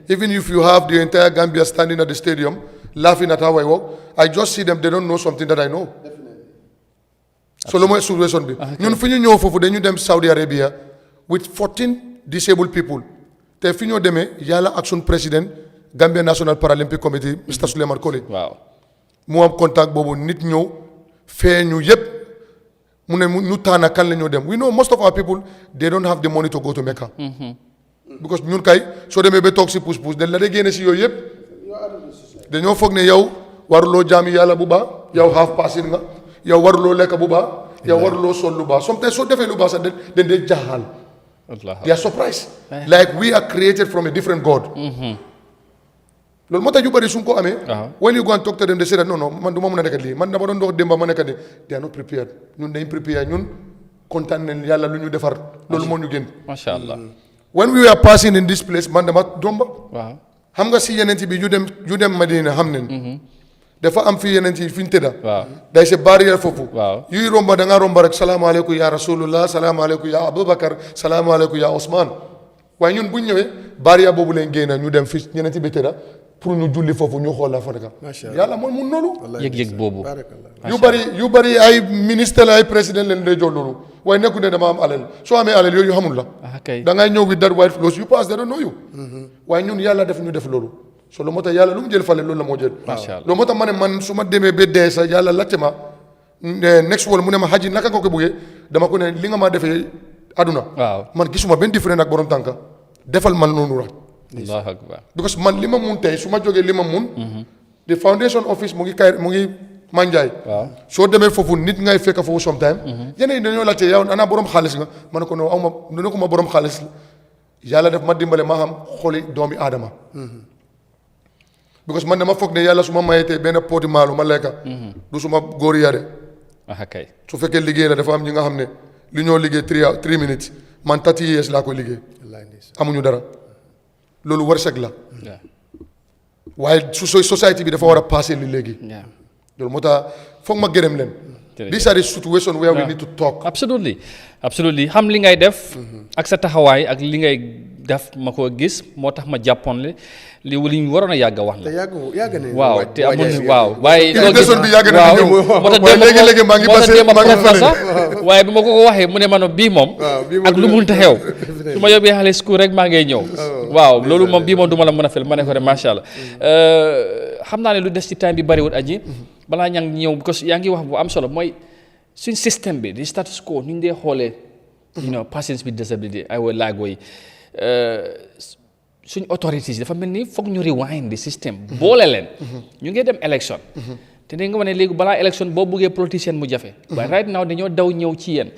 Even if you have the entire Gambia standing at the stadium laughing at how I walk, I just see them, they don't know something that I know. So loolu mooy situation bi. ñun fi ñu ñëw foofu dañu dem Saudi Arabia with 14 disabled people te fi ñoo demee yàlla ak suñ président Gambia National Paralympic Committee Mr. Souleymane Colley. waaw mu am contact boobu nit ñëw fee ñu yëpp mu ne ñu tànn kan la ñoo dem. We know most of our people they don't have the money to go to Mecca. Because ñun kay soo demee ba toog si pousse dañ la dee génne si yooyu yëpp dañoo foog ne yow waruloo jaami yàlla bu baax yow half passing nga yow waruloo lekk bu baax yow waruloo sol lu baax sometimes soo defee lu baax sax dañ dee jaaxal. They are surprised. Like we are created from a different God. loolu moo tax yu bëri su ko amee. when you go and talk to them they say that non man du ma mën a nekk lii man dama doon dox démb ma nekk nii they are not prepared ñun dañ prepare ñun kontaan nañ yàlla lu ñu defar loolu moo ñu gën. macha allah. when we were passing in this place man dama domba. waaw xam nga si yeneen bi yu dem Madina xam nañ. dafa am fi yeneen fi ñu tëdda. waaw day se barrière foofu. waaw yuy romba da ngaa romba rek salaamaaleykum ya rasulullah salaamaaleykum ya Aboubacar salaamaaleykum ya Ousmane waaye ñun bu ñu ñëwee barrière boobu leen génn ñu dem fi yeneen bi tëdda pour ñu julli foofu ñu xool la fa dëkk. yàlla mooy mun noonu. yëg-yëg boobu. yu bari ay ministre la ay président leen day jox loolu waaye nekku ne dama am alal soo amee alal yooyu xamul la. da ngay ñëw with that white clothes you pass they don't know you. waaye ñun yàlla def ñu def loolu. so lu moo tax yàlla lu mu jël fale loolu la moo jël. loolu moo tax ma ne man su ma demee ba dee sax yàlla laajte ma next wall mu ne ma xaji naka nga ko bëggee dama ko ne li nga maa defee aduna. man gisuma benn différent ak borom tànka defal man noonu rek. Allahu akbar. Because man li ma mun tey su ma jógee li ma mun. the foundation office mu ngi Manjai. soo demee foofu nit ngay fekk foofu sometime. yeneen dañoo laajte yow ana borom xaalis nga ma ne ko non aw ma borom xaalis yàlla def ma dimbale ma xam xoli doomi aadama. because man dama foog ne yàlla su ma mayee tey benn pooti maalu ma lekka du suma góor yare. su fekkee liggéey la dafa am ñi nga xam ne li ñoo liggéey 3 minutes man 30 years laa koy liggéey. amuñu dara. loolu wërsëg la. waaye society bi dafa war a passé li léegi. loolu moo tax foog ma gërëm leen. these are the situation where we need to talk. absolutely xam li ngay def. ak sa taxawaay ak li ngay def ma ko gis moo tax ma jàppoon li ñu waroon a yàgg a wax la. te yàgg nañu. waaw te amul waaw. waaye invitation bi yàgg na ñëw waaye léegi-léegi maa ngi passé maa ngi fële waaye bi ma ko waxee mu ne ma bii moom. ak lu munta xew. su ma yóbbee xale school rek maa ngay ñëw. waaw loolu moom bii moom du ma la mën a fel ma ne ko rek macha allah. xam naa ne lu des ci time bi bariwul aji. balaa ña ngi ñëw parce que yaa ngi wax bu am solo mooy suñ système bi di status quo ñu dee xoolee. persons with disability ay wa laago yi suñ authorities yi dafa mel ni foog ñu rewind the système boole leen. ñu ngi dem élection. te dañ nga wane léegi balaa élection boo buggee politicien mu jafe. waaye right now dañoo daw ñëw ci yéen.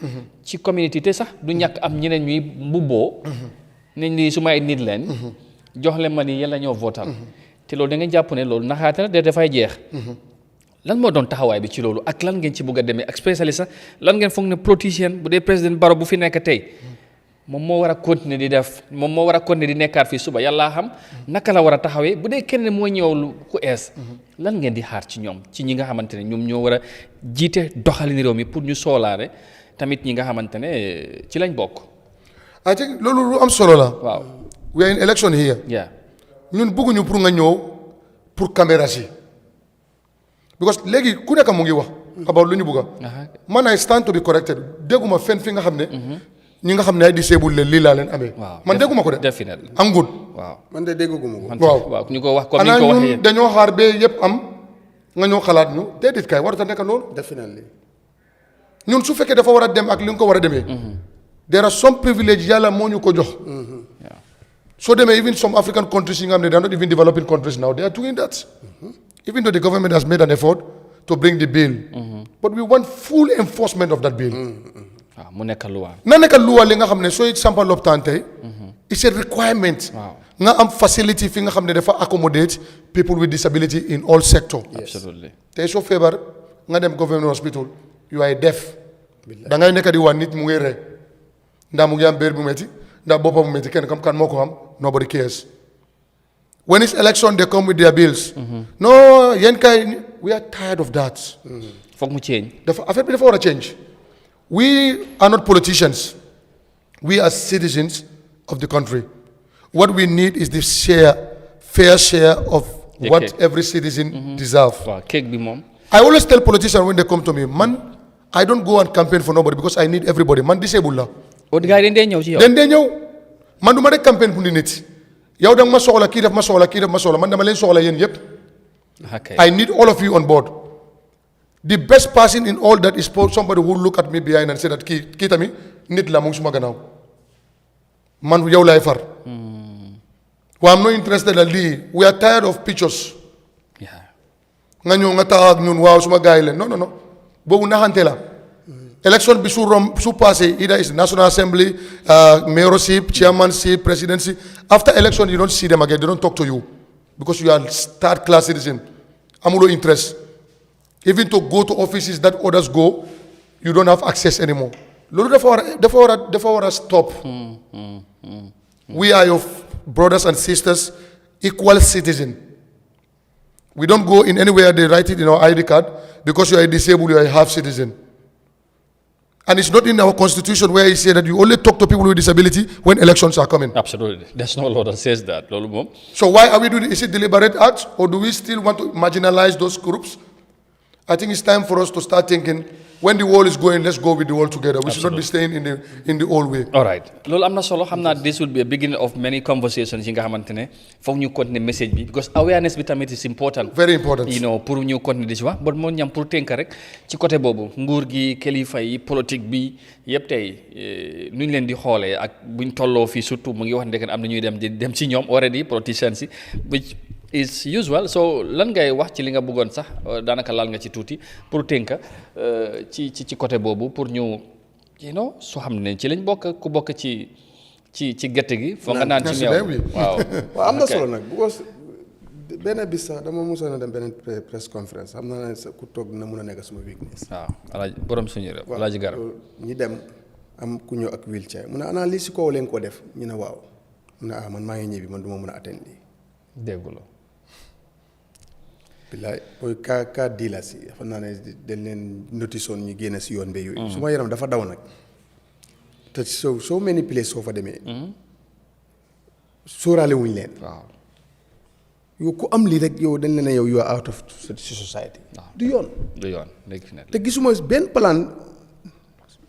ci community te sax du ñàkk am ñeneen ñuy mbubboo. nañ ni su may nit leen. jox leen ma ni yéen la ñoo votal. te loolu da ngeen jàpp ne loolu naxaate la de dafay jeex. lan moo doon taxawaay bi ci loolu ak lan ngeen ci bëgg a demee ak spécialiste sax lan ngeen foog ne politicien bu dee président Barrow bu fi nekk tey moom moo war a continuer di def moom moo war a continuer di nekkaat fii suba yàllaa xam naka la war a taxawee bu dee kenn moo ñëw lu ku ees lan ngeen di xaar ci ñoom ci ñi nga xamante ne ñoom ñoo war a jiite doxalin réew mi pour ñu soolaare tamit ñi nga xamante ne ci lañ bokk. I think loolu lu am solo la. waaw we are in election here. ñun bëgguñu pour nga ñëw pour caméra si. because léegi ku nekk mu ngi wax. about lu ñu bëgg a. man I stand to be corrected dégguma fenn fi nga xam ne. ñi nga xam ne ay disabled leen lii laa leen amee. man dégguma ko de. definitely am good. waaw man de dégguma ko. waaw ñu ko wax comme ni ñu ko waxee ñun dañoo xaar ba yëpp am nga ñëw xalaat ñu déedéet kay warut a nekk loolu. definitely ñun su fekkee dafa war a dem ak li nga ko war a demee. there are some privilege yàlla moo ñu ko jox. soo demee even some African countries yi nga xam ne they are not even developing countries now they are doing that. Even though the government has made an effort to bring the bill, but we want full enforcement of that bill. mu nekk luwa. na nekk luwa li nga xam ne sooy sampal lopitaan tey. it's a requirement. nga am facility fi nga xam ne dafa accommodate people with disability in all sector. absolutely tey soo feebar nga dem government hospital you are deaf. da ngay nekk di wax nit mu ngi ree ndax mu ngi am béer bu metti That bopam metti ken kam kan moko am, nobody cares. When it's election, they come with their bills. No, we are tired of that. Fok mu change. Affaire bi dafa war a change. We are not politicians. We are citizens of the country. What we need is the fair share of what every citizen deserves. Cake bi mom. I always tell politicians when they come to me, man, I don't go and campaign for nobody because I need everybody. Man, disabled la. Guy den ñew ci yow. Den ñew. Man duma rek campaign pour nit. Yow dang ma soxla ki def ma soxla ki def ma soxla man dama len soxla yeen yépp. Okay. I need all of you on board. The best person in all that is somebody who look at me behind and say that ki tami nit la mo suma gannaaw. Man yow lay far. Well, I'm not interested in Lee. We are tired of pictures. Yeah. Nga ñëw nga taxaw ak ñun waaw suma gaay leen non boobu naxante la. Election bi su passé either is National Assembly, mayorship, chairmanship, presidency. After election you don't see them again. They don't talk to you because you are third class citizen. Amulo interest. Even to go to offices that others go, you don't have access anymore. Loolu dafa war a stop. We are your brothers and sisters, equal citizen. We don't go in anywhere they write it in our ID card because you are disabled, you are a half citizen. And it's not in our constitution where it says that you only talk to people with disability when elections are coming. Absolutely. There's no law that says that. So why are we doing it? Is it deliberate acts or do we still want to marginalize those groups? I think it's time for us to start thinking, when the world is going, let's go with the world together. We should not be staying in the old way. All right. Lol amna solo xamna this will be a beginning of many conversations yi nga xamantene fokk ñu continuer message bi because awareness bi tamit is important. Very important. You know pour ñu continuer di ci wax but mo ñam pour tenk rek ci côté bobu nguur gi kilifa yi politique bi yépp tay nuñ leen di xolé ak buñ tollo fi surtout mu ngi wax ndek am na ñuy dem ci ñom already politicians yi which is usual. So lan ngay wax ci li nga bëggoon sax daanaka laal nga ci tuuti pour tënka ci côté boobu pour ñu soo xam ne ci lañ bokk ku bokk ci gerte gi foo nga naan ci meew waaw am na solo nag because benn bis sax dama mosoon a dem beneen press conference xam naa ne ku toog na mun a nekk suma weakness waaw alaaji borom suñu réew alaaji garab ñi dem am ku ñëw ak wheelchair mu ne ana lii si kaw leen ko def ñu ne waaw mu ne man maa ngi ñibbi man du ma mën a attendre lii dégguloo bilaay booy ka di la si xam naa ne dañ leen notice woon ñu génn si yoon be yooyu su ma yaram dafa daw nag te so many place soo fa demee sóoraale wuñ leen waaw yow ku am lii rek yow dañ leen ne yow you are out of society du yoon te gisuma benn plan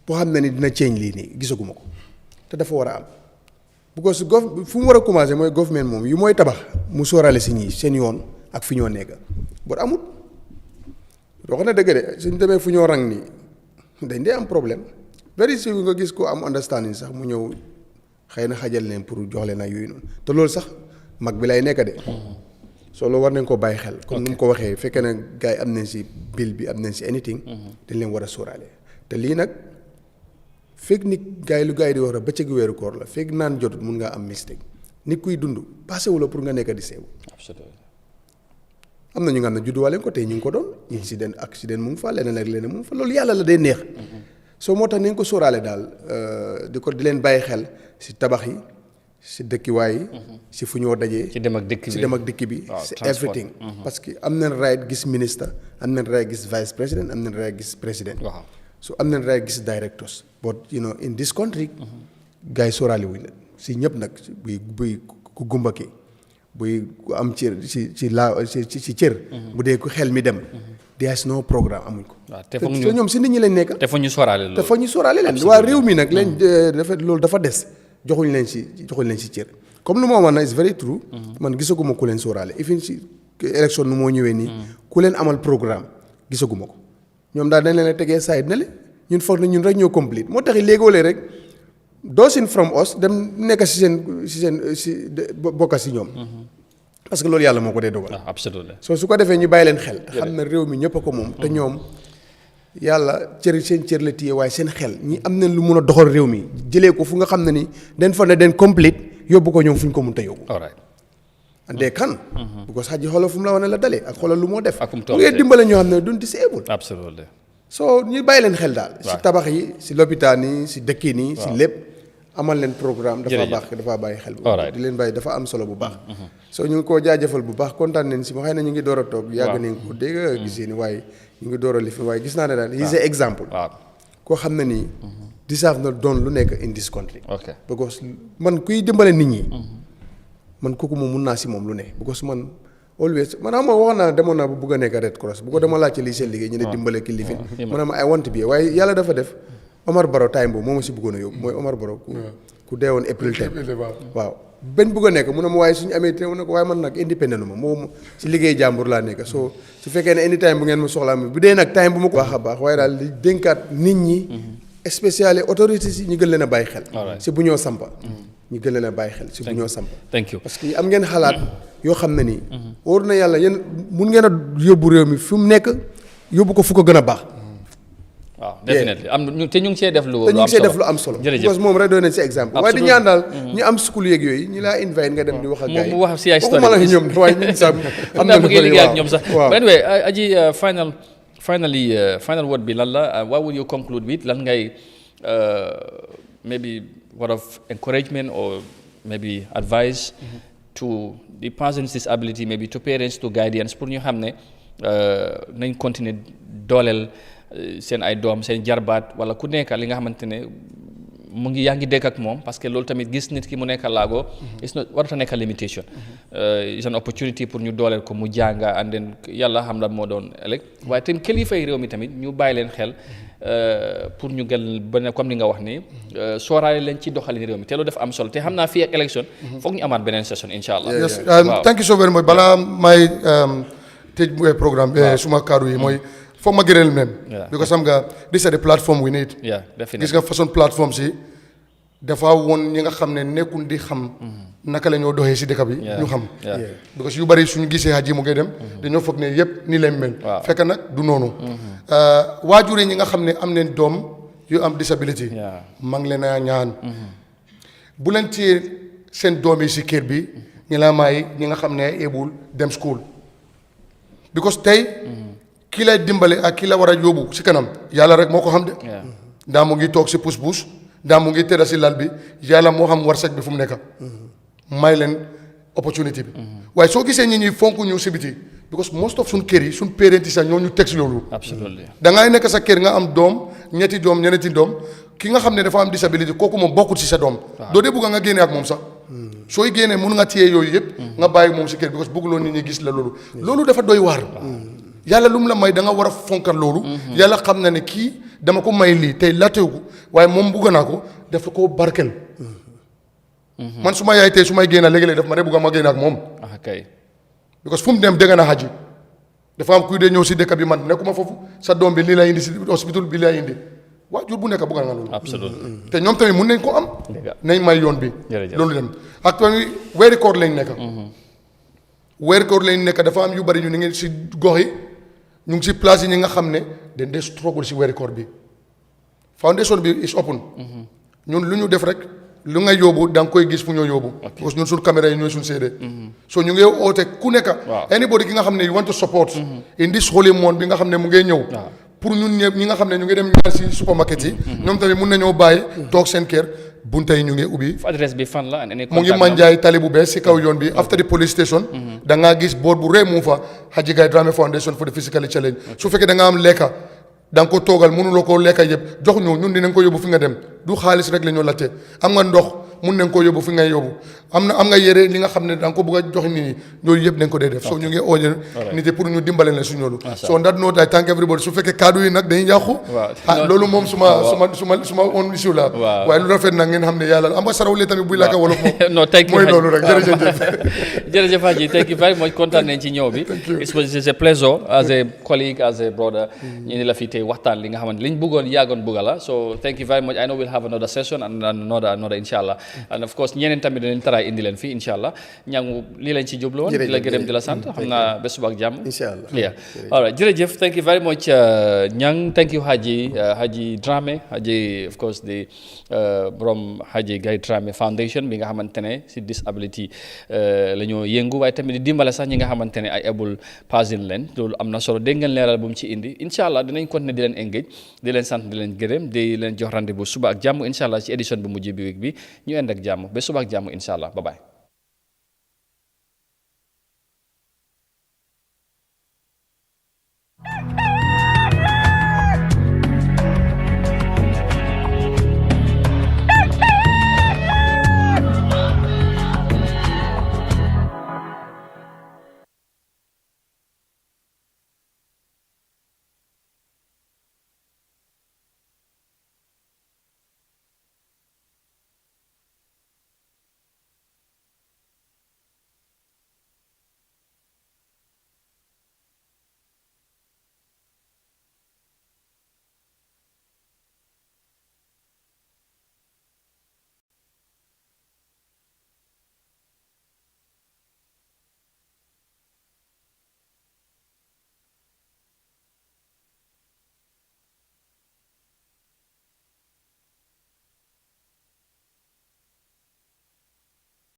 boo xam ne ni dina change lii nii gisaguma ko te dafa war a am because fu mu war a commencé mooy government moom yu mooy tabax mu sóoraale si ñii seen yoon ak fi ñoo nekk boo amut wax na dëgg de suñ demee fu ñoo rang nii dañ dee am problème very soon nga gis ko am understanding sax mu ñëw xëy na xajal leen pour jox leen ak yooyu noonu te loolu sax mag bi lay nekk de soo loolu war nañ ko bàyyi xel comme ni mu ko waxee fekkee ne gars yi am nañ si bill bi am nañ si anything dañ leen war a sóoraale te lii nag fekk nit gars yi lu gars yi di wax rek bëccëgu weeru koor la fekk naan jotut mun ngaa am mistake nit kuy dund passé wu la pour nga nekk di seewu am na ñu nga xam ne judduwaale ko tey ñu ngi ko doon accident mu ngi fa leneen ak leneen mu ngi fa loolu yàlla la day neex soo moo tax nañ ko sóoraale daal di leen bàyyi xel si tabax yi si dëkkiwaay yi si fu ñoo dajee si dem ak dikk bi si everything parce que am nañ right gis ministre am nañ right gis vice président am nañ right gis président so am nañ right gis directors but in this country gars yi sóoraale wuñ la si ñëpp nag buy ku gumba ki buy ku am cër ci cër bu dee ku xel mi dem there is no programme amuñ ko te ñoom si nit ñi lañ nekk te fa ñu sóoraale leen waa réew mi nag leen loolu dafa des joxuñ leen si cër comme lu ma wax na is very true man gisaguma ku leen sóoraale even si élection nu moo ñëwee nii ku leen amal programme gisaguma ko ñoom daal dañ leen a tegee side na le ñun foog na ñun rek ñoo complete moo tax léegoolee rek doosin from us dem nekk si bokka si ñoom parce que loolu yàlla moo ko dee dogal absolument soo su ko defee ñu bàyyi leen xel te xam ne réew mi ñëpp a ko moom te ñoom yàlla seen cër la téye waaye seen xel ñi am nañ lu mun a doxal réew mi jëlee ko fu nga xam ne ni den fa ne den complete yóbbu ko ñoom fu ñu ko mun te yóbbu andee kan because xaj xoolal fu mu la wane la dalee ak xoolal lu moo def mu ngee dimbale ñoo xam ne duñ disabled absolument soo ñu bàyyi leen xel daal si tabax yi si lopitaan yi si dëkk yi si lépp amal leen programme dafa baax dafa bàyyi xel bu di leen bàyyi dafa am solo bu baax so ñu ngi koo jaajëfal bu baax kontaan nañ si ma xëy na ñu ngi door a toog yàgg nañ ko dégg gisee ni waaye ñu ngi door a lifi waaye gis naa ne daal he's an example koo xam ne nii deserve na doon lu nekk in this country because man kuy dimbale nit ñi man kooku moom mun naa si moom lu ne because man always man xam nga wax naa demoon naa bu bugg a nekk Red Cross bu ko dama laajte lii seen liggéey ñu ne dimbale ki lifin ma ne ma I want to be waaye yàlla dafa def Omar Barrow time boobu moo ma si bëggoon a yóbbu mooy Omar Barrow ku dee woon April 10 waaw benn bëgg a nekk mu ne ma waaye suñu amee te mu ne ko waaye man nag indépendant ma moom si liggéey jàmbur laa nekk soo su fekkee ne anytime bu ngeen ma soxlaa bu dee nag time bu ma ko baax a baax waaye daal di dénkaat nit ñi spécial autorités yi ñu gën leen a bàyyi xel si bu ñoo sampa ñu gën leen a bàyyi xel si bu ñoo sampa parce que am ngeen xalaat yoo xam ne nii wóor na yàlla yéen mun ngeen a yóbbu réew mi fi mu nekk yóbbu ko fu ko gën a baax waaw definitely te ñu ngi see def lu am solo parce que moom rek doon nañ si exemple waaye di ñaan daal ñu am school yeeg yooyu ñu laa invite nga dem di wax ak gars yi mu wax si ay story la ñoom waaye ñun sax am na lu bëri liggéey ak ñoom sax but anyway aji final word bi lan la what would you conclude with lan ngay maybe word of encouragement or maybe advice to the person's disability maybe to parents to guardians pour ñu xam ne nañ continuer dooleel seen ay doom seen jarbaat wala ku nekk li nga xamante ne mu ngi yaa ngi dëkk ak moom parce que loolu tamit gis nit ki mu nekk laago it's not warata nekk limitation it's an opportunity pour ñu dooleel ko mu jànga and then yàlla xam la moo doon ëllëg waaye tamit kilifa yi réew mi tamit ñu bàyyi leen xel pour ñu gën ba comme ni nga wax ni sooraale leen ci doxalin réew mi te loolu dafa am solo te xam naa fii ak élection foog ñu amaat beneen session insha allah. yes thank you so very much balaa may tëj programme suma kaddu yi mooy foog ma gërëm leen because xam nga this is the platform we need definitely gis nga façon plateforme si dafa woon ñi nga xam ne nekkul di xam naka la ñoo doxee si dëkk bi ñu xam because yu bari suñu gisee haji mu ngay dem dañoo foog ne yëpp nii lañ mel fekk nag du noonu waajur yi ñi nga xam ne am neen doom yu am disability maa ngi leen a ñaan bu leen téye seen doom yi si kër bi ñi la may ñi nga xam ne able dem school because tey kii lay dimbale ak kii la war a yóbbu si kanam yàlla rek moo ko xam de ndaa mu ngi toog si pousse-pousse ndaa mu ngi tëdda si lal bi yàlla moo xam warsak bi fu mu nekk may leen opportunité bi waaye soo gisee ñi ñuy fonk ñu si biti because most of suñ kër yi suñ parents yi sax ñoo ñu teg si loolu da ngay nekk sa kër nga am doom ñetti doom ñeneenti doom ki nga xam ne dafa am disabilité kooku moom bokkut si sa doom doo dee bugga nga génne ak moom sax sooy génnee mun nga téye yooyu yëpp nga bàyyi moom si kër because bëgguloo nit ñi gis la loolu dafa doy waar yàlla lu mu la may da nga war a fonkal loolu yàlla xam na ne kii dama ko may lii tey latew ko waaye moom bugg naa ko def ko barkel man su ma yaay tey su may génn léegi-léegi daf ma de bugga ma génn ak moom because fu mu dem dégg na xaji dafa am kuy dee ñëw si dëkk bi man nekkuma foofu sa doom bi lii lay indi si hospital bi lay indi waajur bu nekk bugga nga loolu te ñoom tamit mun nañ ko am nañ may yoon bi loolu dem ak tamit weeri koor lañ nekk weeri koor lañ nekk dafa am yu bari ñu ni ngeen si gox yi ñu ngi si place yi ñi nga xam ne dañ dee struggle si weeri koor bi foundation bi is open ñun lu ñu def rek lu nga yóbbu da nga koy gis fu ñoo yóbbu parce que ñun suñu caméra yi ñooy suñu seede so ñu ngi oote ku nekk anybody ki nga xam ne you want to support in this holy month bi nga xam ne mu ngay ñëw pour ñun ñëpp ñi nga xam ne ñu ngi dem ñaar si supermarket yi ñoom tamit mun nañoo bàyyi toog seen kër bunta yi ñu ngi ubbi adresse bi fan la mu ngi Manjaay tali bu bees si kaw yoon bi after the police station da ngaa gis board bu rëy mu fa Haji Gaye Dramé Foundation for the Physically Challenged su fekkee da nga am lekka da nga ko toogal mënuloo ko lekka yëpp jox ñu ñun dinañ ko yóbbu fi nga dem du xaalis rek la ñu laajte am nga ndox mun nañ ko yóbbu fi ngay yóbbu am nga yére li nga xam ne da nga ko bëgg a jox nit ñi yooyu yëpp dañ ko dee def so ñu ngi ooñe nit yi pour ñu dimbale leen suñu loolu so on that note I thank everybody su fekkee kaddu yi nag dañuy yàqu loolu moom suma on issue la waaye lu rafet nag ngeen xam ne yàlla am nga sarawle tamit buy laaka wolof moom non thank you mooy loolu rek jërëjëf Haji thank you very much kontaan nañ ci ñëw bi it's a pleasure as a colleague as a brother ñu ni la fi tey waxtaan li nga xamante liñ bëggoon yàggoon bëgga la so thank you very much I know we'll have another session and another inshallah and of course ñeneen tamit dañ taraay indi leen fii inshallah ñangu lii lañ ci jublu woon di la gërëm di la sant xam naa bés suba ak jàmm inshallah yeah all right jërëjëf thank you very much Nyang thank you Haji Dramé Haji of course the borom Haji Gaye Dramé Foundation bi nga xamantene ci disability la ñoo yëngu waaye tamit di dimbale sax ñi nga xamantene ay able person leen loolu am na solo dégg ngeen leeral bu mu ci indi inshallah dinañ continuer di leen engage di leen sant di leen gërëm di leen jox rendez-vous suba ak jàmm inshallah ci édition bu mujj bi week bi ñu end ak jàmm ba suba ak jàmm inshallah bye bye